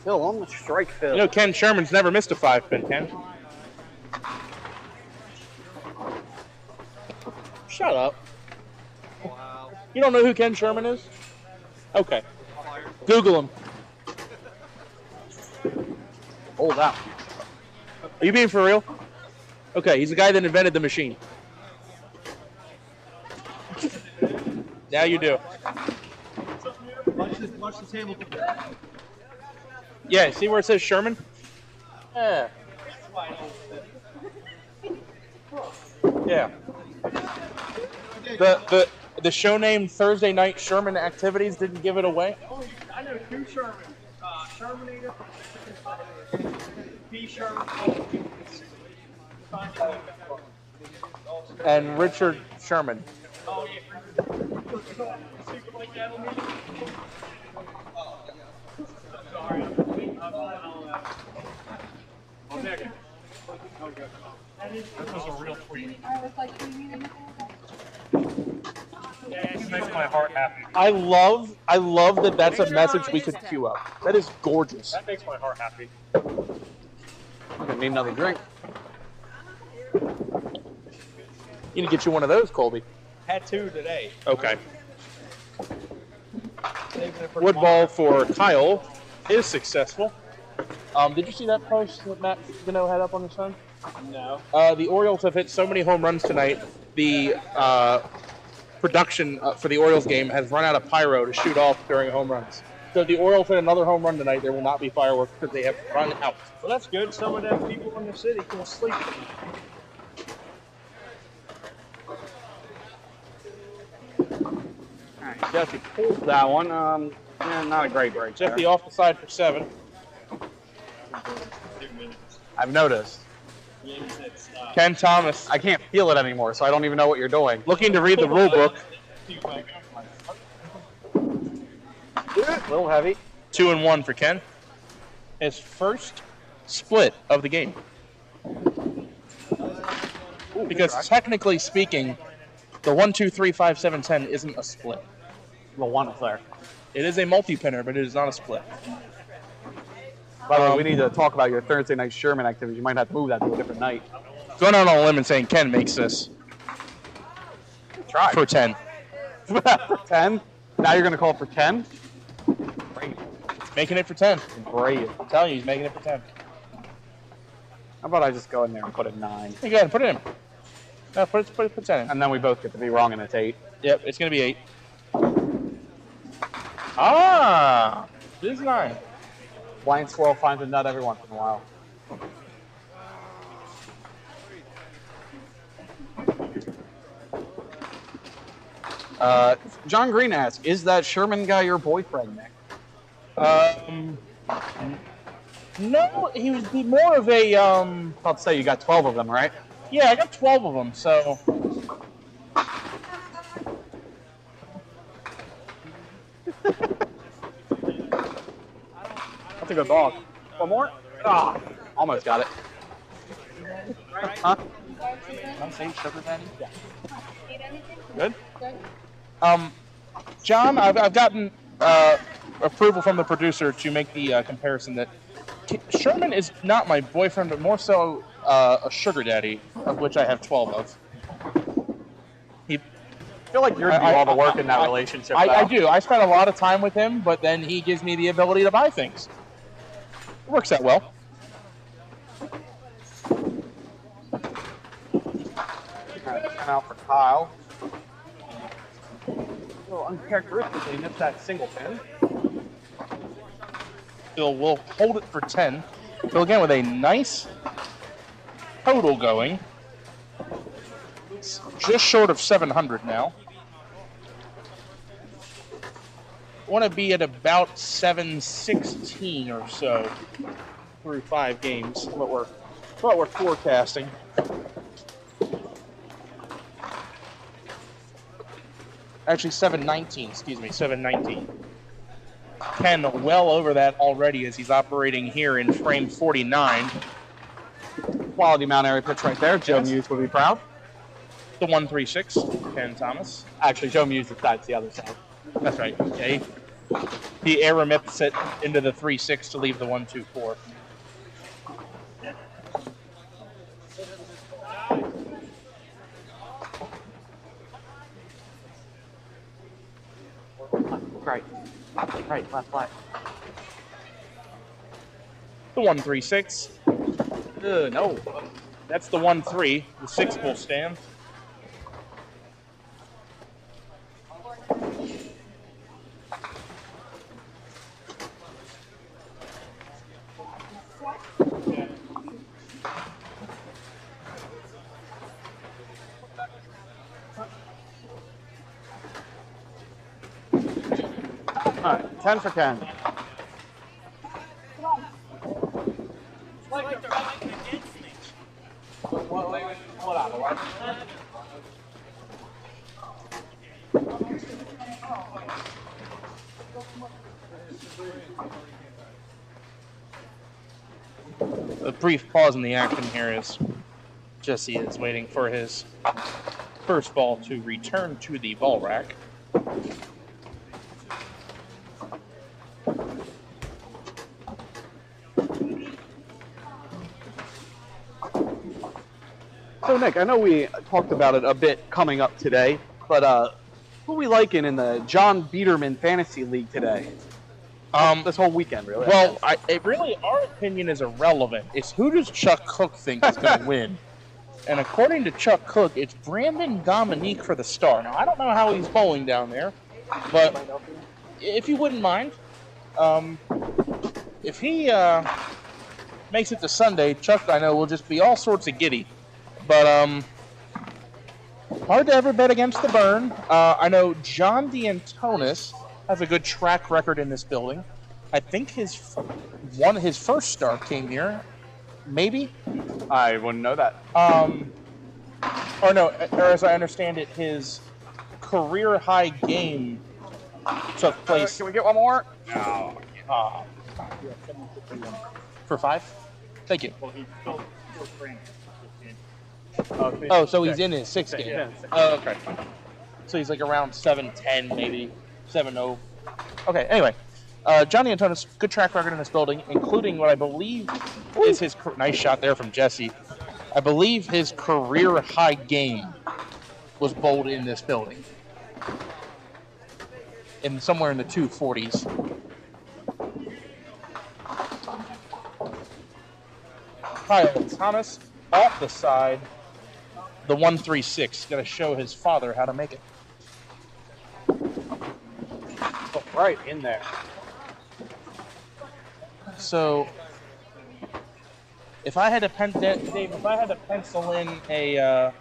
Phil on the strike, Phil. You know, Ken Sherman's never missed a 5-pin, Ken. Shut up. You don't know who Ken Sherman is? Okay. Google him. Hold out. Are you being for real? Okay, he's the guy that invented the machine. Now you do. Watch the table. Yeah, see where it says Sherman? Yeah. Yeah. The show name Thursday Night Sherman Activities didn't give it away. Oh, I know 2 Sherman. Shermanator. B. Sherman. And Richard Sherman. Oh, yeah. Sorry. That was a real tweet. It makes my heart happy. I love that that's a message we could queue up. That is gorgeous. That makes my heart happy. I'm gonna need another drink. You need to get you one of those, Colby. Had 2 today. Okay. Wood ball for Kyle is successful. Did you see that post that Matt Gano had up on his phone? No. The Orioles have hit so many home runs tonight. The production for the Orioles game has run out of pyro to shoot off during home runs. So if the Orioles hit another home run tonight, there will not be fireworks because they have run out. Well, that's good. Some of them people in the city can sleep. Alright, Jesse pulls that one. Not a great break. Jesse off the side for 7. I've noticed. Ken Thomas. I can't feel it anymore, so I don't even know what you're doing. Looking to read the rule book. A little heavy. 2-1 for Ken. His first split of the game. Because technically speaking, the 1, 2, 3, 5, 7, 10 isn't a split. Well, one is there. It is a multi-pinner, but it is not a split. By the way, we need to talk about your Thursday night Sherman activity. You might have to move that to a different night. Going out on a limb and saying Ken makes this. Try. For 10. For 10? Now you're going to call it for 10? Great. Making it for 10. Great. I'm telling you, he's making it for 10. How about I just go in there and put it 9? Hey, go ahead, put it in. No, put 10 in. And then we both get to be wrong and it's 8. Yep, it's going to be 8. Ah! This is 9. Blind squirrel finds a nut every once in a while. John Green asks, is that Sherman guy your boyfriend, Nick? No, he would be more of a, About to say you got 12 of them, right? Yeah, I got 12 of them, so. That's a good ball. One more? Ah, almost got it. Huh? I'm saying sugar daddy? Yeah. Good? John, I've gotten approval from the producer to make the comparison that Sherman is not my boyfriend, but more so a sugar daddy, of which I have 12 of. I feel like you're doing all the work in that relationship. I do. I spend a lot of time with him, but then he gives me the ability to buy things. It works out well. Kind of out for Kyle. little uncharacteristically missed that single pin. Phil will hold it for 10. Phil again with a nice total going. It's just short of 700 now. Want to be at about 716 or so through 5 games. What we're forecasting. Actually, 719. Excuse me, 719. Ken well over that already as he's operating here in frame 49. Quality Mount Airy pitch right there. Joe Muse would be proud. The 136, Ken Thomas. Actually, Joe Muse decides the other side. That's right. Yeah, he air remits it into the 3-6 to leave the 1-2-4. Right, left, right. The 136. No. That's the 1-3. The 6 will stand. All right, 10 for Ken. A brief pause in the action here as Jesse is waiting for his first ball to return to the ball rack. So, Nick, I know we talked about it a bit coming up today, but who are we liking in the John Biederman Fantasy League today? This whole weekend, really. Well, really, our opinion is irrelevant. It's who does Chuck Cook think is going to win? And according to Chuck Cook, it's Brandon Dominique for the Star. Now, I don't know how he's bowling down there, but if you wouldn't mind, if he makes it to Sunday, Chuck, I know, will just be all sorts of giddy. But hard to ever bet against the burn. I know John D'Antonis has a good track record in this building. I think his first start came here. Maybe? I wouldn't know that. Or as I understand it, his career high game took place. Can we get one more? No. For 5? Thank you. Oh, so he's in his 6th game. Yeah. Oh, okay. So he's like around 7-10, maybe 7-0. Okay. Anyway, Johnny Antonis, good track record in this building, including what I believe is his nice shot there from Jesse. I believe his career high game was bowled in this building, somewhere in the 240s. Kyle Thomas off the side. The 136 going to show his father how to make it. Oh, right in there. So, if I had to pencil in a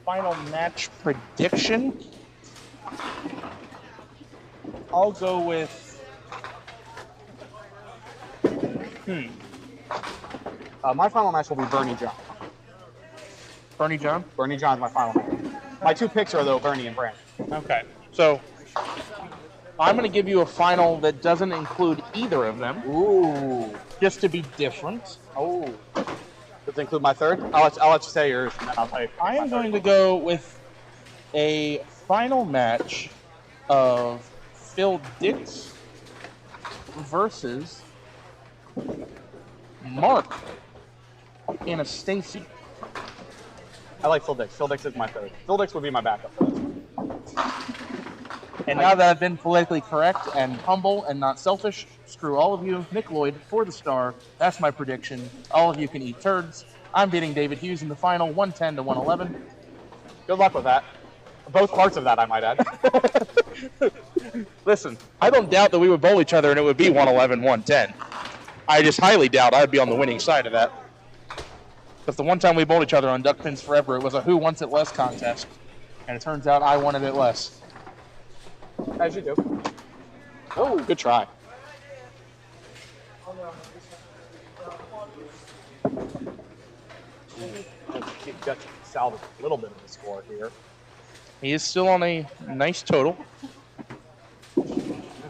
final match prediction, I'll go with. My final match will be Bernie John. Bernie John? Bernie John's my final match. My 2 picks are, though, Bernie and Brandon. Okay. So, I'm going to give you a final that doesn't include either of them. Ooh. Just to be different. Oh. Does it include my 3rd? I'll let you say yours, and then I'll tell you. I am going to go with a final match of Phil Dix versus Mark Anastasia. I like Phil Dix. Phil Dix is my 3rd. Phil Dix would be my backup. And now that I've been politically correct and humble and not selfish, screw all of you. Nick Lloyd for the Star. That's my prediction. All of you can eat turds. I'm beating David Hughes in the final, 110-111. Good luck with that. Both parts of that, I might add. Listen, I don't doubt that we would bowl each other and it would be 111, 110. I just highly doubt I'd be on the winning side of that. Because the one time we bowled each other on Duck Pins Forever, it was a who wants it less contest. And it turns out I wanted it less. As you do. Oh, good try. Keep Dutch salvage a little bit of the score here. He is still on a nice total.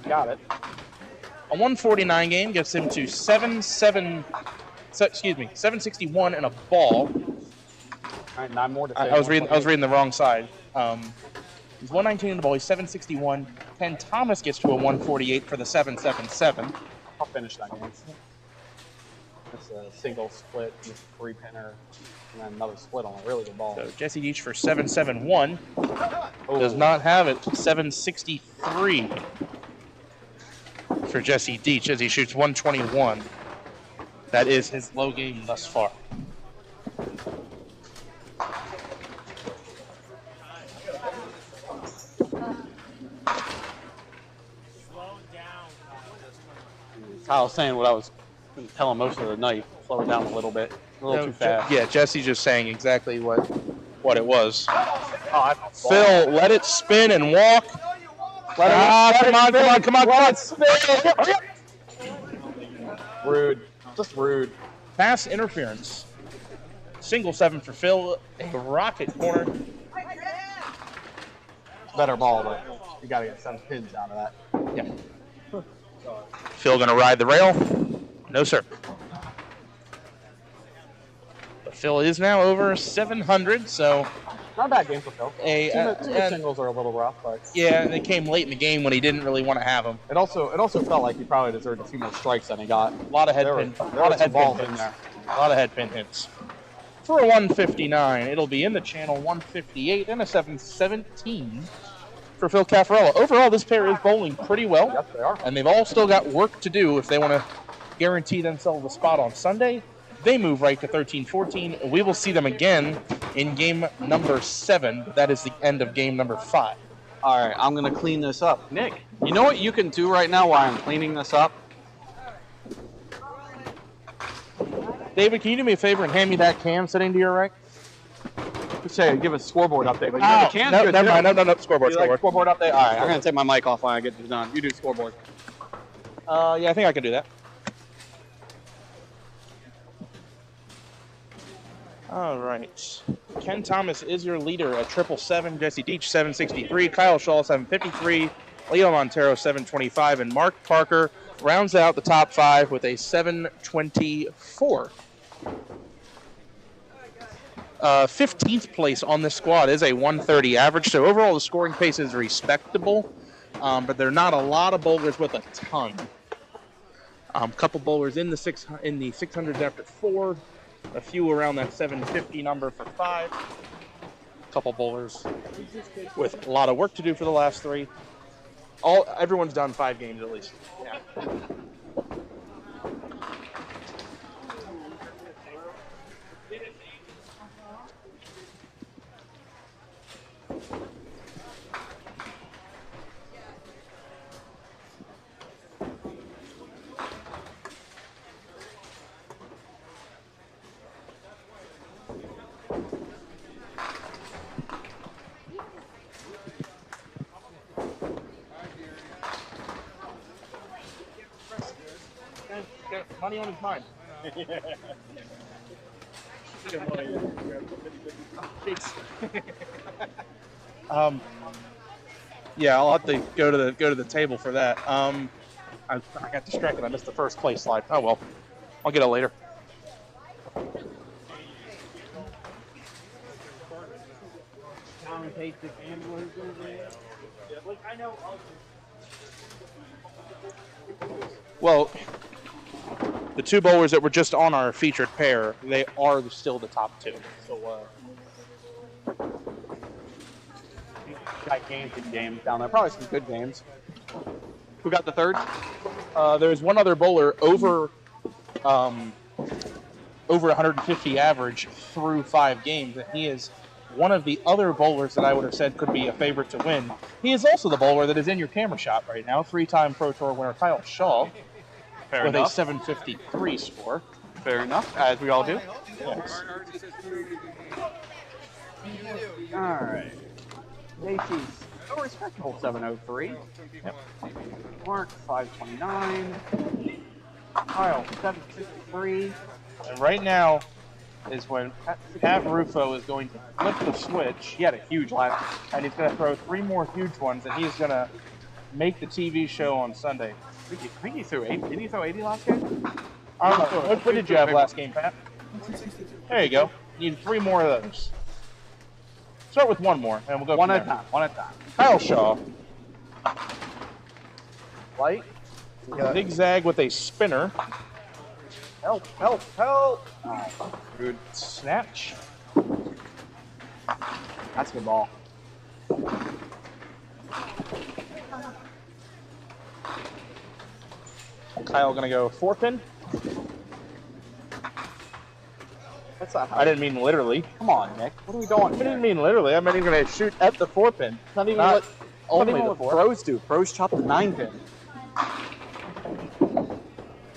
Got it. A 149 game gets him to 761 and a ball. All right, 9 more to say. I was reading the wrong side. He's 119 in the ball. He's 761. Ken Thomas gets to a 148 for the 777. I'll finish that game. It's a single split, just 3-pinner, and then another split on a really good ball. So Jesse Deach for 771 does not have it. 763 for Jesse Deach as he shoots 121. That is his low game thus far. Kyle's saying what I was going to tell him most of the night. Slow it down a little bit. A little too fast. Yeah, Jesse's just saying exactly what it was. Oh, Phil, let it spin and walk. Come on. Rude. Just rude. Pass interference. Single 7 for Phil. A rocket corner. Better ball, but you got to get 7 pins out of that. Yeah. Phil going to ride the rail? No, sir. But Phil is now over 700, so... Not a bad game for Phil. Two singles are a little rough, but... Yeah, and it came late in the game when he didn't really want to have them. It also felt like he probably deserved a few more strikes than he got. A lot of head balls in there. A lot of head pin hits. For a 159, it'll be in the channel 158 and a 717 for Phil Caffarella. Overall, this pair is bowling pretty well. Yes, they are. And they've all still got work to do if they want to guarantee themselves a spot on Sunday. They move right to 13-14. We will see them again in game number 7. That is the end of game number 5. All right, I'm going to clean this up. Nick, you know what you can do right now while I'm cleaning this up? David, can you do me a favor and hand me that cam sitting to your right? Say, give a scoreboard update. But Oh, the can's no, good, never too. mind. No, scoreboard. You like scoreboard update? All right, I'm going to take my mic off when I get this done. You do scoreboard. Yeah, I think I can do that. All right. Ken Thomas is your leader at 777. Jesse Deach, 763. Kyle Shaw, 753. Leo Montero, 725. And Mark Parker rounds out the top 5 with a 724. 15th place on this squad is a 130 average. So overall, the scoring pace is respectable. But there are not a lot of bowlers with a ton. Couple bowlers in the 600s after 4. A few around that 750 number for 5. Couple bowlers with a lot of work to do for the last 3. Everyone's done 5 games at least. Yeah. Money on his mind. Yeah, I'll have to go to the table for that. I got distracted. I missed the first place slide. Oh well, I'll get it later. Well, the 2 bowlers that were just on our featured pair, they are still the top 2. So, gigantic games down there. Probably some good games. Who got the 3rd? There's one other bowler over 150 average through 5 games, and he is one of the other bowlers that I would have said could be a favorite to win. He is also the bowler that is in your camera shot right now, 3-time Pro Tour winner Kyle Shaw, Fair with enough. a 753 score. Fair enough, as we all do. Yes. All right. Macy's a respectable 703. Yep. Mark 529. Kyle 753. And right now is when Pat Rufo is going to flip the switch. He had a huge lap, and he's going to throw 3 more huge ones, and he's going to make the TV show on Sunday. I think he threw 80. Didn't he throw 80 last game? I don't know. What did you have last game, Pat? There you go. You need 3 more of those. Start with 1 more, and we'll go One from at a there. time. One at a time. Kyle Shaw. Light. Zigzag with a spinner. Help, help, help. Good snatch. That's a good ball. Kyle going to go 4-pin. That's not how I didn't mean literally. Come on, Nick. What are we doing? I didn't mean literally. I meant he's going to shoot at the 4-pin. Not even Not what only even the what 4. pros do. Pros chop the 9-pin.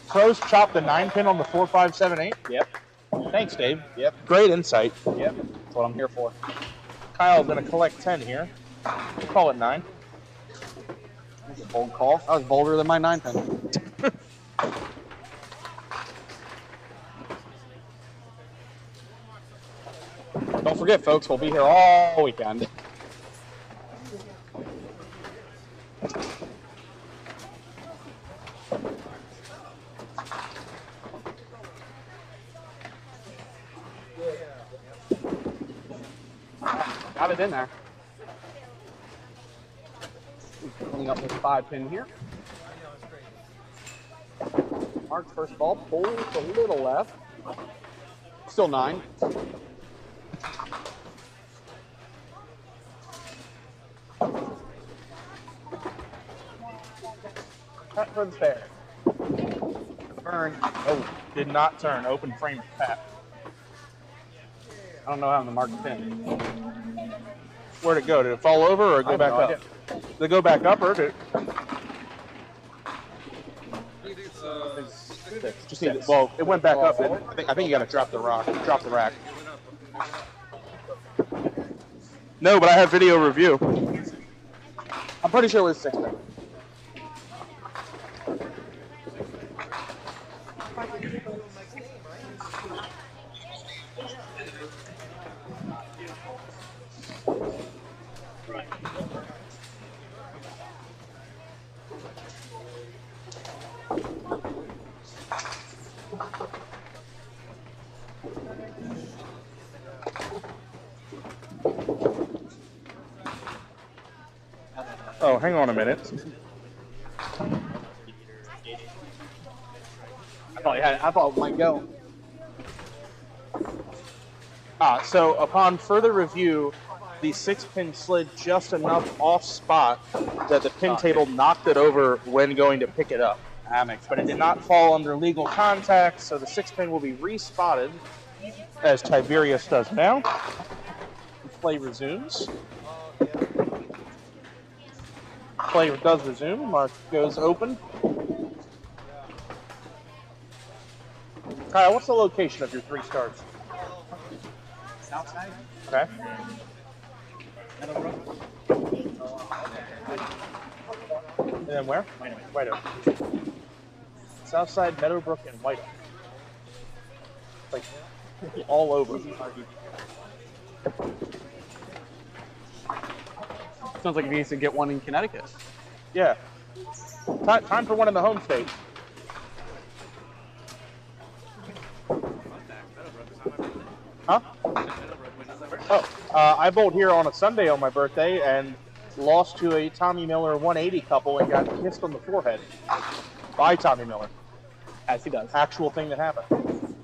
Pros chop the 9-pin on the 4, 5, 7, 8. Yep. Thanks, Dave. Yep. Great insight. Yep. That's what I'm here for. Kyle's going to collect 10 here. Call it 9. That's a bold call. That was bolder than my 9-pin. Don't forget, folks, we'll be here all weekend. Got it in there. Cleaning up this 5-pin here. Mark's first ball pulls a little left. Still 9. Cut for the fair. Burn. Oh, did not turn. Open frame for Pat. I don't know how to mark the pin. Where'd it go? Did it fall over or go back up? Did it go back up or did it? Just need it. Well, it went back up. I think you got to drop the rock. Drop the rack. No, but I have video review. I'm pretty sure it was 6-pin. Oh, hang on a minute. I thought it might go. So upon further review, the 6-pin slid just enough off spot that the pin table knocked it over when going to pick it up. But it did not fall under legal contact, so the 6-pin will be respotted as Tiberius does now. Play resumes. Play does resume. Mark goes open. Kyle, what's the location of your 3 stars? South side. Okay. And then where? White Oak. Southside, Meadowbrook, and White Oak. Like all over. Sounds like he needs to get one in Connecticut. Yeah. Time for one in the home state. Huh? Oh, I bowled here on a Sunday on my birthday and lost to a Tommy Miller 180 couple and got kissed on the forehead by Tommy Miller. As he does. Actual thing that happened.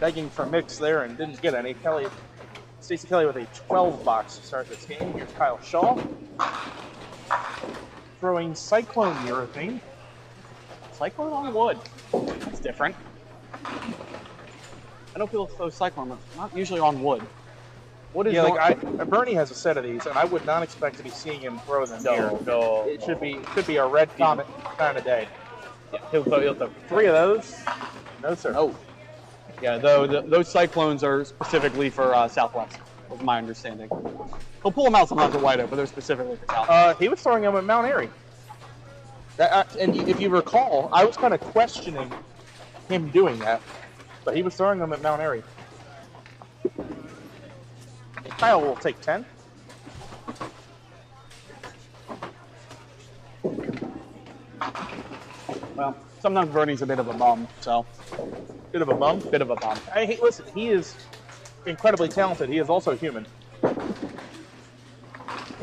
Begging for mix there and didn't get any. Stacey Kelly with a 12 box to start this game. Here's Kyle Shaw. Throwing Cyclone Cyclone on wood. That's different. I know people throw cyclone, but not usually on wood. What is Bernie has a set of these, and I would not expect to be seeing him throw them here. No. It should be a red comet kind of day. Yeah, he'll throw 3 of those. No, sir. Oh. Yeah, those cyclones are specifically for Southwest, was my understanding. He'll pull them out sometimes at White Oak, but they're specifically for Southwest. He was throwing them at Mount Airy. And if you recall, I was kind of questioning him doing that, but he was throwing them at Mount Airy. Kyle will take 10. Well, sometimes Bernie's a bit of a bum, so. Bit of a bum? Bit of a bum. Listen, he is incredibly talented. He is also human. The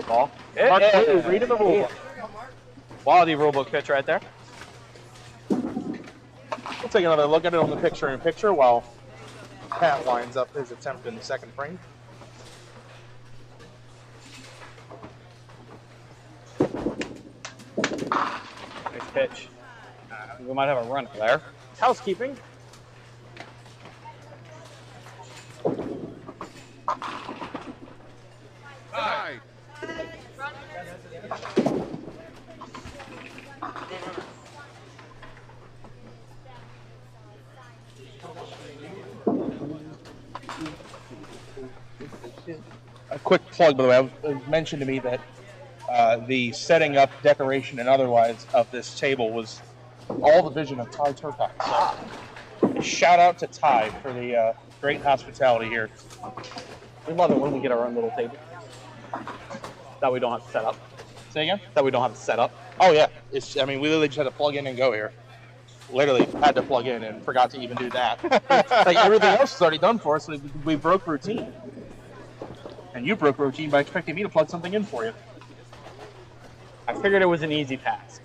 ball. Mark Blue, reading the rulebook. Quality rulebook pitch right there. We'll take another look at it on the picture-in-picture while Pat lines up his attempt in the second frame. Nice pitch. We might have a runner there. Housekeeping. Hi. A quick plug, by the way. It was mentioned to me that the setting up, decoration, and otherwise of this table was all the vision of Ty Turcotte. So, shout out to Ty for the great hospitality here. We love it when we get our own little table that we don't have to set up. Say again? That we don't have to set up. Oh yeah, we literally just had to plug in and go here. Literally had to plug in and forgot to even do that. Like everything else is already done for us. So we broke routine, and you broke routine by expecting me to plug something in for you. I figured it was an easy task.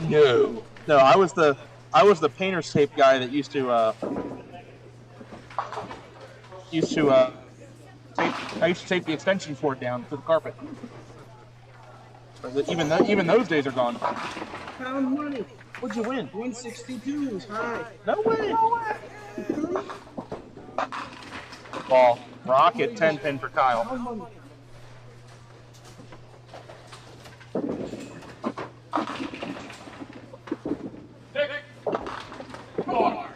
No, I was the painter's tape guy that used to tape the extension cord down to the carpet. Even those days are gone. Found money. What'd you win? 162. Hi. No way. Ball. Rocket 10-pin for Kyle.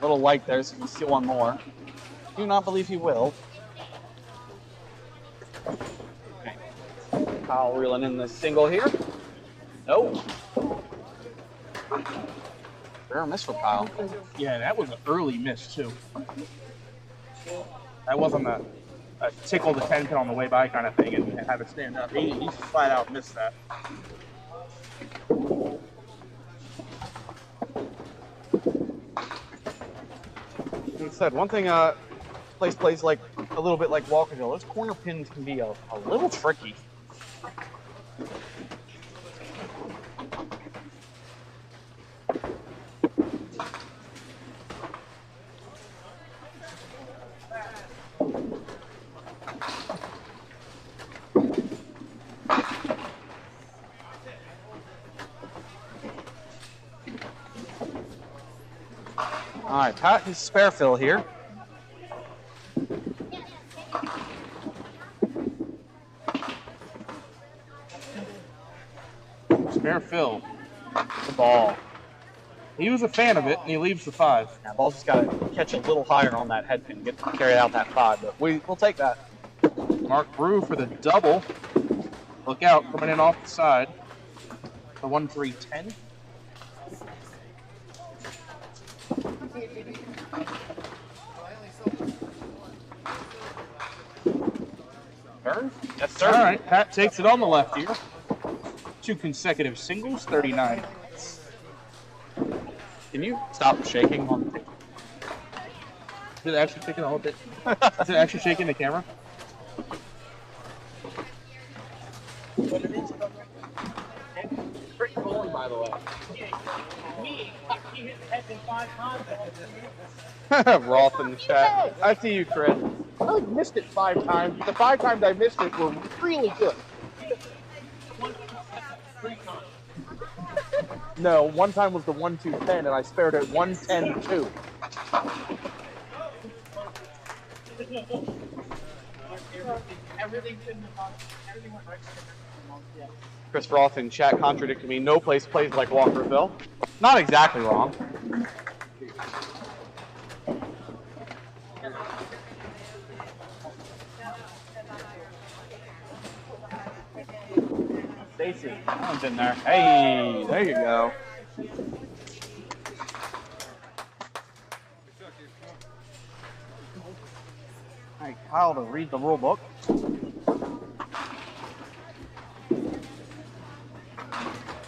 Little light there, so you can steal one more. Do not believe he will. Okay. Kyle reeling in the single here. No. Fair miss for Kyle. Yeah, that was an early miss too. That wasn't a tickle the 10-pin on the way by kind of thing and have it stand up. He flat out missed that. Like I said, one thing plays like a little bit like Walkerville. Those corner pins can be a little tricky. All right, Pat, his spare fill here. Spare fill. The ball. He was a fan of it, and he leaves the 5. Yeah, ball's just got to catch a little higher on that head pin, get carried out that 5, but we'll take that. Mark Brew for the double. Look out, coming in off the side. The 1-3-10. Yes, sir. All right, Pat takes it on the left here. 2 consecutive singles, 39. Can you stop shaking on the table? Is it actually shaking the whole bit? Is it actually shaking the camera? Great bowling, by the way. He hit the head in 5 times. Roth in the chat. I see you, Chris. I missed it 5 times. The 5 times I missed it were really good. 3 times. No, one time was the 1-2-10, and I spared it 1-10-2. Everything went right. Yeah. Chris Roth in chat contradicted me. No place plays like Walkerville. Not exactly wrong. Stacy, that one's in there. Hey, there you go. All right, Kyle, to read the rule book.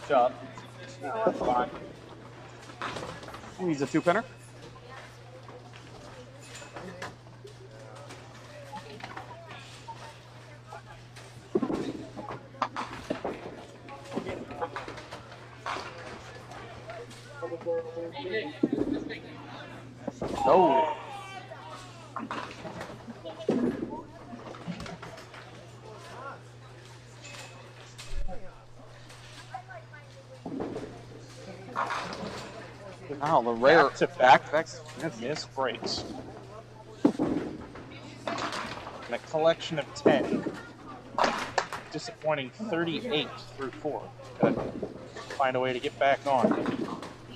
Job. Oh, that's fine. He's a two-pinner. Oh. Wow, the rare back miss breaks. And a collection of 10. Disappointing 38 through 4. Gotta find a way to get back on.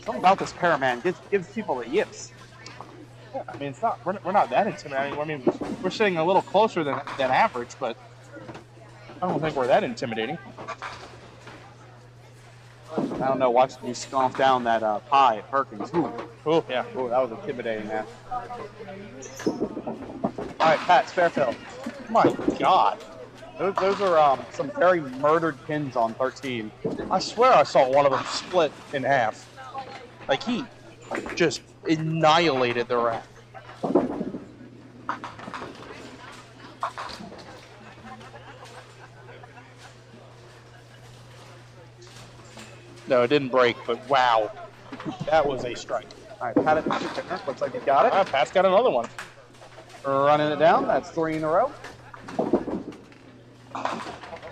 Something about this pair, man, gives people the yips. Yeah, I mean, it's not. We're not that intimidating. I mean, we're sitting a little closer than average, but I don't think we're that intimidating. I don't know, watching you stomp down that pie at Perkins. Ooh, yeah. Ooh, that was intimidating, man. All right, Pat Fairfield. My God. Those are some very murdered pins on 13. I swear I saw one of them split in half. Like, he just annihilated the rack. No, it didn't break, but wow. That was a strike. All right, Pat, looks like you got it. All right, Pat's got another one. Running it down. That's 3 in a row.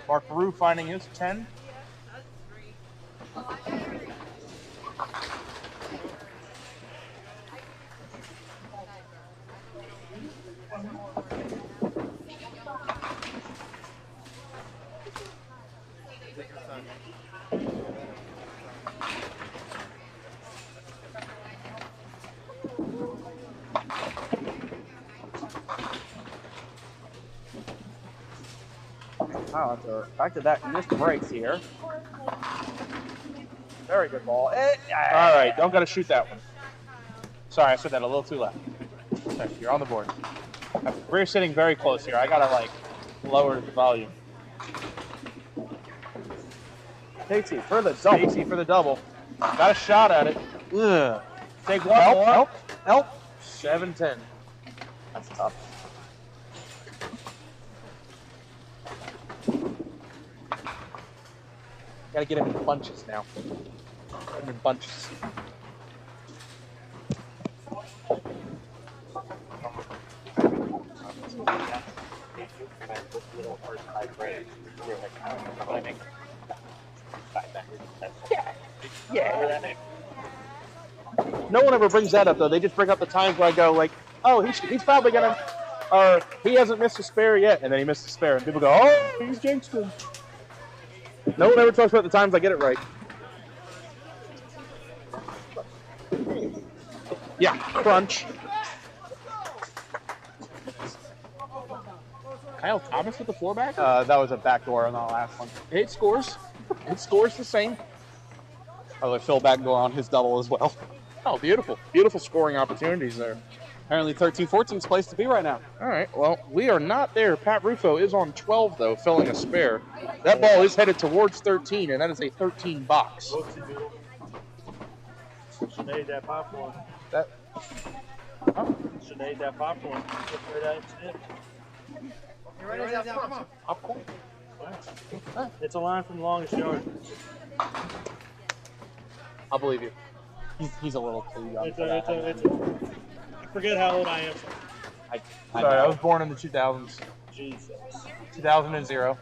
Mark Rue finding his 10. Wow, back to that missed breaks here. Very good ball. All right, don't got to shoot that one. Sorry, I said that a little too loud. Okay, you're on the board. We're sitting very close here. I got to, like, lower the volume. Stacy for the double. Stacy for the double. Got a shot at it. Ugh. Take one more. Help. 7-10. That's tough. Gotta get him in bunches now. Get him in bunches. Yeah. No one ever brings that up, though. They just bring up the times where I go, like, oh, he's probably gonna, or he hasn't missed a spare yet, and then he missed a spare, and people go, oh, he's jinxed him. No one ever talks about the times I get it right. Yeah, crunch. Kyle Thomas with the floor back? That was a backdoor on the last one. It scores. It scores the same. Oh, Phil backdoor on his double as well. Oh, beautiful. Beautiful scoring opportunities there. Apparently 13-14's place to be right now. All right, well, we are not there. Pat Rufo is on 12, though, filling a spare. That ball is headed towards 13, and that is a 13 box. Should ate that popcorn. That. Huh? Should ate that popcorn. Popcorn? It's a line from longest yard. I'll believe you. He's a little too young for that. I forget how old I am. I was born in the 2000s. Jesus. 2000 and 0.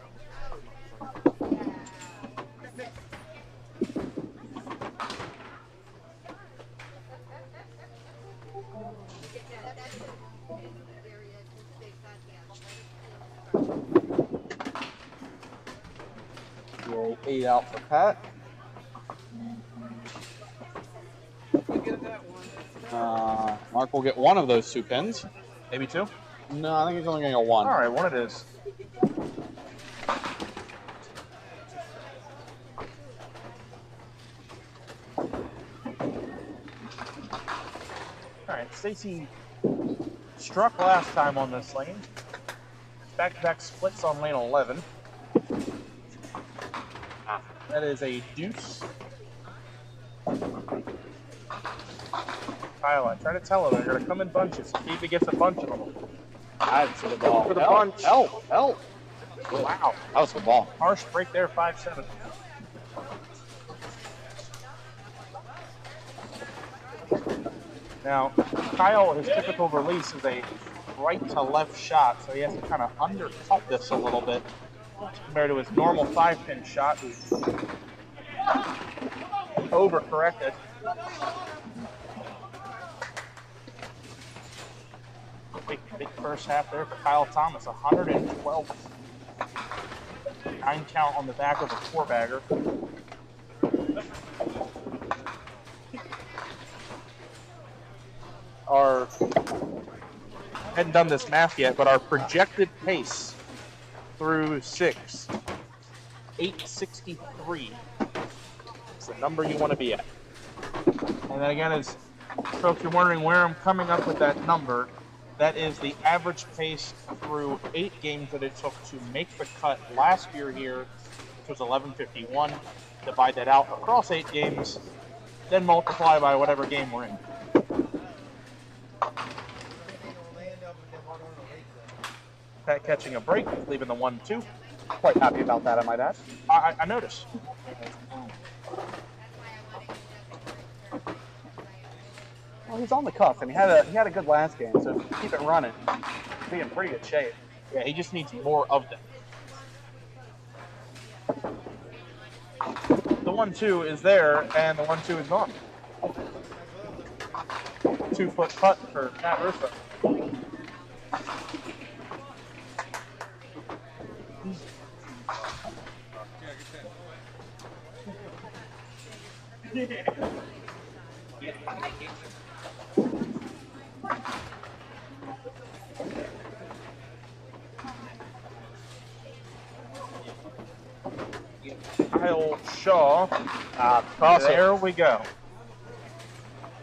Roll 8 out for Pat. Mark will get one of those 2 pins. Maybe 2? No, I think he's only going to get 1. All right, 1 it is. All right, Stacy struck last time on this lane. Back-to-back splits on lane 11. That is a deuce. Kyle, I try to tell him they're going to come in bunches. See if he gets a bunch of them. I didn't see the ball. For the bunch. Help! Wow. That was the ball. Harsh break there, 5-7. Now, Kyle, his typical release is a right to left shot, so he has to kind of undercut this a little bit compared to his normal 5-pin shot, who's overcorrected. Big first half there for Kyle Thomas, 112. 9 count on the back of a 4-bagger. Hadn't done this math yet, but our projected pace through 6, 863 is the number you want to be at. And then again, as folks are wondering where I'm coming up with that number, that is the average pace through 8 games that it took to make the cut last year here, which was 11:51. Divide that out across 8 games, then multiply by whatever game we're in. Pat catching a break, leaving the 1-2. Quite happy about that, I might add. I noticed. Well, he's on the cuff, and he had a good last game, so keep it running. He'll be in pretty good shape. Yeah, he just needs more of them. The 1-2 is there, and the 1-2 is gone. 2-foot putt for Pat Russo. Kyle Shaw. There we go.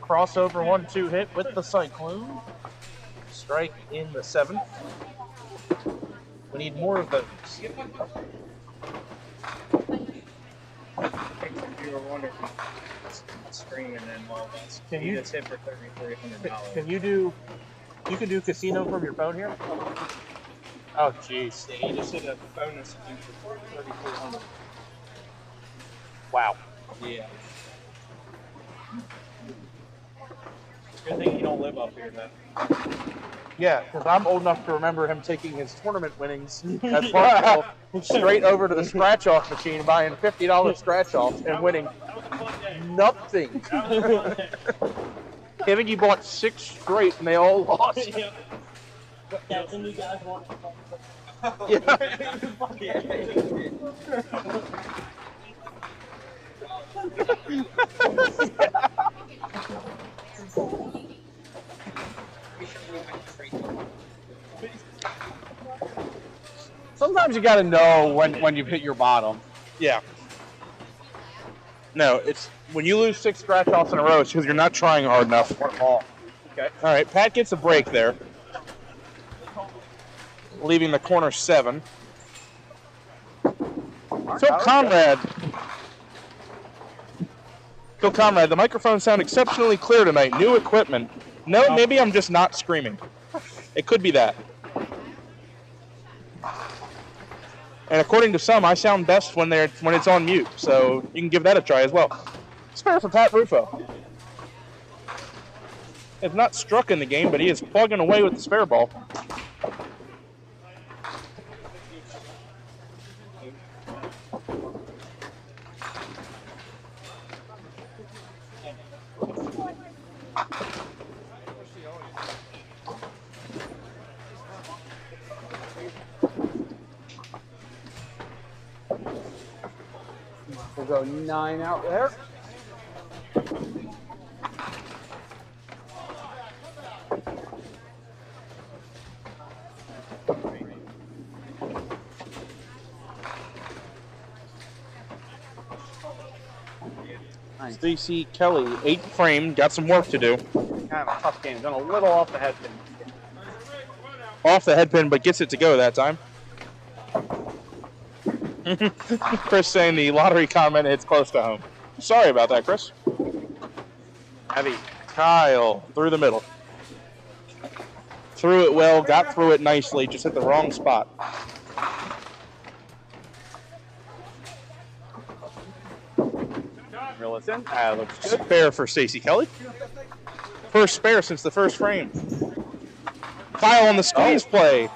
Crossover 1-2 hit with the Cyclone. Strike in the 7th. We need more of those. You were wondering screaming and all that. Can you just hit for $3,300? Can you do casino from your phone here? Oh jeez. Yeah, you just hit a bonus for $3,400. Wow. Yeah. Good thing you don't live up here, then. Yeah, because I'm old enough to remember him taking his tournament winnings at Barstow straight over to the scratch-off machine, buying $50 scratch-offs and winning nothing. I think he bought 6 straight and they all lost. Yeah. That's when you guys want to Sometimes you got to know when you've hit your bottom. Yeah. No, it's when you lose 6 scratch-offs in a row, it's because you're not trying hard enough. Okay. All right, Pat gets a break there, leaving the corner 7. Phil Conrad, the microphones sound exceptionally clear tonight. New equipment. No, maybe I'm just not screaming. It could be that. And according to some, I sound best when it's on mute, so you can give that a try as well. Spare for Pat Rufo. Has not struck in the game, but he is plugging away with the spare ball. We'll go 9 out there. Stacy Kelly, 8th frame, got some work to do. Kind of a tough game. Done a little off the head pin. Off the head pin, but gets it to go that time. Chris saying the lottery comment hits close to home. Sorry about that, Chris. Heavy. Kyle through the middle. Threw it well, got through it nicely, just hit the wrong spot. Reel us in. Looks good. Spare for Stacy Kelly. First spare since the first frame. Kyle on the squeeze play.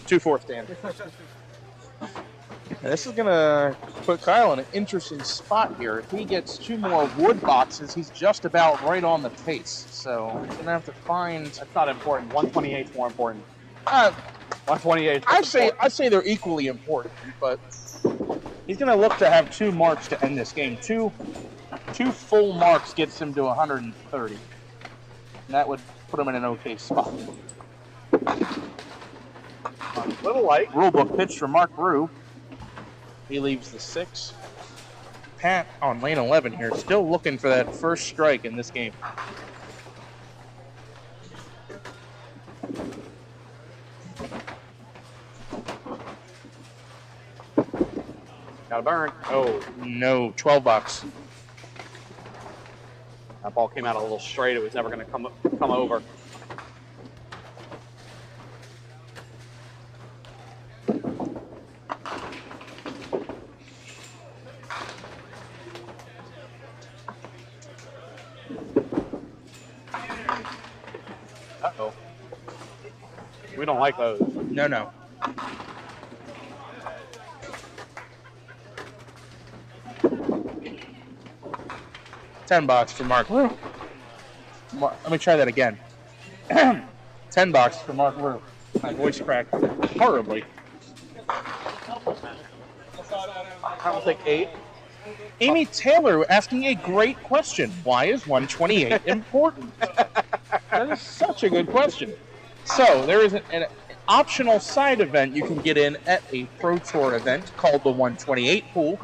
2-4 stand. And this is going to put Kyle in an interesting spot here. If he gets 2 more wood boxes, he's just about right on the pace. So he's going to have to find... That's not important. 128 is more important. 128. I say they're equally important, but he's going to look to have 2 marks to end this game. Two full marks gets him to 130. And that would put him in an okay spot. Little light. Rulebook pitch for Mark Rue. He leaves the 6. Pat on lane 11 here, still looking for that first strike in this game. Got a burn. Oh. No, 12 bucks. That ball came out a little straight. It was never going to come over. Uh-oh. We don't like those. No. $10 for Mark Rue. Let me try that again. $10 for Mark Rue. My voice cracked horribly. I will take 8. Amy Taylor asking a great question. Why is 128 important? That is such a good question. So there is an optional side event you can get in at a Pro Tour event called the 128 pool,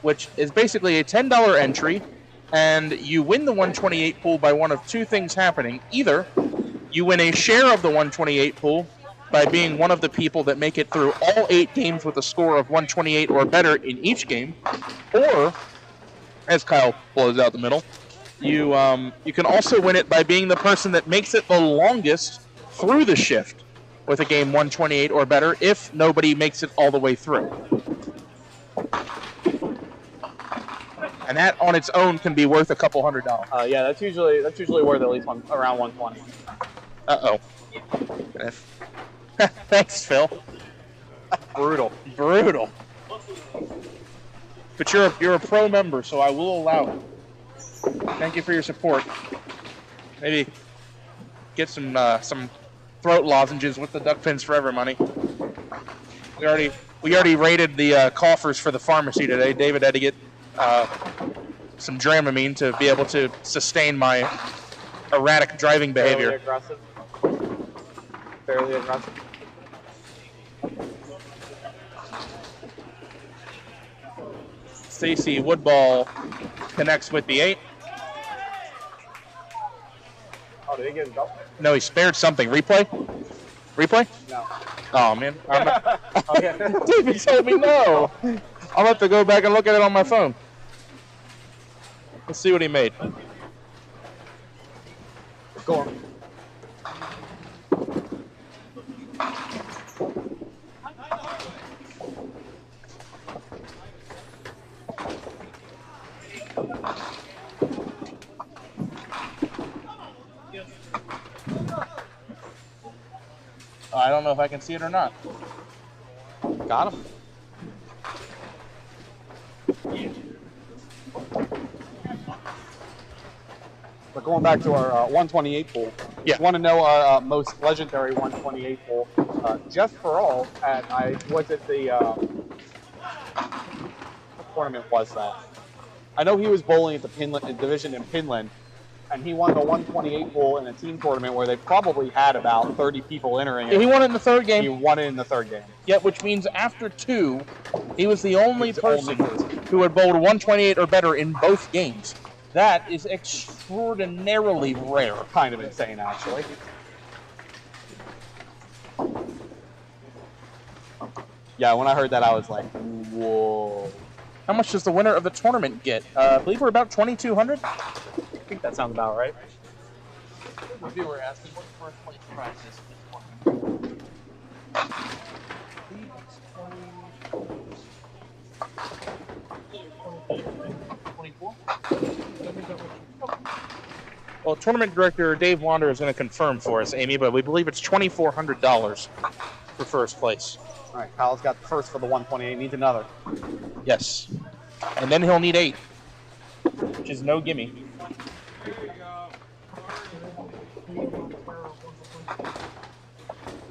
which is basically a $10 entry, and you win the 128 pool by one of 2 things happening. Either you win a share of the 128 pool by being one of the people that make it through all 8 games with a score of 128 or better in each game, or, as Kyle blows out the middle, you can also win it by being the person that makes it the longest through the shift with a game 128 or better if nobody makes it all the way through. And that on its own can be worth a couple $100. Yeah, that's usually worth at least around 120. Uh-oh. Thanks, Phil. Brutal. But you're a pro member, so I will allow it. Thank you for your support. Maybe get some throat lozenges with the Duck Pins Forever money. We already raided the coffers for the pharmacy today. David had to get some Dramamine to be able to sustain my erratic driving behavior. Fairly aggressive. Stacy Woodball connects with the 8. Oh, did he get a go? No, he spared something. Replay? No. Oh, man. David told me no. I'll have to go back and look at it on my phone. Let's see what he made. Go on. I don't know if I can see it or not. Got him. But going back to our 128 pool, yeah. Want to know our most legendary 128 pool? Jeff Farrell at tournament was though. I know he was bowling at the Pinland division in Pinland, and he won the 128 bowl in a team tournament where they probably had about 30 people entering it. He won it in the third game. He won it in the third game. Yep, which means after 2, he was the only person who had bowled 128 or better in both games. That is extraordinarily rare. Kind of insane, actually. Yeah, when I heard that, I was like, whoa. How much does the winner of the tournament get? I believe we're about 2,200. I think that sounds about right. If you were asking what the first place prize is Well, tournament director Dave Wander is going to confirm for us, Amy, but we believe it's $2,400 for first place. All right, Kyle's got the first for the 128. Needs another. Yes. And then he'll need 8, which is no gimme.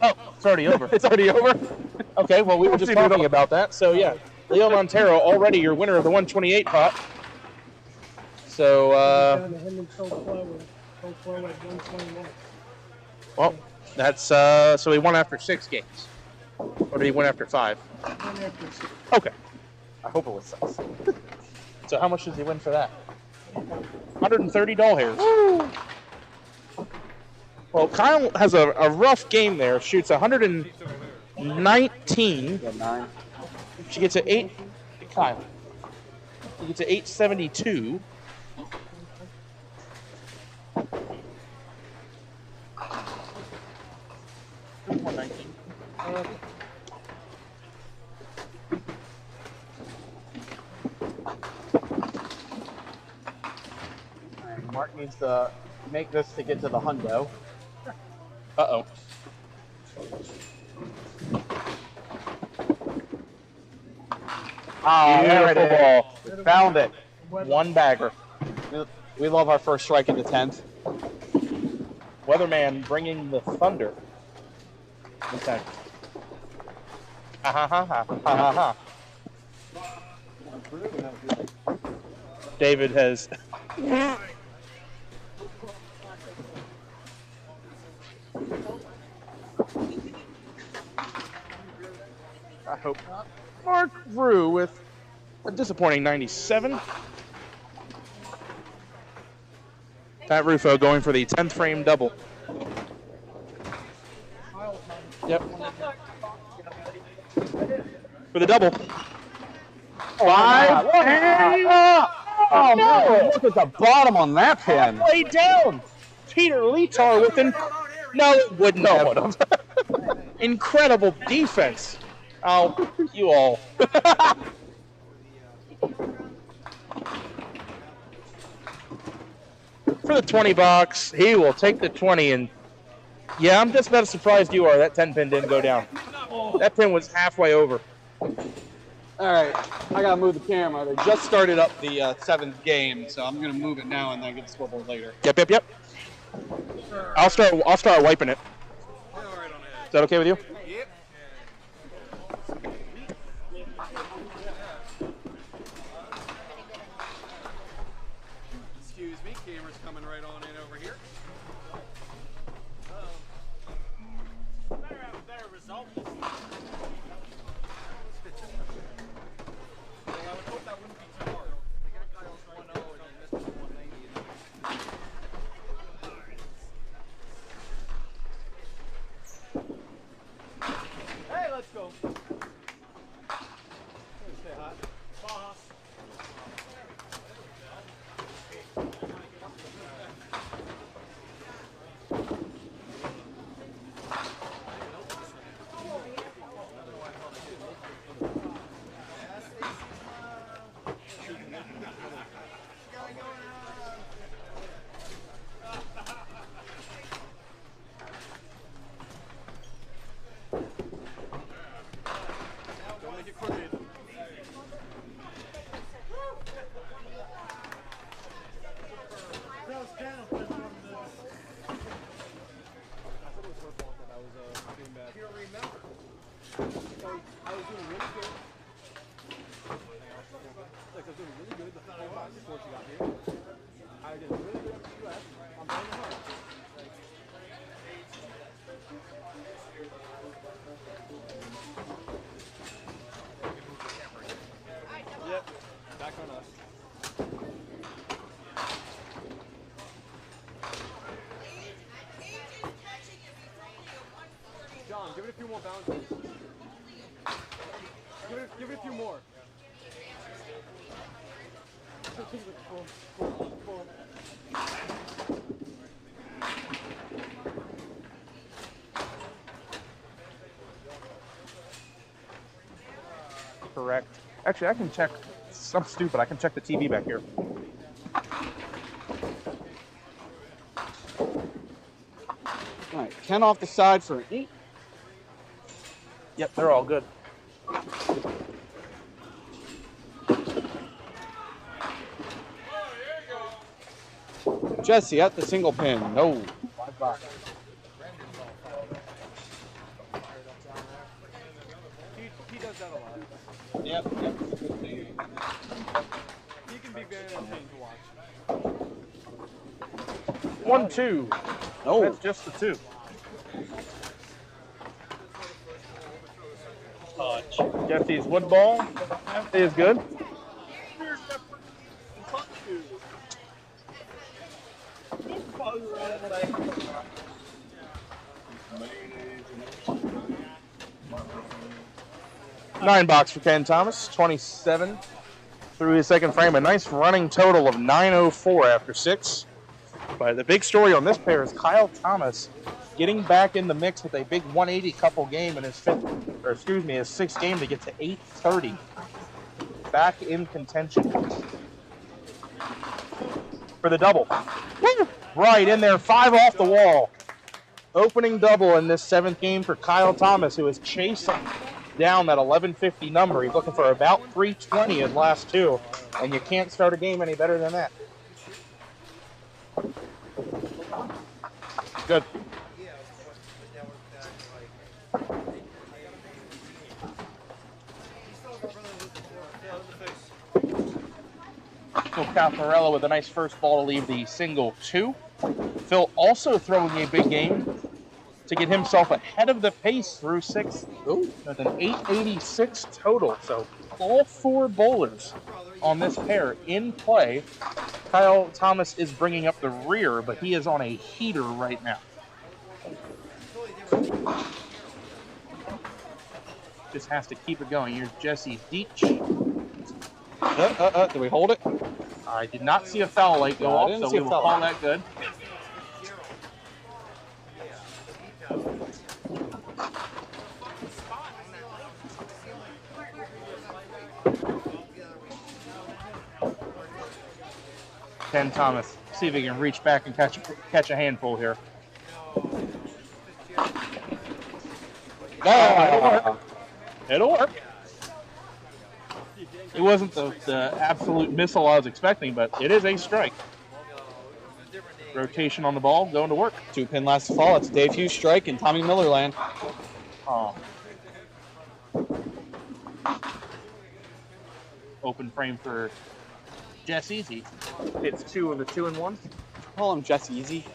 Oh, it's already over. It's already over? Okay, well, we were just talking about that. So, yeah, Leo Montero, already your winner of the 128 pot. So, well, that's, so he won after 6 games. Or did he win after 5? Okay. I hope it was 6. So how much does he win for that? 130 doll hairs. Woo! Well, Kyle has a rough game there. Shoots 119. Yeah, 9. She gets an 8. Kyle. He gets an 872. Mark needs to make this to get to the hundo. Uh-oh. Oh, there it is. We found it. One bagger. We love our first strike in the 10th. Weatherman bringing the thunder. Okay. Ha ha ha ha ha ha. David has. I hope not. Mark Rue with a disappointing 97. Pat Rufo going for the 10th frame double. Yep. For the double. 5. Oh, no. Look at the bottom on that pin. Way down. Peter Litar with no, it wouldn't have. Incredible defense. Oh, you all. For the 20 bucks, he will take the 20 and yeah, I'm just about as surprised you are. That 10 pin didn't go down. That pin was halfway over. All right, I gotta move the camera. They just started up the 7th game, so I'm gonna move it now and then get the swivel later. Yep. I'll start wiping it. Is that okay with you? Yep. Excuse me, camera's coming right on in over here. Better have a better result. I would hope that wouldn't be too hard. They got Kyle's 1-0 and then this was 190. Hey, let's go. Stay hot. Boss. Don't make it crooked. You don't remember. I was doing really good. really good the 4 box before she got here. I did really good after she left. I'm blaming her. Yep, back on us. John, give it a few more bounces. Give it a few more. Correct. Actually, I can check. I'm stupid. I can check the TV back here. All right, 10 off the side for an 8. Yep, they're all good. Jesse at the single pin. No. 5 box. He does that a lot. Yep. He can be very entertaining to watch. 1, 2. No. That's just the 2. Touch. Jesse's wood ball is good. Nine box for Ken Thomas, 27 through his second frame. A nice running total of 904 after 6. But the big story on this pair is Kyle Thomas getting back in the mix with a big 180 couple game in his his sixth game to get to 830. Back in contention for the double. Woo! Right in there, 5 off the wall. Opening double in this 7th game for Kyle Thomas, who is chasing down that 1150 number. He's looking for about 320 in last 2, and you can't start a game any better than that. Good. Phil Caparella with a nice first ball to leave the single 2. Phil also throwing a big game to get himself ahead of the pace through 6 with an 886 total. So all 4 bowlers on this pair in play. Kyle Thomas is bringing up the rear, but he is on a heater right now. Just has to keep it going. Here's Jesse Deach. Do we hold it? I did not see a foul light go off, so we will call that good. Ken Thomas, see if he can reach back and catch a handful here. It'll work. It wasn't the absolute missile I was expecting, but it is a strike. Rotation on the ball, going to work. 2 pin last to fall. It's a Dave Hughes strike in Tommy Miller land. Oh. Open frame for Jesse. He hits 2 of the 2 and 1. Call him Jesse Easy.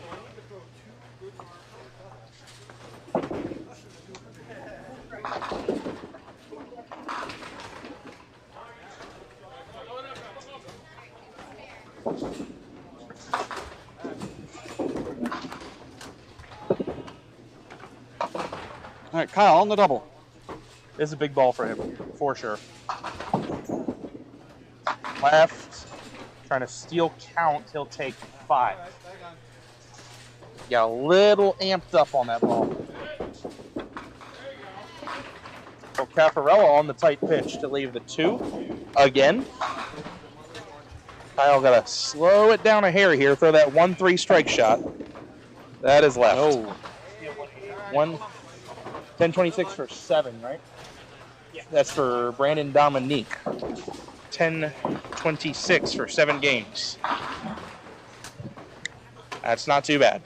All right, Kyle on the double. This is a big ball for him, for sure. Left, trying to steal count. He'll take 5. Got a little amped up on that ball. So Caparella on the tight pitch to leave the 2 again. Kyle got to slow it down a hair here. Throw that 1-3 strike shot. That is left. Oh. 10-26 for 7, right? Yeah. That's for Brandon Dominique. 10-26 for 7 games. That's not too bad.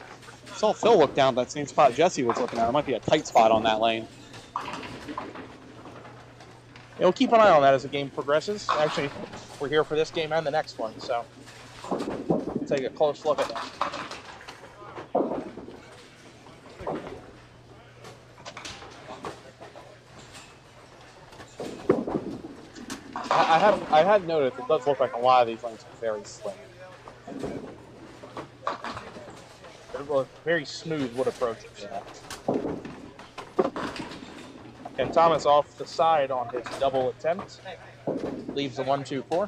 I saw Phil look down that same spot Jesse was looking at. It might be a tight spot on that lane. We'll keep an eye on that as the game progresses. Actually, We're here for this game and the next one, so take a close look at that. I had noticed it does look like a lot of these lanes are very slick. Very smooth wood approaches. And Thomas off the side on his double attempt. Leaves a 1-2-4.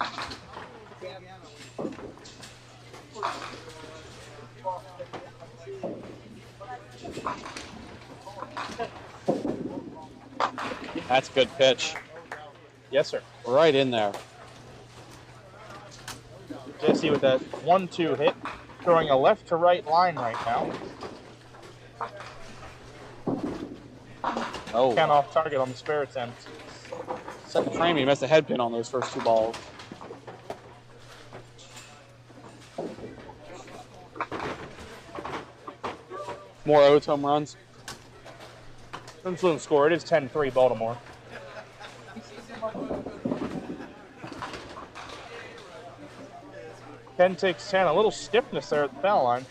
That's a good pitch. Yes, sir. Right in there. Jesse with that 1-2 hit. Throwing a left to right line right now. Oh. Count off target on the spare attempt. Second frame, he missed a head pin on those first two balls. More Oates home runs. Influence score. It is 10-3 Baltimore. Ken takes 10. A little stiffness there at the foul line.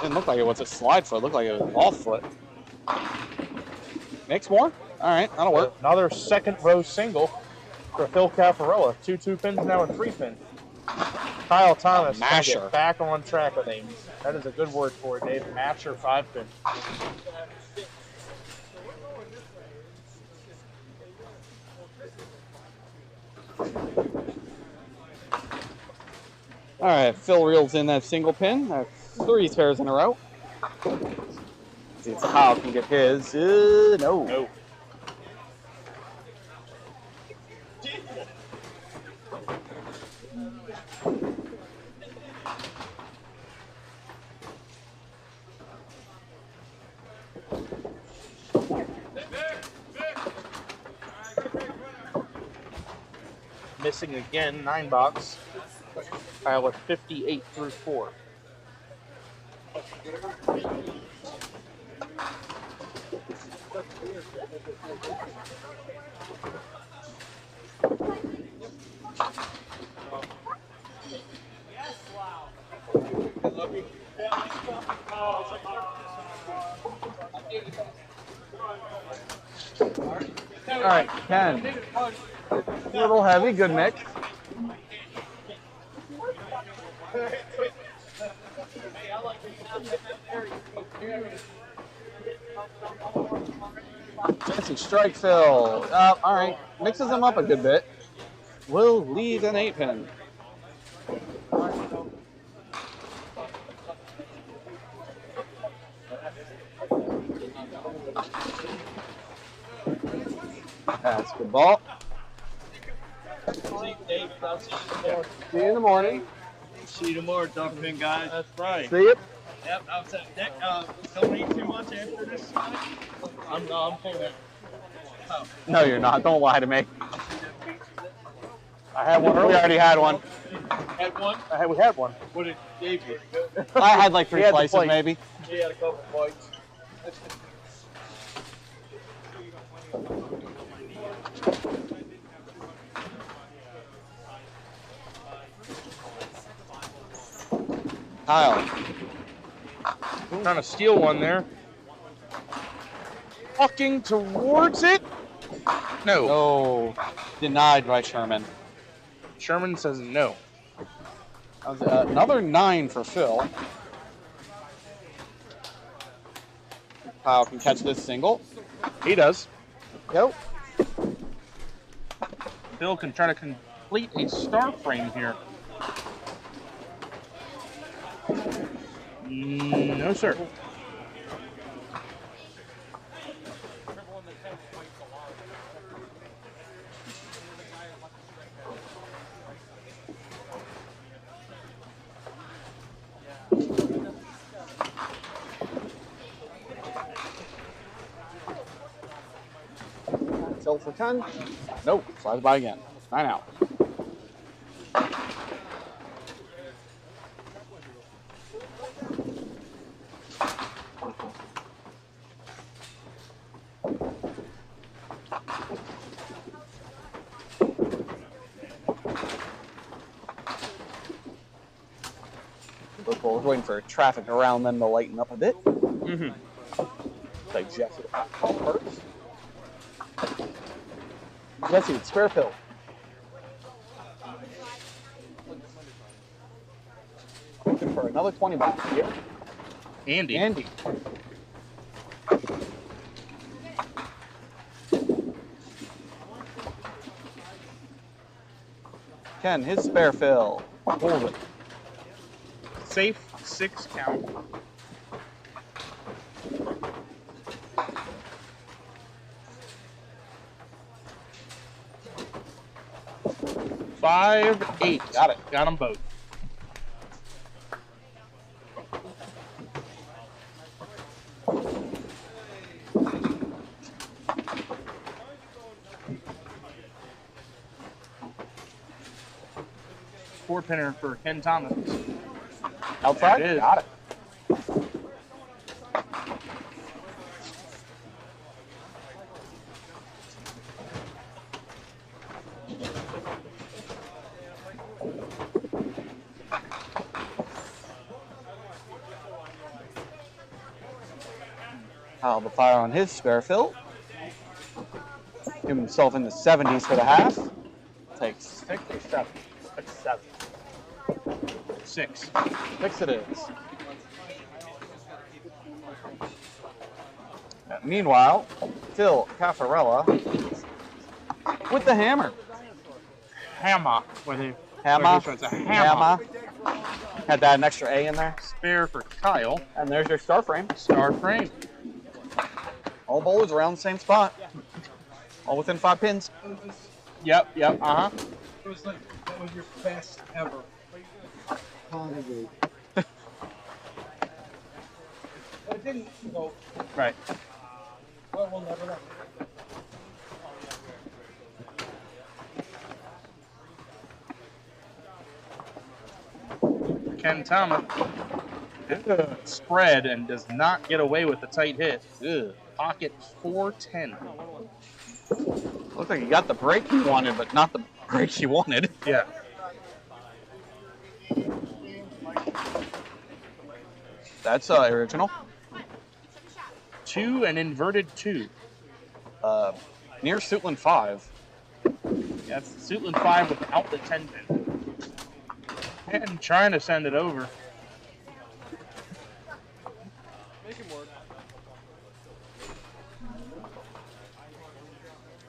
Didn't look like it was a slide foot. It looked like it was an off foot. Makes more? All right, that'll work. Another second row single for Phil Caparola. 2 pins now and 3 pins. Kyle Thomas trying to get back on track with him. That is a good word for it, Dave. Matcher 5 pin. All right, Phil reels in that single pin. That's 3 pairs in a row. See if Kyle can get his. No. Missing again, 9 box. Kyle with 58 through 4. All right, Ken. A little heavy, good mix. Jesse strike Phil. All right, mixes them up a good bit. Will lead an 8 pin. That's good ball. See you in the morning. See you tomorrow, Duckpin guys. That's right. See you. Yep, I was at Nick. Don't eat too much after this. I'm paying that. Oh. No, you're not. Don't lie to me. I had one earlier. We already had one. Had one? We had one. What did Dave get? I had like 3 slices, maybe. He had a couple bites. Kyle. Trying to steal one there. Walking towards it. No. No. Denied by Sherman. Sherman says no. That was, another 9 for Phil. Kyle can catch this single. He does. Go. Phil can try to complete a star frame here. No, sir. Tilt for 10. Nope. Slides by again. 9 out. Well, we're waiting for traffic around them to lighten up a bit. Mm-hmm. Like Jesse first. Jesse, it's spare pill. Looking for another 20 bucks here. Andy. Ken, his spare fill. Hold it. Safe 6 count. Five, 8. Got it. Got them both. Four pinner for Ken Thomas. Outside? There it is. Got it. The fire on his spare fill. Give himself in the 70s for the half. Takes 6 or 7. 6. 6 it is. Meanwhile, Phil Caffarella with the hammer. Hammer. Hammer. It's a hammer. Had that an extra A in there. Spare for Kyle. And there's your star frame. Star frame. All bowlers around the same spot. All within 5 pins. Yep, uh-huh. It was like, that was your best ever. Probably. But it didn't go. Right. Well, we'll never know. Ken Thomas. Spread and does not get away with the tight hit. Ugh. Pocket 410. Looks like he got the break he wanted, but not the break he wanted. Yeah. That's original. 2 and inverted 2. Near Suitland 5. That's Suitland 5 without the 10 pin. And trying to send it over. Make him work.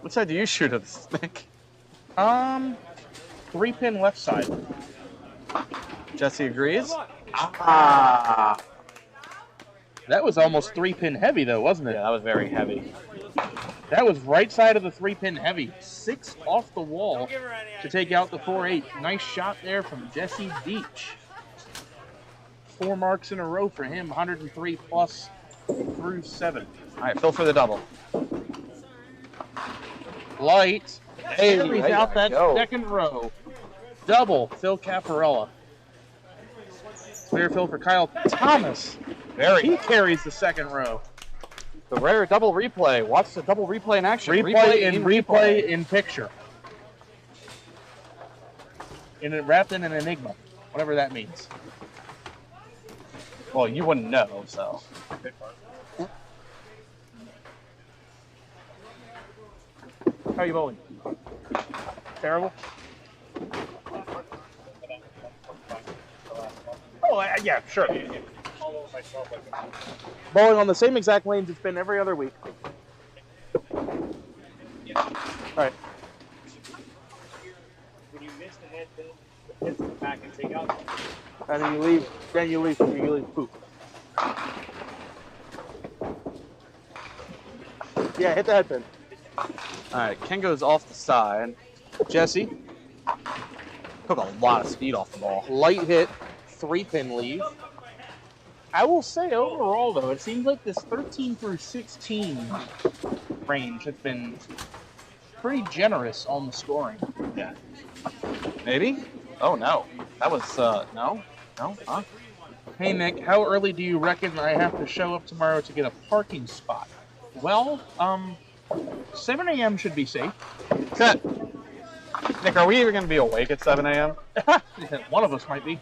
What side do you shoot at this, Nick? 3 pin left side. Jesse agrees. Ah. That was almost 3 pin heavy though, wasn't it? Yeah, that was very heavy. That was right side of the 3 pin heavy. 6 off the wall to take out the 4-8. Nice shot there from Jesse Beach. 4 marks in a row for him. 103 plus through 7. All right, Phil for the double. Light. Hey, carries there out you that go. second row. Double, Phil Caffarella. Clear fill for Kyle Thomas. He carries the second row. The rare double replay. Watch the double replay in action. Replay in picture. Wrapped in an enigma, whatever that means. Well, you wouldn't know, so. How are you bowling? Terrible? Oh, yeah, sure. Bowling on the same exact lanes it's been every other week. All right. When you miss the head pin, the pins in the back and take out. And then you leave poop. Yeah, hit the head pin. All right, Ken goes off the side. Jesse. Took a lot of speed off the ball. Light hit, 3 pin leave. I will say overall though, it seems like this 13 through 16 range has been pretty generous on the scoring. Yeah. Maybe? Oh no. That was no? No? Huh? Hey Nick, how early do you reckon I have to show up tomorrow to get a parking spot? Well, 7 a.m. should be safe. Set. Nick, are we even going to be awake at 7 a.m.? One of us might be.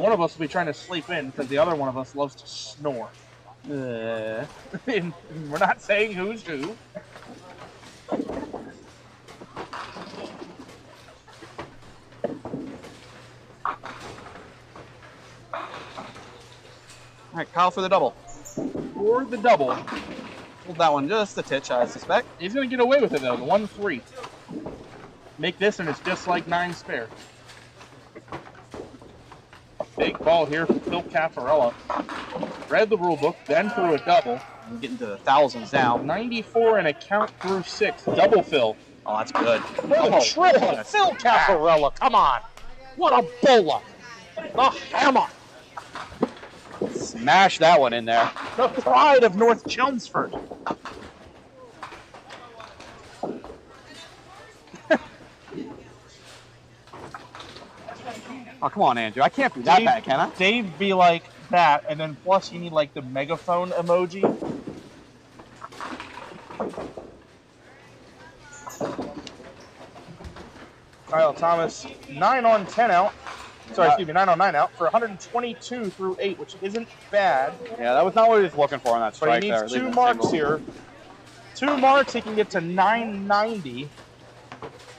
one of us will be trying to sleep in because the other one of us loves to snore. And we're not saying who's who. All right, Kyle for the double. For the double. Hold that one just a titch, I suspect. He's going to get away with it, though. The 1-3. Make this, and it's just like 9 spare. Big ball here for Phil Caffarella. Read the rule book, then threw a double. I'm getting to the thousands now. 94 and a count through 6. Double Phil. Oh, that's good. Oh, triple. Phil Caffarella. Come on. What a bowler. The hammer. Smash that one in there. The pride of North Chelmsford. Oh, come on, Andrew. I can't be that bad, can I? Dave be like that, and then plus you need like the megaphone emoji. Kyle Thomas, 9 on 10 out. Sorry, excuse me, 9 on 9 out for 122 through 8, which isn't bad. Yeah, that was not what he was looking for on that strike. But he needs there, 2 marks here. 2 marks, he can get to 990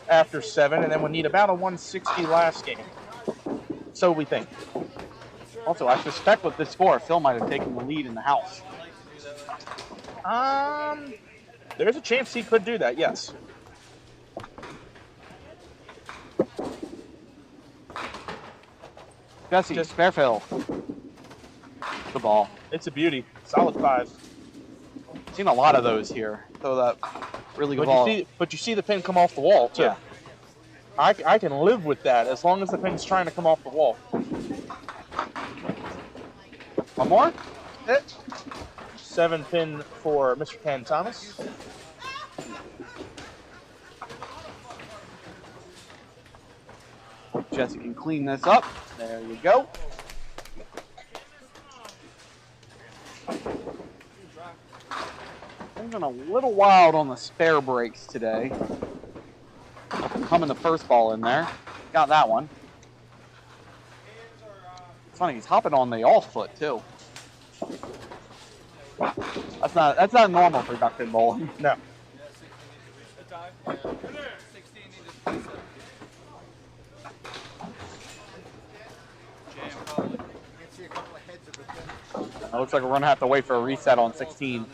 after 7, and then we need about a 160 last game. So we think. Also, I suspect with this score, Phil might have taken the lead in the house. There's a chance he could do that, yes. Jesse, spare Phil. The ball. It's a beauty. Solid 5. Seen a lot of those here. So that really good ball. But you see the pin come off the wall, too. Yeah. I can live with that as long as the pin's trying to come off the wall. One more? 7 pin for Mr. Ken Thomas. Jesse can clean this up. There you go. I've been a little wild on the spare breaks today. Coming the first ball in there. Got that one. It's funny, he's hopping on the off foot too. That's not normal for duckpin bowling. No. It looks like we're gonna have to wait for a reset on 16.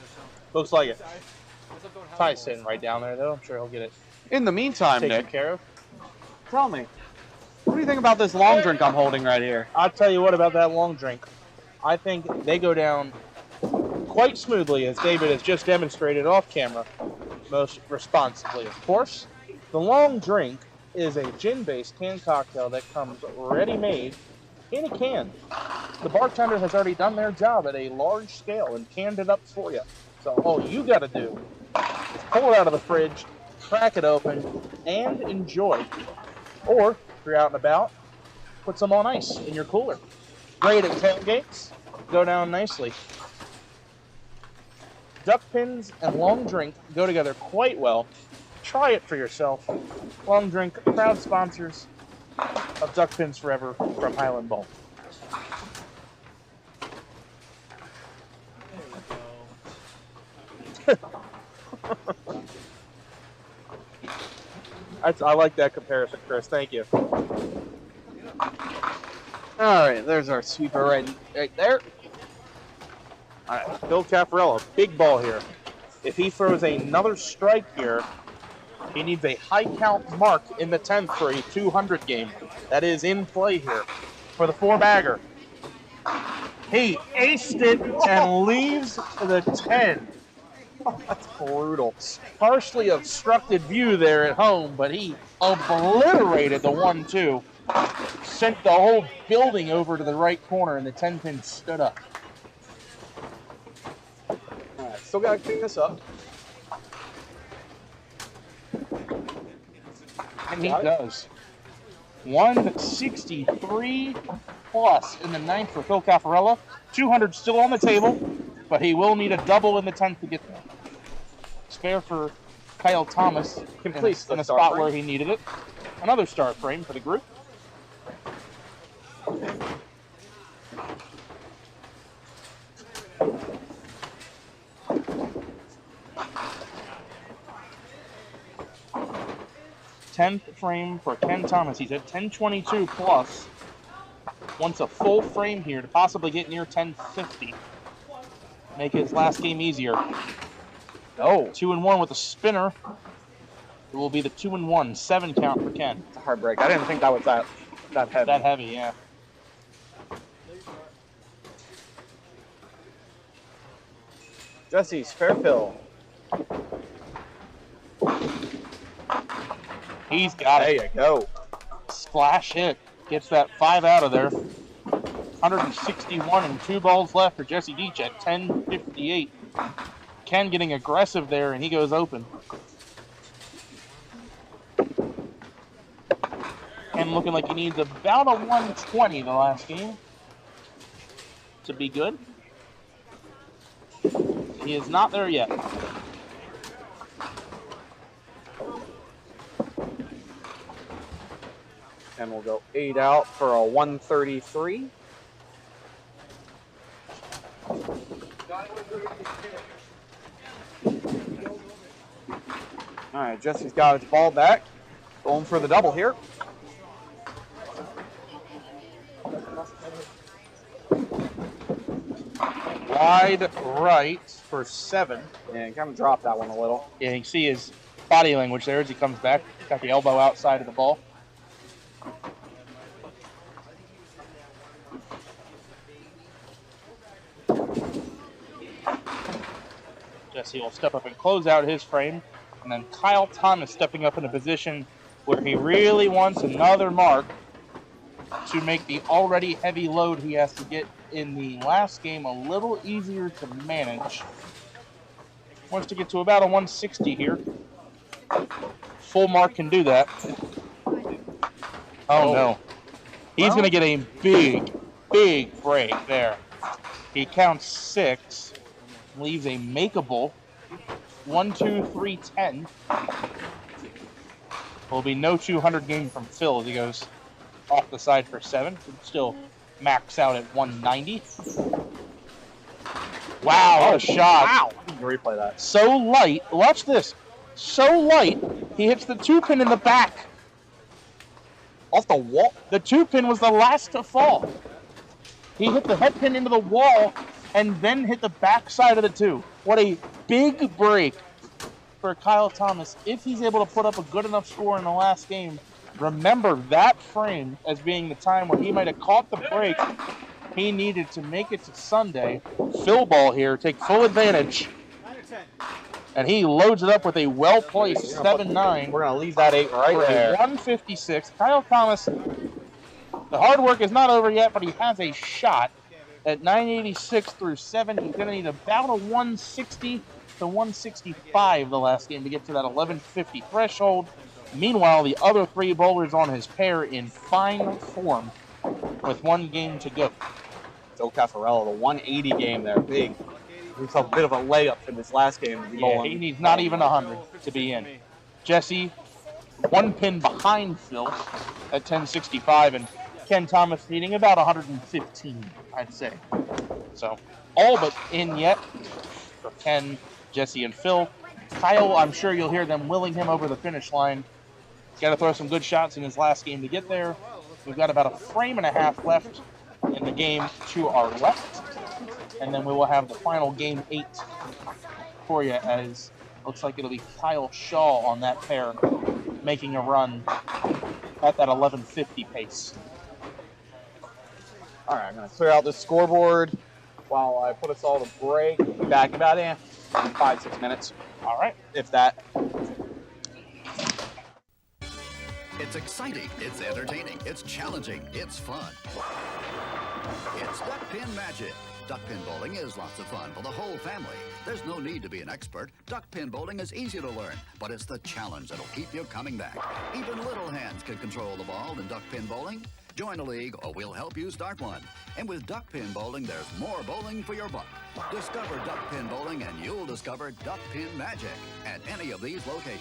Looks like it. Ty's sitting right down there though. I'm sure he'll get it. In the meantime, taken Nick, care of. Tell me, what do you think about this long drink I'm holding right here? I'll tell you what about that long drink. I think they go down quite smoothly, as David has just demonstrated off camera, most responsibly, of course. The long drink is a gin-based canned cocktail that comes ready-made in a can. The bartender has already done their job at a large scale and canned it up for you. So all you got to do is pull it out of the fridge, crack it open, and enjoy. Or, if you're out and about, put some on ice in your cooler. Great at tailgates, go down nicely. Duck pins and long drink go together quite well. Try it for yourself. Long drink, proud sponsors of Duck Pins Forever from Highland Bowl. I like that comparison, Chris. Thank you. All right, there's our sweeper right there. All right, Phil Caffarella, big ball here. If he throws another strike here, he needs a high count mark in the 10th for a 200 game. That is in play here for the 4-bagger. He aced it and leaves the 10. Oh, that's brutal. Partially obstructed view there at home, but he obliterated the 1-2. Sent the whole building over to the right corner, and the 10 pin stood up. All right, still got to clean this up. And he does. 163 plus in the 9th for Phil Caffarella. 200 still on the table, but he will need a double in the 10th to get there. Spare for Kyle Thomas, complete in a spot where he needed it. Another star frame for the group. 10th frame for Ken Thomas. He's at 1022 plus. Wants a full frame here to possibly get near 1050. Make his last game easier. Oh. 2-1 with a spinner. It will be the 2-1, 7 count for Ken. It's a hard break. I didn't think that was that heavy. That heavy, yeah. Jesse's Fairfield. He's got it. There you go. Splash hit. Gets that 5 out of there. 161 and 2 balls left for Jesse Deach at 10:58. Ken getting aggressive there, and he goes open. Ken looking like he needs about a 120 the last game to be good. He is not there yet. And we'll go 8 out for a 133. All right, Jesse's got his ball back. Going for the double here. Wide right for 7. And kind of dropped that one a little. Yeah, you can see his body language there as he comes back. Got the elbow outside of the ball. Jesse will step up and close out his frame. And then Kyle Thomas stepping up in a position where he really wants another mark to make the already heavy load he has to get in the last game a little easier to manage. Wants to get to about a 160 here. Full mark can do that. Oh no. He's going to get a big break there. He counts 6, leaves a makeable 1, 2, 3, 10. Will be no 200 game from Phil as he goes off the side for 7. Still max out at 190. Wow, what a shot. Wow. Replay that. So light. Watch this. So light, he hits the 2-pin in the back. Off the wall? The 2-pin was the last to fall. He hit the head pin into the wall and then hit the back side of the 2. What a big break for Kyle Thomas. If he's able to put up a good enough score in the last game, remember that frame as being the time where he might have caught the break he needed to make it to Sunday. Phil ball here, take full advantage. And he loads it up with a well-placed 7-9. We're going to leave that 8 right there. 156. Kyle Thomas, the hard work is not over yet, but he has a shot at 986 through 7. He's going to need about a 160 to 165 the last game to get to that 1150 threshold. Meanwhile, the other 3 bowlers on his pair in fine form with 1 game to go. Joe Caffarello, the 180 game there, big. It's a bit of a layup for this last game. Yeah, he needs not even 100 to be in. Jesse, 1 pin behind Phil at 1065, and Ken Thomas needing about 115, I'd say. So, all but in yet for Ken, Jesse, and Phil. Kyle, I'm sure you'll hear them willing him over the finish line. Got to throw some good shots in his last game to get there. We've got about a frame and a half left in the game to our left. And then we will have the final game 8 for you, as looks like it'll be Kyle Shaw on that pair making a run at that 1150 pace. All right, I'm going to clear out the scoreboard while I put us all to break. Be back about 5-6 minutes. All right. If that. It's exciting, it's entertaining, it's challenging, it's fun. It's Duck Pin Magic. Duck pin bowling is lots of fun for the whole family. There's no need to be an expert. Duck pin bowling is easy to learn, but it's the challenge that'll keep you coming back. Even little hands can control the ball in duck pin bowling. Join a league or we'll help you start one. And with duck pin bowling, there's more bowling for your buck. Discover duck pin bowling and you'll discover Duck Pin Magic at any of these locations.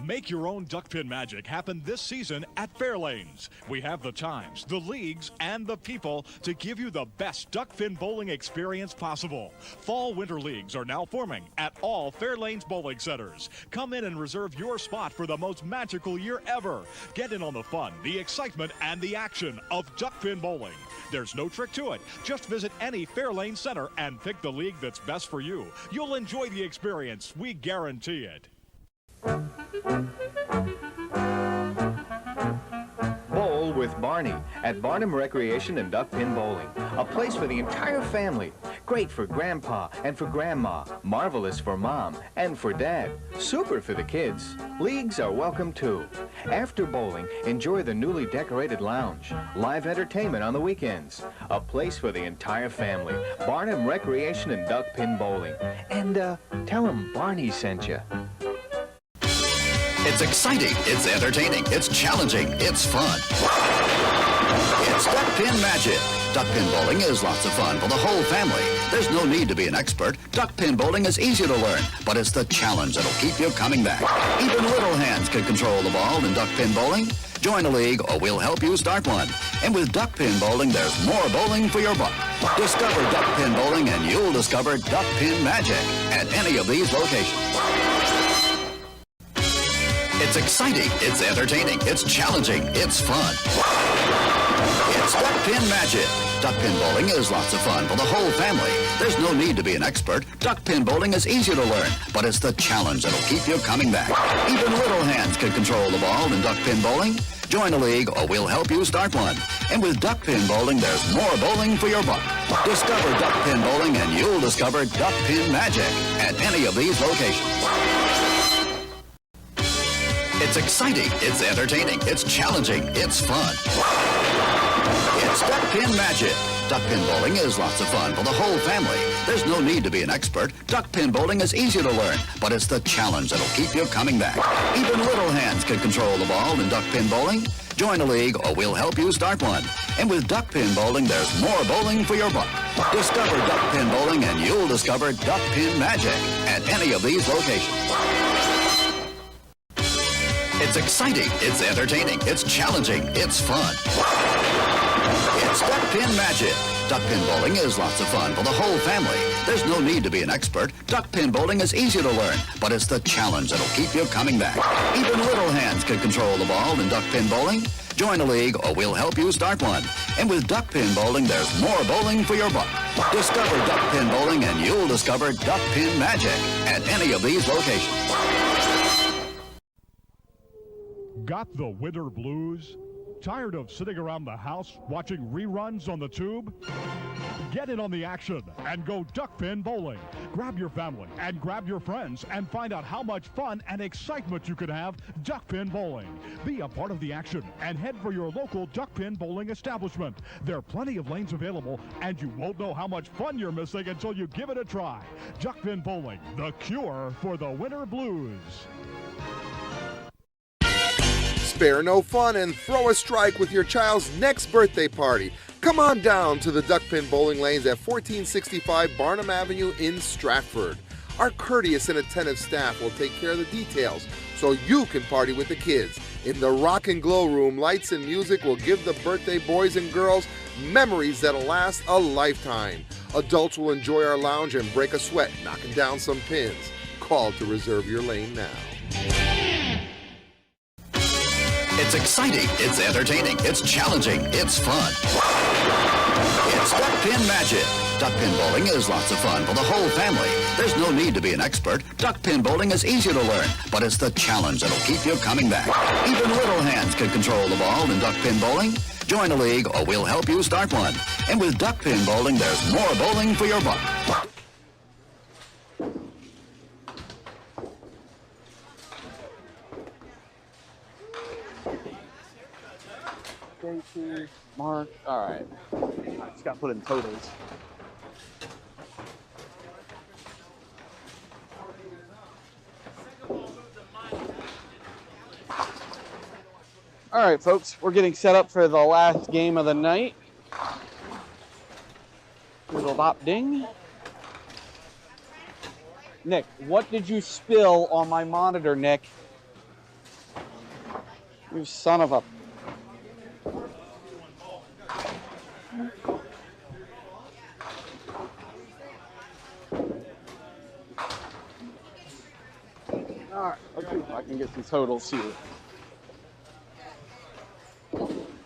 Make your own duck pin magic happen this season at Fairlanes. We have the times, the leagues, and the people to give you the best duck pin bowling experience possible. Fall-winter leagues are now forming at all Fairlanes bowling centers. Come in and reserve your spot for the most magical year ever. Get in on the fun, the excitement, and the action of duck pin bowling. There's no trick to it. Just visit any Fairlane center and pick the league that's best for you. You'll enjoy the experience. We guarantee it. Bowl with Barney at Barnum Recreation and Duck Pin Bowling. A place for the entire family. Great for Grandpa and for Grandma. Marvelous for Mom and for Dad. Super for the kids. Leagues are welcome too. After bowling, enjoy the newly decorated lounge. Live entertainment on the weekends. A place for the entire family. Barnum Recreation and Duck Pin Bowling. And tell them Barney sent you. It's exciting, it's entertaining, it's challenging, it's fun. It's Duck Pin Magic. Duck pin bowling is lots of fun for the whole family. There's no need to be an expert. Duck pin bowling is easy to learn, but it's the challenge that'll keep you coming back. Even little hands can control the ball in duck pin bowling. Join a league or we'll help you start one. And with duck pin bowling, there's more bowling for your buck. Discover duck pin bowling and you'll discover duck pin magic at any of these locations. It's exciting, it's entertaining, it's challenging, it's fun. It's Duck Pin Magic. Duck pin bowling is lots of fun for the whole family. There's no need to be an expert. Duck pin bowling is easy to learn, but it's the challenge that'll keep you coming back. Even little hands can control the ball in duck pin bowling. Join a league or we'll help you start one. And with duck pin bowling, there's more bowling for your buck. Discover duck pin bowling and you'll discover duck pin magic at any of these locations. It's exciting, it's entertaining, it's challenging, it's fun. It's Duck Pin Magic. Duck pin bowling is lots of fun for the whole family. There's no need to be an expert. Duck pin bowling is easy to learn, but it's the challenge that'll keep you coming back. Even little hands can control the ball in duck pin bowling. Join a league or we'll help you start one. And with duck pin bowling, there's more bowling for your buck. Discover duck pin bowling and you'll discover duck pin magic at any of these locations. It's exciting, it's entertaining, it's challenging, it's fun. It's Duck Pin Magic. Duck pin bowling is lots of fun for the whole family. There's no need to be an expert. Duck pin bowling is easy to learn, but it's the challenge that'll keep you coming back. Even little hands can control the ball in duck pin bowling. Join a league or we'll help you start one. And with duck pin bowling, there's more bowling for your buck. Discover duck pin bowling and you'll discover duck pin magic at any of these locations. Got the winter blues? Tired of sitting around the house watching reruns on the tube? Get in on the action and go duck pin bowling. Grab your family and grab your friends and find out how much fun and excitement you can have duck pin bowling. Be a part of the action and head for your local duck pin bowling establishment. There are plenty of lanes available and you won't know how much fun you're missing until you give it a try. Duck pin bowling, the cure for the winter blues. Spare no fun and throw a strike with your child's next birthday party. Come on down to the Duck Pin Bowling Lanes at 1465 Barnum Avenue in Stratford. Our courteous and attentive staff will take care of the details so you can party with the kids. In the Rock and Glow Room, lights and music will give the birthday boys and girls memories that'll last a lifetime. Adults will enjoy our lounge and break a sweat knocking down some pins. Call to reserve your lane now. It's exciting, it's entertaining, it's challenging, it's fun. It's Duck Pin Magic. Duck pin bowling is lots of fun for the whole family. There's no need to be an expert. Duck pin bowling is easy to learn, but it's the challenge that'll keep you coming back. Even little hands can control the ball in duck pin bowling. Join a league or we'll help you start one. And with duck pin bowling, there's more bowling for your buck. Mark. All right. I just got to put in totals. All right, folks. We're getting set up for the last game of the night. Little dop ding. Nick, what did you spill on my monitor, Nick? You son of a... Alright, let's see if I can get some totals here.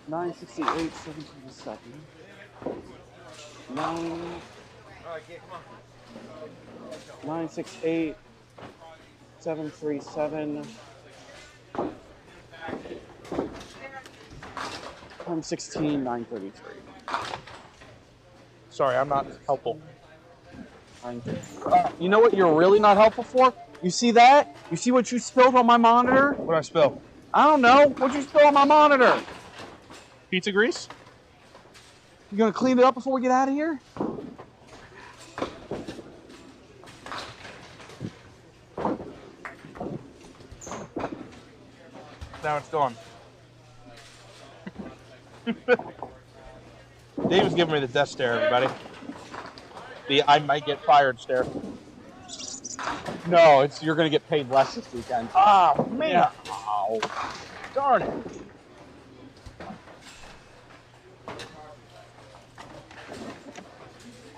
968, 727. 968, 737. 116, 933. Sorry, I'm not helpful. You know what you're really not helpful for? You see that? You see what you spilled on my monitor? What did I spill? I don't know. What'd you spill on my monitor? Pizza grease? You gonna clean it up before we get out of here? Now it's gone. Dave was giving me the death stare, everybody. The I might get fired stare. No, it's you're gonna get paid less this weekend. Ah, man. Yeah. Oh, darn it.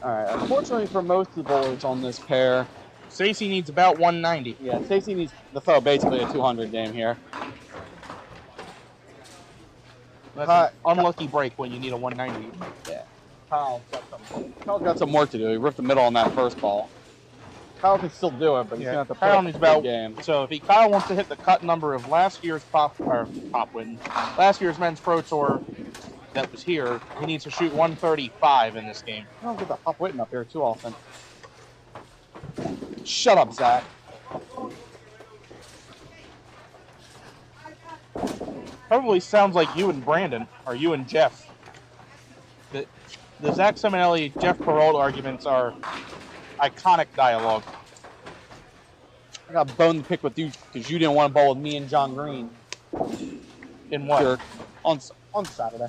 Alright, unfortunately for most of the bowlers on this pair, Stacey needs about 190. Yeah, Stacey needs to throw basically a 200 game here. That's an unlucky break when you need a 190. Yeah. Kyle's got some work to do. He ripped the middle on that first ball. Kyle can still do it, but he's gonna have to play Kyle needs about game. So if Kyle wants to hit the cut number of last year's pop win, last year's men's pro tour that was here, he needs to shoot 135 in this game. I don't get the Pop Witten up here too often. Shut up, Zach. Probably sounds like you and Brandon, or you and Jeff. The Zach Simonelli, Jeff Peralta arguments are iconic dialogue. I got a bone to pick with you because you didn't want to bowl with me and John Green. In what? Jerk. On Saturday.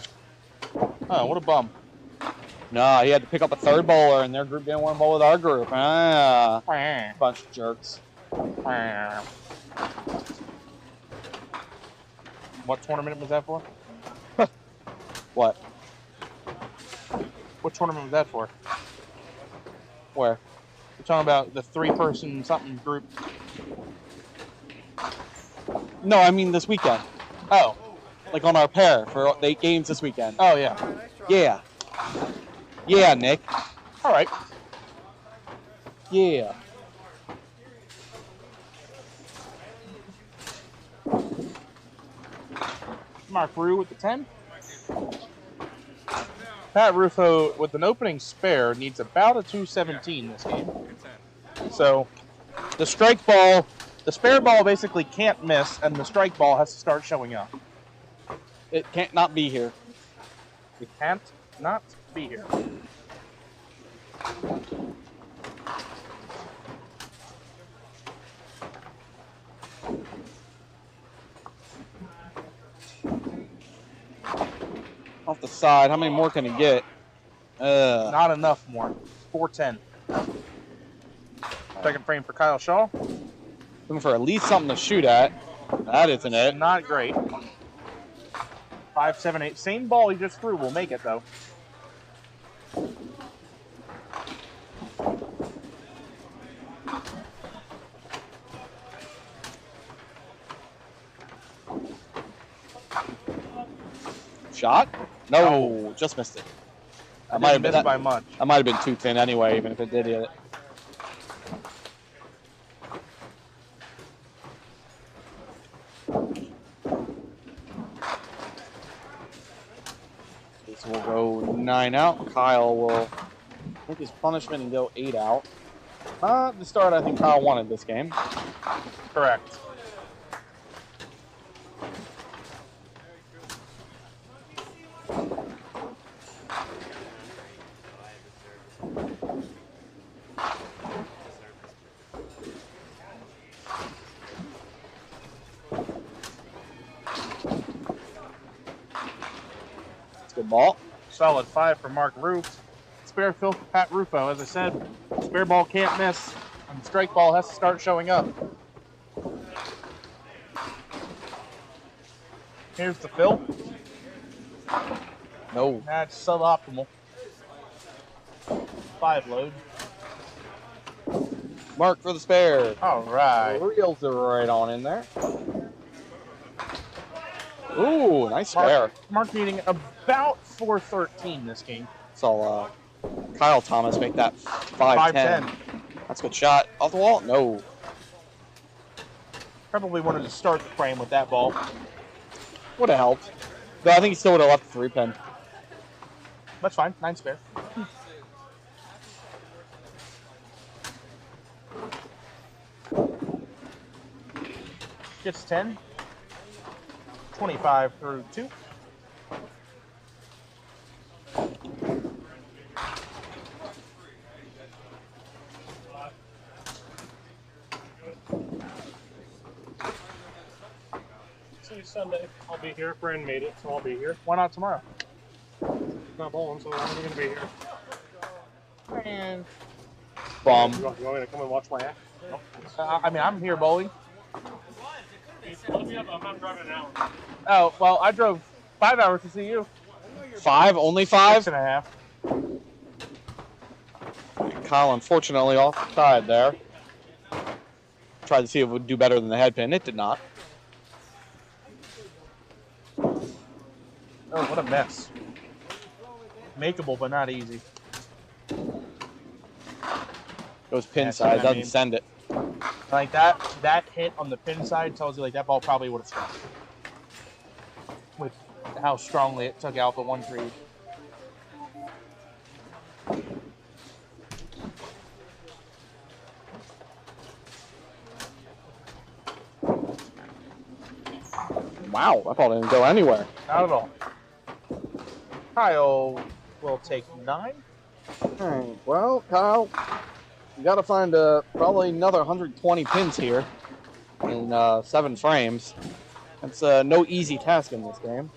Oh, what a bum. No, he had to pick up a third bowler, and their group didn't want to bowl with our group. Ah, bunch of jerks. What tournament was that for? What? What tournament was that for? Where? We're talking about the 3-person something group. No, I mean this weekend. Oh. Like on our pair for the 8 games this weekend. Oh, yeah. Yeah. Yeah, Nick. All right. Yeah. Mark Rue with the 10. Pat Rufo with an opening spare needs about a 217 this game. So the strike ball, the spare ball basically can't miss, and the strike ball has to start showing up. It can't not be here. It can't not be here. Off the side, how many more can he get? Not enough more. 410. Second frame for Kyle Shaw. Looking for at least something to shoot at. That isn't it. Not great. 5, 7, 8. Same ball he just threw will make it though. Shot? No, just missed it. That might have been by much. That might have been too thin anyway, even if it did hit it. So we'll go 9 out. Kyle will take his punishment and go 8 out. The start I think Kyle wanted this game. Correct. Good ball. Solid 5 for Mark Roof. Spare fill for Pat Rufo. As I said, spare ball can't miss, and strike ball has to start showing up. Here's the fill. No. That's suboptimal. 5 load. Mark for the spare. All right. Reels are right on in there. Ooh, nice spare. Mark needing about 413 this game. Saw Kyle Thomas make that 5-10. That's a good shot. Off the wall? No. Probably wanted to start the frame with that ball. Would have helped. But I think he still would have left the 3-pin. That's fine. 9 spare. Gets 10. 25 through 2. See Sunday. I'll be here. Friend made it, so I'll be here. Why not tomorrow? It's not bowling, so I'm going to be here. And Bomb. You want me to come and watch my act? No. I mean, I'm here bowling. Let me up. I'm not driving an hour. Oh, well, I drove 5 hours to see you. 5? Only 5? 6.5. Kyle, unfortunately, off the side there. Tried to see if it would do better than the head pin. It did not. Oh, what a mess. Makeable, but not easy. Goes pin That's side, what I doesn't mean. send it. Like that hit on the pin side tells you like that ball probably would have struck. With how strongly it took out the 1-3. Wow, that ball didn't go anywhere. Not at all. Kyle will take 9. Alright, well, Kyle, you got to find probably another 120 pins here in 7 frames. That's no easy task in this game.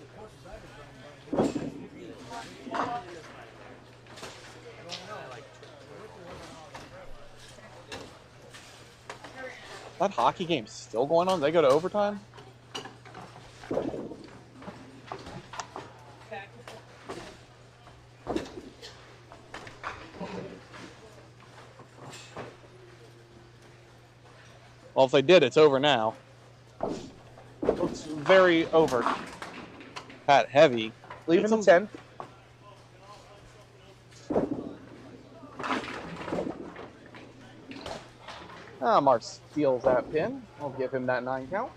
That hockey game's still going on? They go to overtime? Well, if they did, it's over now. Looks very over. Pat heavy. Leave it to 10. Mark steals that pin. I'll give him that 9 count.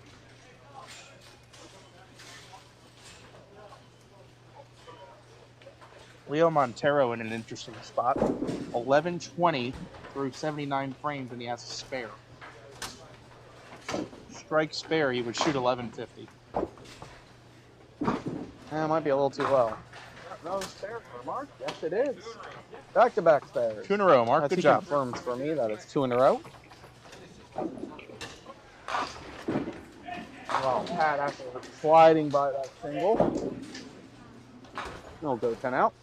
Leo Montero in an interesting spot. 11:20 through 79 frames, and he has a spare. Strike spare, he would shoot 11:50. That might be a little too low. No spare for Mark. Yes, it is. Back-to-back spares. 2 in a row, Mark. Good He job. confirms for me that it's 2 in a row. Well, Pat after sliding by that single. He'll go 10 out.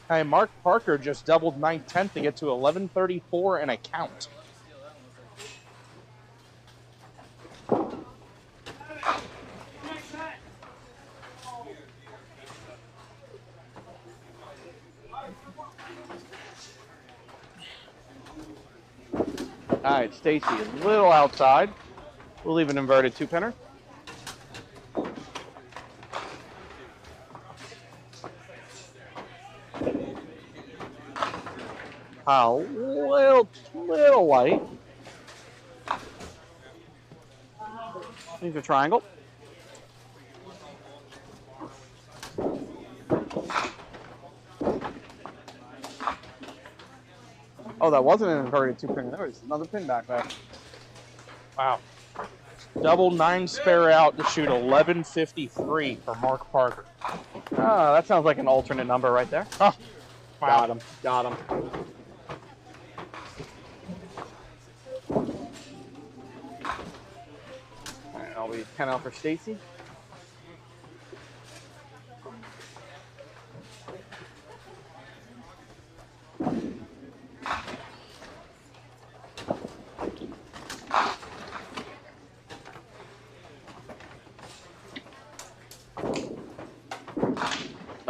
Hey, Mark Parker just doubled 9/10 to get to 11:34 and a count. All right, Stacy, a little outside. We'll leave an inverted 2-pinner. Kyle, little light. Needs a triangle. Oh, that wasn't an inverted 2-pin. There was another pin back there. Wow. Double 9 spare out to shoot 11:53 for Mark Parker. Ah, that sounds like an alternate number right there. Huh. Got Wow. him. Got him. All right, I'll be 10 out for Stacy.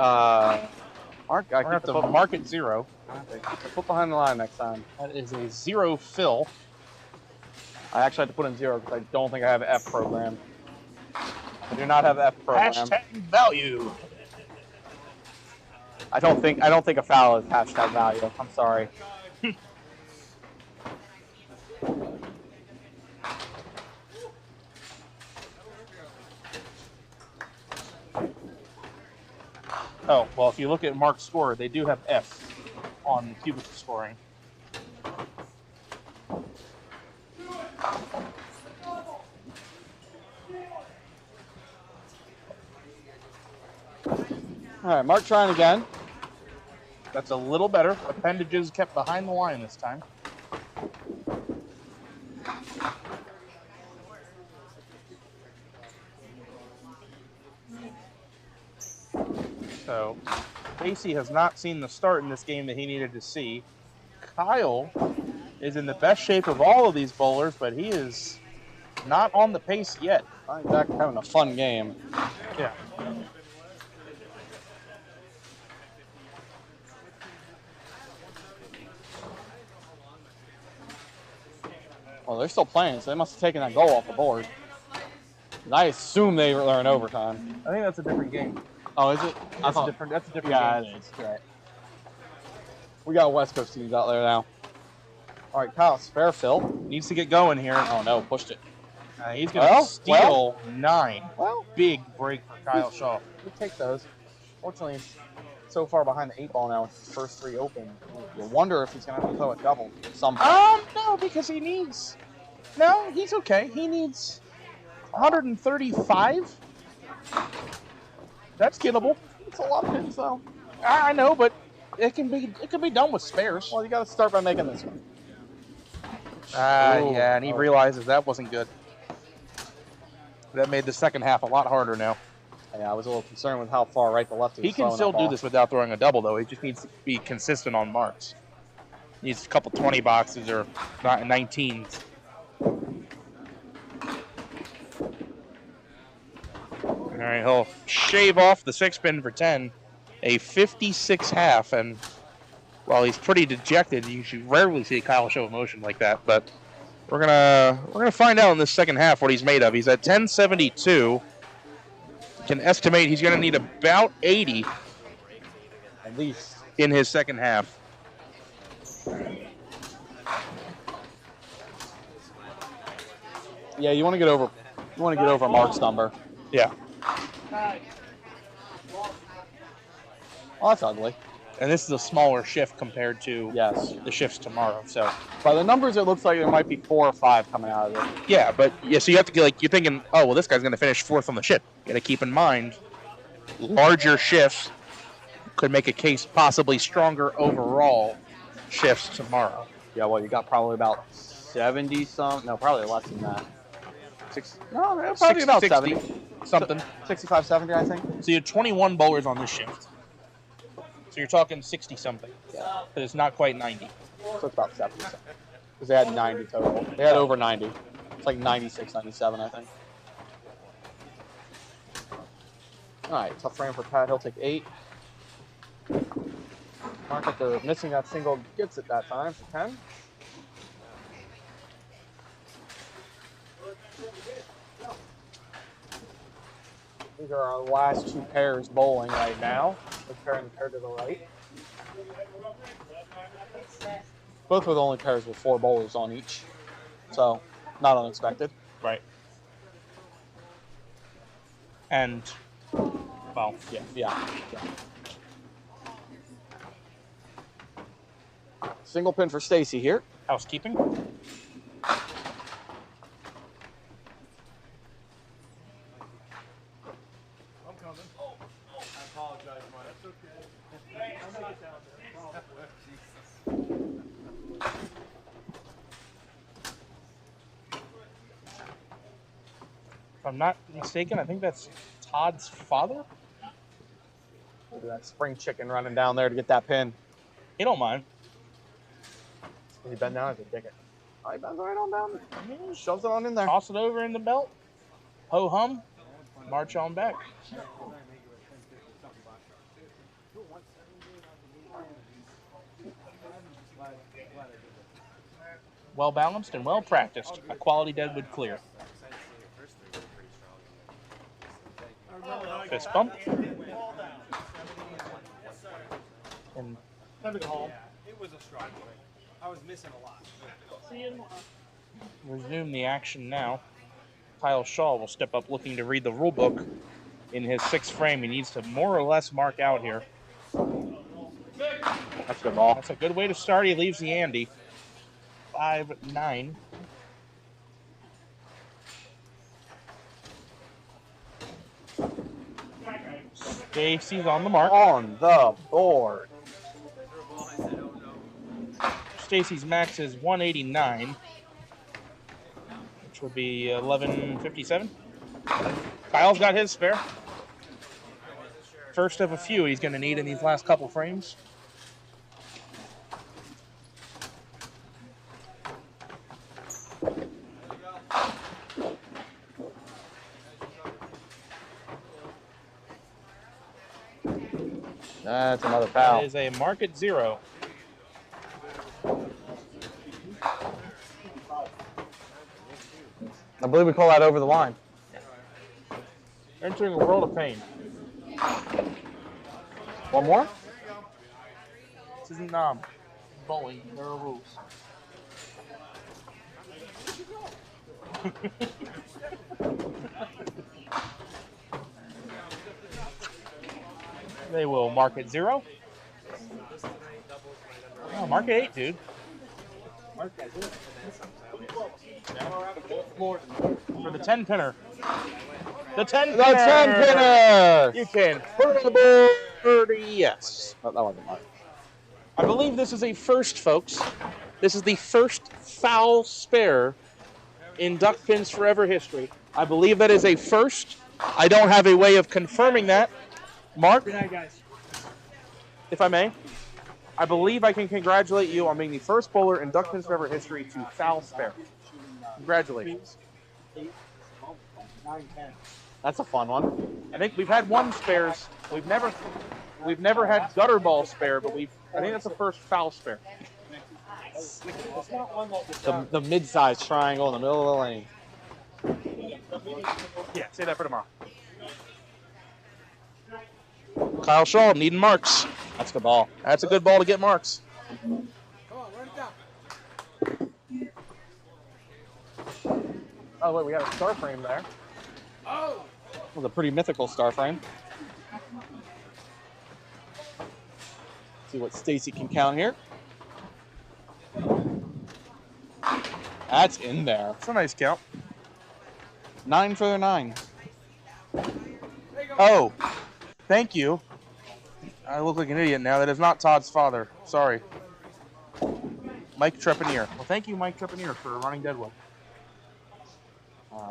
Mark, We're going to have to mark it 0. Put behind the line next time. That is a 0 fill. I actually had to put in 0 because I don't think I have F programmed. I do not have F programmed. Hashtag value. I don't think a foul is hashtag value. I'm sorry. Oh, well, if you look at Mark's score, they do have F on cubicle scoring. All right, Mark trying again. That's a little better. Appendages kept behind the line this time. So, Casey has not seen the start in this game that he needed to see. Kyle is in the best shape of all of these bowlers, but he is not on the pace yet. I think Zach's having a fun game. Yeah. Well, they're still playing, so they must have taken that goal off the board. I assume they were in overtime. I think that's a different game. Oh, is it? That's a different Yeah, game. that's right. We got West Coast teams out there now. All right, Kyle, spare fill. Needs to get going here. Oh, no, pushed it. He's going to steal 9. Well, big break for Kyle Shaw. We take those. Fortunately, he's so far behind the 8 ball now with his first 3 open. You wonder if he's going to have to throw a double at some point. No, because he needs... No, he's okay. He needs 135. That's gettable. It's a lot of pins, though. I know, but it can be done with spares. Well, you got to start by making this one. Yeah, and he realizes that wasn't good. That made the second half a lot harder now. Yeah, I was a little concerned with how far right to left he was. He can still do this without throwing a double, though. He just needs to be consistent on marks. He needs a couple 20 boxes or 19s. All right, he'll shave off the 6-pin for 10, a 56 half, and while he's pretty dejected, you should rarely see Kyle show emotion like that. But we're gonna find out in this second half what he's made of. He's at 1072. Can estimate he's gonna need about 80 at least in his second half. Yeah, you want to get over Mark's number. Yeah. Oh, that's ugly. And this is a smaller shift compared to the shifts tomorrow. So by the numbers, it looks like there might be 4 or 5 coming out of it. Yeah, but so you have to get you're thinking, oh well, this guy's going to finish 4th on the shift. You got to keep in mind, larger shifts could make a case possibly stronger overall shifts tomorrow. Yeah, well, you got probably about 70 some. No, probably less than that. Probably 60, about 60 70 something. 65, 70, I think. So you have 21 bowlers on this shift. So you're talking 60 something. Yeah. But it's not quite 90. So it's about 70 something. Because they had 90 total. They had over 90. It's like 96, 97, I think. All right, tough frame for Pat. He'll take 8. Mark, after missing that single, gets it that time for 10. These are our last 2 pairs bowling right now. The pair and the pair to the right. Both were the only pairs with 4 bowlers on each. So, not unexpected. Right. And, well, yeah. Single pin for Stacy here. Housekeeping. If I'm not mistaken, I think that's Todd's father. Look at that spring chicken running down there to get that pin. He don't mind. He bend down as a dig it. Oh, he bends right on down. Shoves it on in there. Toss it over in the belt. Ho hum. March on back. Well balanced and well practiced. A quality deadwood clear. Fist bump. And It was a struggle. I was missing a lot. resume the action now. Kyle Shaw will step up looking to read the rule book in his sixth frame. He needs to more or less mark out here. That's a good ball. That's a good way to start. He leaves the Andy. 5-9. Stacy's on the mark. On the board. Stacy's max is 189, which would be 1157. Kyle's got his spare. First of a few he's going to need in these last couple frames. That's another foul. That is a mark at 0. I believe we call that over the line. Entering a world of pain. One more? This isn't bowling. There are rules. They will mark at 0. Oh, mark at 8, dude. For the 10-pinner. The 10-pinner! The 10-pinner! You can put the board, yes. Oh, that wasn't marked. I believe this is a first, folks. This is the first foul spare in Duck Pins Forever history. I believe that is a first. I don't have a way of confirming that. Mark, Good night, guys. if I may, I believe I can congratulate you on being the first bowler in Duck Pins Forever history to foul spare. Congratulations. 9-10. That's a fun one. I think we've had one spares. We've never had gutter ball spare, but I think that's the first foul spare. It's not one that The mid-sized triangle in the middle of the lane. Yeah, say that for tomorrow. Kyle Shaw needing marks. That's a good ball. That's a good ball to get marks. Come on, run it down. Oh, wait, we got a star frame there. Oh! It was a pretty mythical star frame. See what Stacy can count here. That's in there. It's a nice count. 9 for the 9. Oh, thank you. I look like an idiot now. That is not Todd's father. Sorry. Mike Trepanier. Well, thank you, Mike Trepanier, for running Deadwood.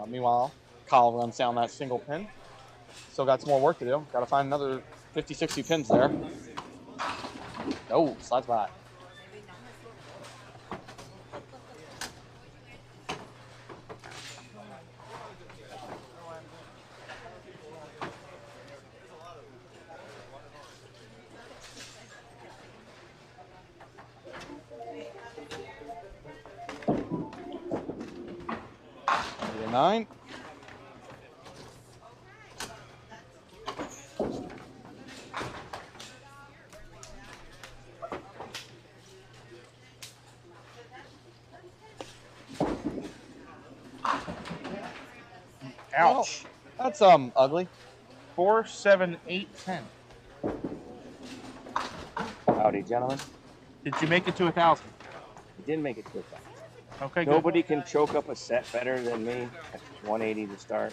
Meanwhile, Kyle runs down that single pin. Still got some more work to do. Got to find another 50, 60 pins there. Oh, slides by. Nine. Ouch. Well, that's ugly. 4, 7, 8, 10. Howdy, gentlemen. Did you make it to 1,000? I did make it to 1,000. Okay, good. Nobody can choke up a set better than me. At 180 to start.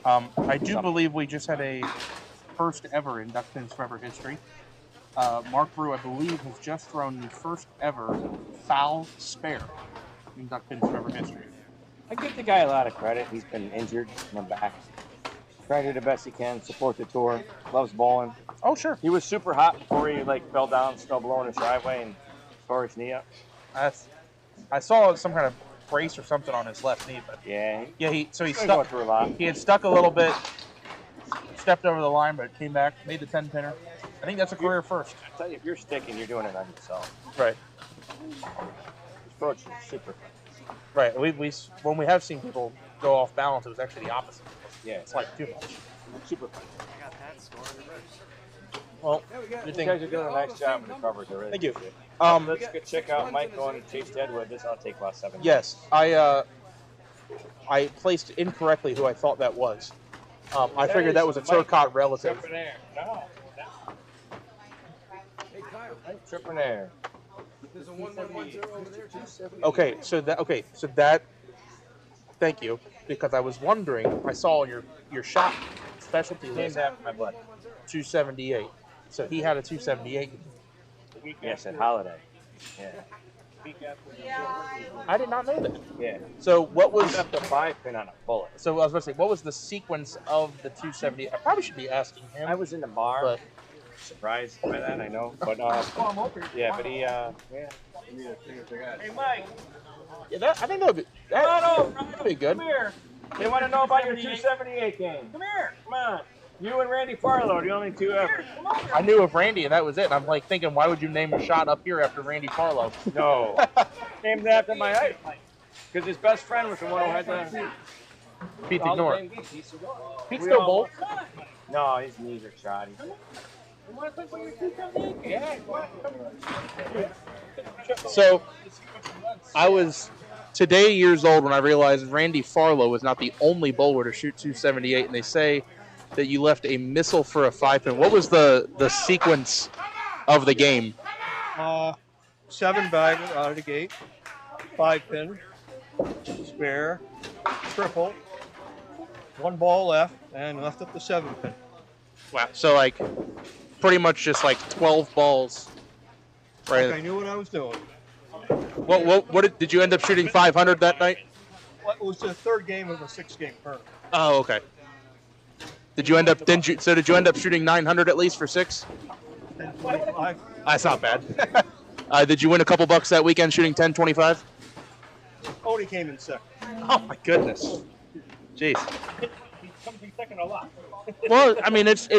I do believe we just had a first ever in Duck Pins Forever history. Mark Brew, I believe, has just thrown the first ever foul spare in Duck Pins Forever history. I give the guy a lot of credit. He's been injured in the back. Trying to do the best he can, support the tour, loves bowling. Oh, sure. He was super hot before he fell down, snow blowing his driveway and tore his knee up. I saw some kind of brace or something on his left knee, but yeah, he he's going through a lot. He had stuck a little bit, stepped over the line, but came back, made the 10-pinner. I think that's a career first. I tell you, if you're sticking, you're doing it on yourself. Right. This approach is super fun. Right. We when we have seen people go off balance, it was actually the opposite. Yeah. It's like too much. Super fun. I got that score. Well, You guys are doing a nice job with the coverage already. Thank you. Let's go check out Mike going to Chase Deadwood. This ought to take about 7 Yes, I placed incorrectly who I thought that was. I figured that was a Turcotte relative. No. Hey, Kyle. Tripping air. There's a 1110 over there, too. Okay, so that. Thank you, because I was wondering. I saw your shot specialty list. My buddy. 278. So he had a 278. Yes, at Holiday. Yeah. I did not know that. Yeah. So what was left the 5-pin on a bullet? So I was going to say, what was the sequence of the 270? I probably should be asking him. I was in the bar. But surprised by that, I know. But yeah, but he yeah. Hey, Mike. Yeah, I think that would be good. Come here. They want to know about your 278 game. Come here. Come on. You and Randy Farlow, the only two ever. I knew of Randy, and that was it. And I'm like thinking, why would you name a shot up here after Randy Farlow? No. Named after my ice. Because his best friend was the one who had the Pete Hall of Ignore. Fame geese. Pete still bowls? No, his knees are shoddy. So I was today years old when I realized Randy Farlow was not the only bowler to shoot 278, and they say that you left a missile for a 5-pin. What was the sequence of the game? 7 bagger out of the gate, 5-pin, spare, triple, 1 ball left, and left at the 7-pin. Wow. So like pretty much just like 12 balls. Right. Like I knew what I was doing. What did you end up shooting 500 that night? Well, it was the 3rd game of a 6-game tournament. Oh, okay. Did you end up shooting 900 at least for 6? 10-25. That's not bad. Did you win a couple bucks that weekend shooting 10-25? Only came in 2nd. Oh my goodness. Jeez. He comes in 2nd a lot. Well, I mean, it's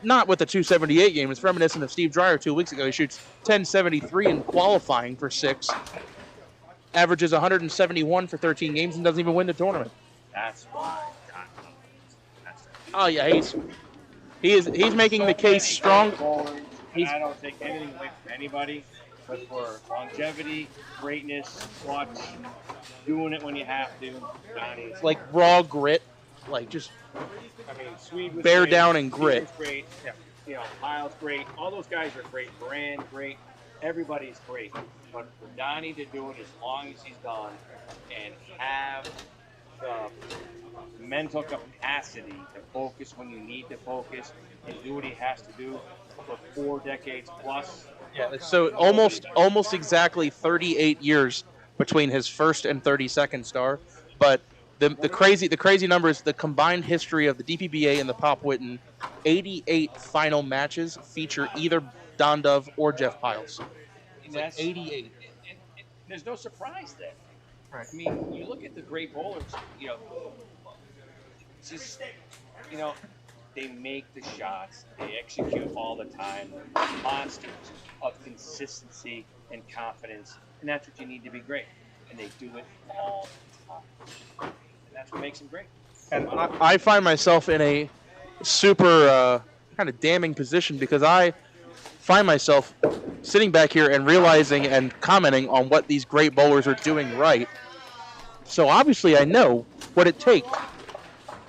not with the 278 game. It's reminiscent of Steve Dreyer 2 weeks ago. He shoots 1073 in qualifying for 6, averages 171 for 13 games, and doesn't even win the tournament. That's why. Oh yeah, he's making the case strong. I don't take anything away from anybody, but for longevity, greatness, clutch, doing it when you have to, Donnie's Like raw grit, like just. I mean, Swede was bear great. down and Steve grit. was great. Yeah. You know, Pyle's great. All those guys are great. Brand great. Everybody's great. But for Donnie to do it as long as he's done and have the mental capacity to focus when you need to focus and do what he has to do for 4 decades plus. Yeah, so almost exactly 38 years between his first and 32nd star, but the crazy number is the combined history of the DPBA and the Pop Whitten 88 final matches feature either Don Dove or Jeff Piles. And that's 88. And there's no surprise there. Right. I mean, you look at the great bowlers, you know, it's just, you know, they make the shots, they execute all the time, monsters of consistency and confidence, and that's what you need to be great. And they do it all the time. And that's what makes them great. And I find myself in a super kind of damning position because I find myself sitting back here and realizing and commenting on what these great bowlers are doing right. So obviously I know what it takes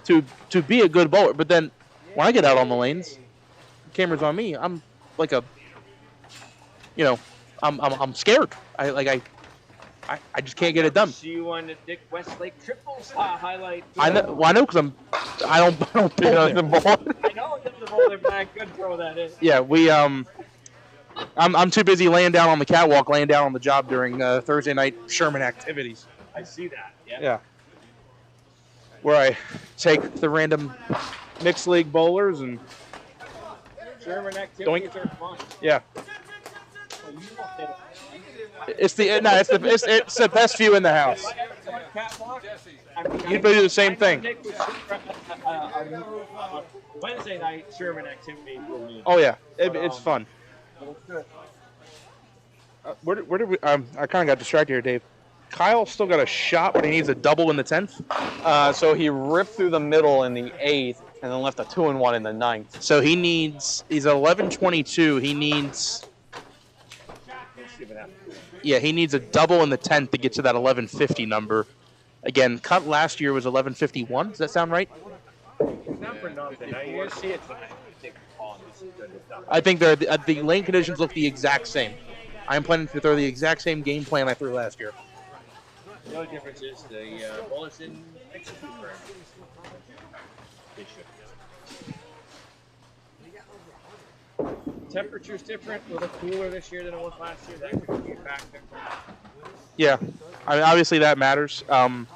to be a good bowler. But then when I get out on the lanes, the camera's on me. I'm like I'm scared. I just can't get it done. See you on the Dick Westlake triples highlight. I know because I don't pick up the ball. I know the bowler, but I could throw that in. Yeah, I'm too busy laying down on the catwalk, laying down on the job during Thursday night Sherman activities. I see that. Yeah. Yeah. Where I take the random mixed league bowlers and Sherman activities are fun. yeah. It's the best view in the house. You do the same thing. Wednesday night Sherman activity. Oh yeah, it's fun. Where did we? I kind of got distracted here, Dave. Kyle still got a shot, but he needs a double in the 10th. So he ripped through the middle in the 8th, and then left a 2-1 in the 9th. So he's 11-22. He needs. Yeah, he needs a double in the 10th to get to that 1150 number. Again, cut last year was 1151. Does that sound right? Not for nothing. You see it. I think the lane conditions look the exact same. I am planning to throw the exact same game plan I threw last year. The only difference is the bullets in execute for They should. Temperature's different, a little cooler this year than it was last year. That could be a factor. Yeah, I mean, obviously that matters. That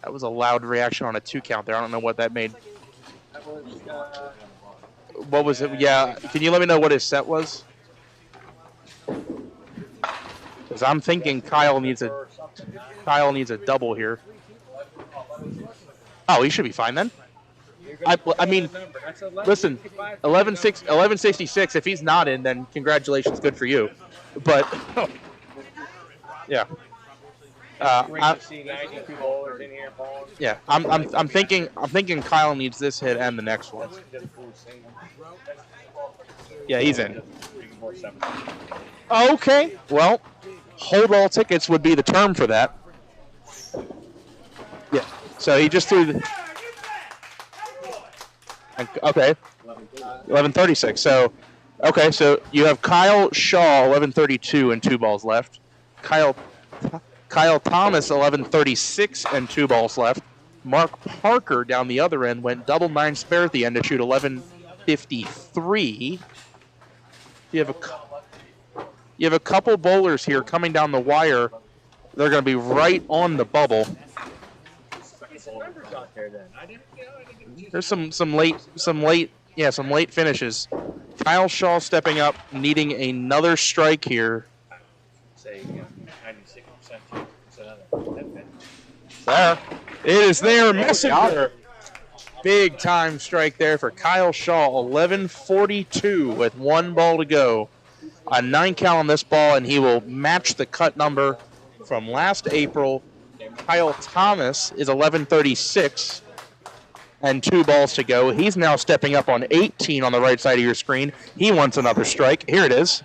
was a loud reaction on a 2 count there. I don't know what that made. That was, what was it? Yeah, can you let me know what his set was? Because I'm thinking Kyle needs a double here. Oh, he should be fine then. I mean, listen, 1166. If he's not in, then congratulations, good for you. But yeah, I'm thinking Kyle needs this hit and the next one. Yeah, he's in. Okay, well, hold all tickets would be the term for that. Yeah, so he just threw the. Okay, 1136. So, okay, so you have Kyle Shaw 1132 and 2 balls left. Kyle Thomas 1136 and 2 balls left. Mark Parker down the other end went double 9 spare at the end to shoot 1153. You have a couple bowlers here coming down the wire. They're going to be right on the bubble. There's some late finishes. Kyle Shaw stepping up, needing another strike here. Say 96%. There. It is there, Messenger. Big time strike there for Kyle Shaw, 11:42 with 1 ball to go. A 9 count on this ball, and he will match the cut number from last April. Kyle Thomas is 11:36 and 2 balls to go. He's now stepping up on 18 on the right side of your screen. He wants another strike. Here it is.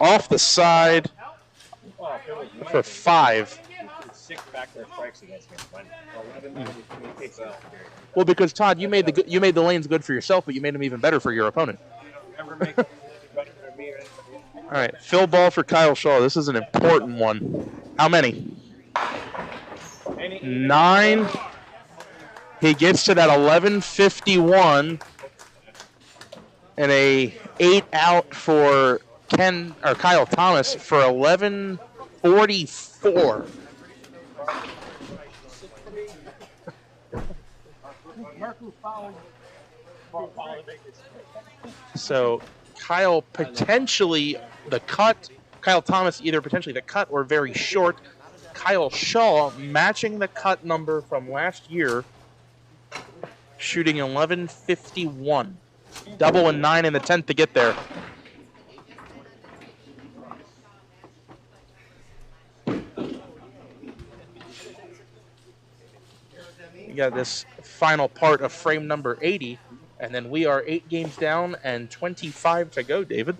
Off the side for 5. 6 backdoor strikes against me. 11 Well, because Todd, you made the lanes good for yourself, but you made them even better for your opponent. All right, fill ball for Kyle Shaw. This is an important one. How many? 9. He gets to that 11:51, and a 8 out for Kyle Thomas for 11:44. So Kyle potentially the cut. Kyle Thomas either potentially the cut or very short. Kyle Shaw matching the cut number from last year, shooting 11:51. Double and 9 in the 10th to get there. You got this final part of frame number 80, and then we are 8 games down and 25 to go, David.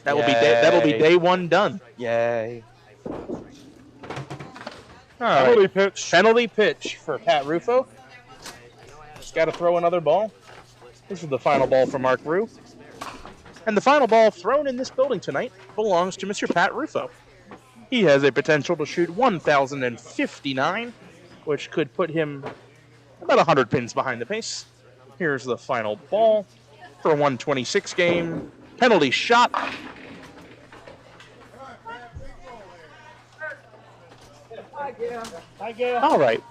That'll be day 1 done. Yay. All right. Penalty pitch for Pat Rufo. Just got to throw another ball. This is the final ball for Mark Rue. And the final ball thrown in this building tonight belongs to Mr. Pat Rufo. He has a potential to shoot 1,059, which could put him about 100 pins behind the pace. Here's the final ball for a 126 game. Penalty shot. All right.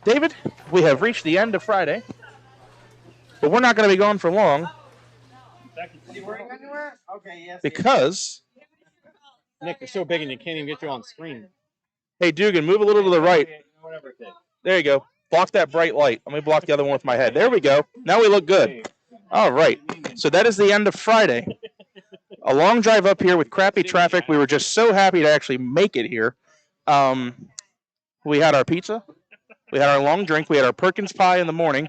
David, we have reached the end of Friday, but we're not going to be gone for long. You wearing underwear? Okay, yes. because, Nick, you're so big and you can't even get you on screen. hey, Dugan, move a little to the right. There you go. Block that bright light. Let me block the other one with my head. There we go. Now we look good. All right. So that is the end of Friday. A long drive up here with crappy traffic. We were just so happy to actually make it here. We had our pizza. We had our long drink. We had our Perkins pie in the morning.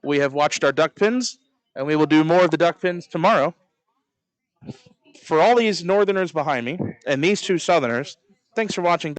We have watched our duck pins, and we will do more of the duck pins tomorrow. For all these northerners behind me and these two southerners, thanks for watching.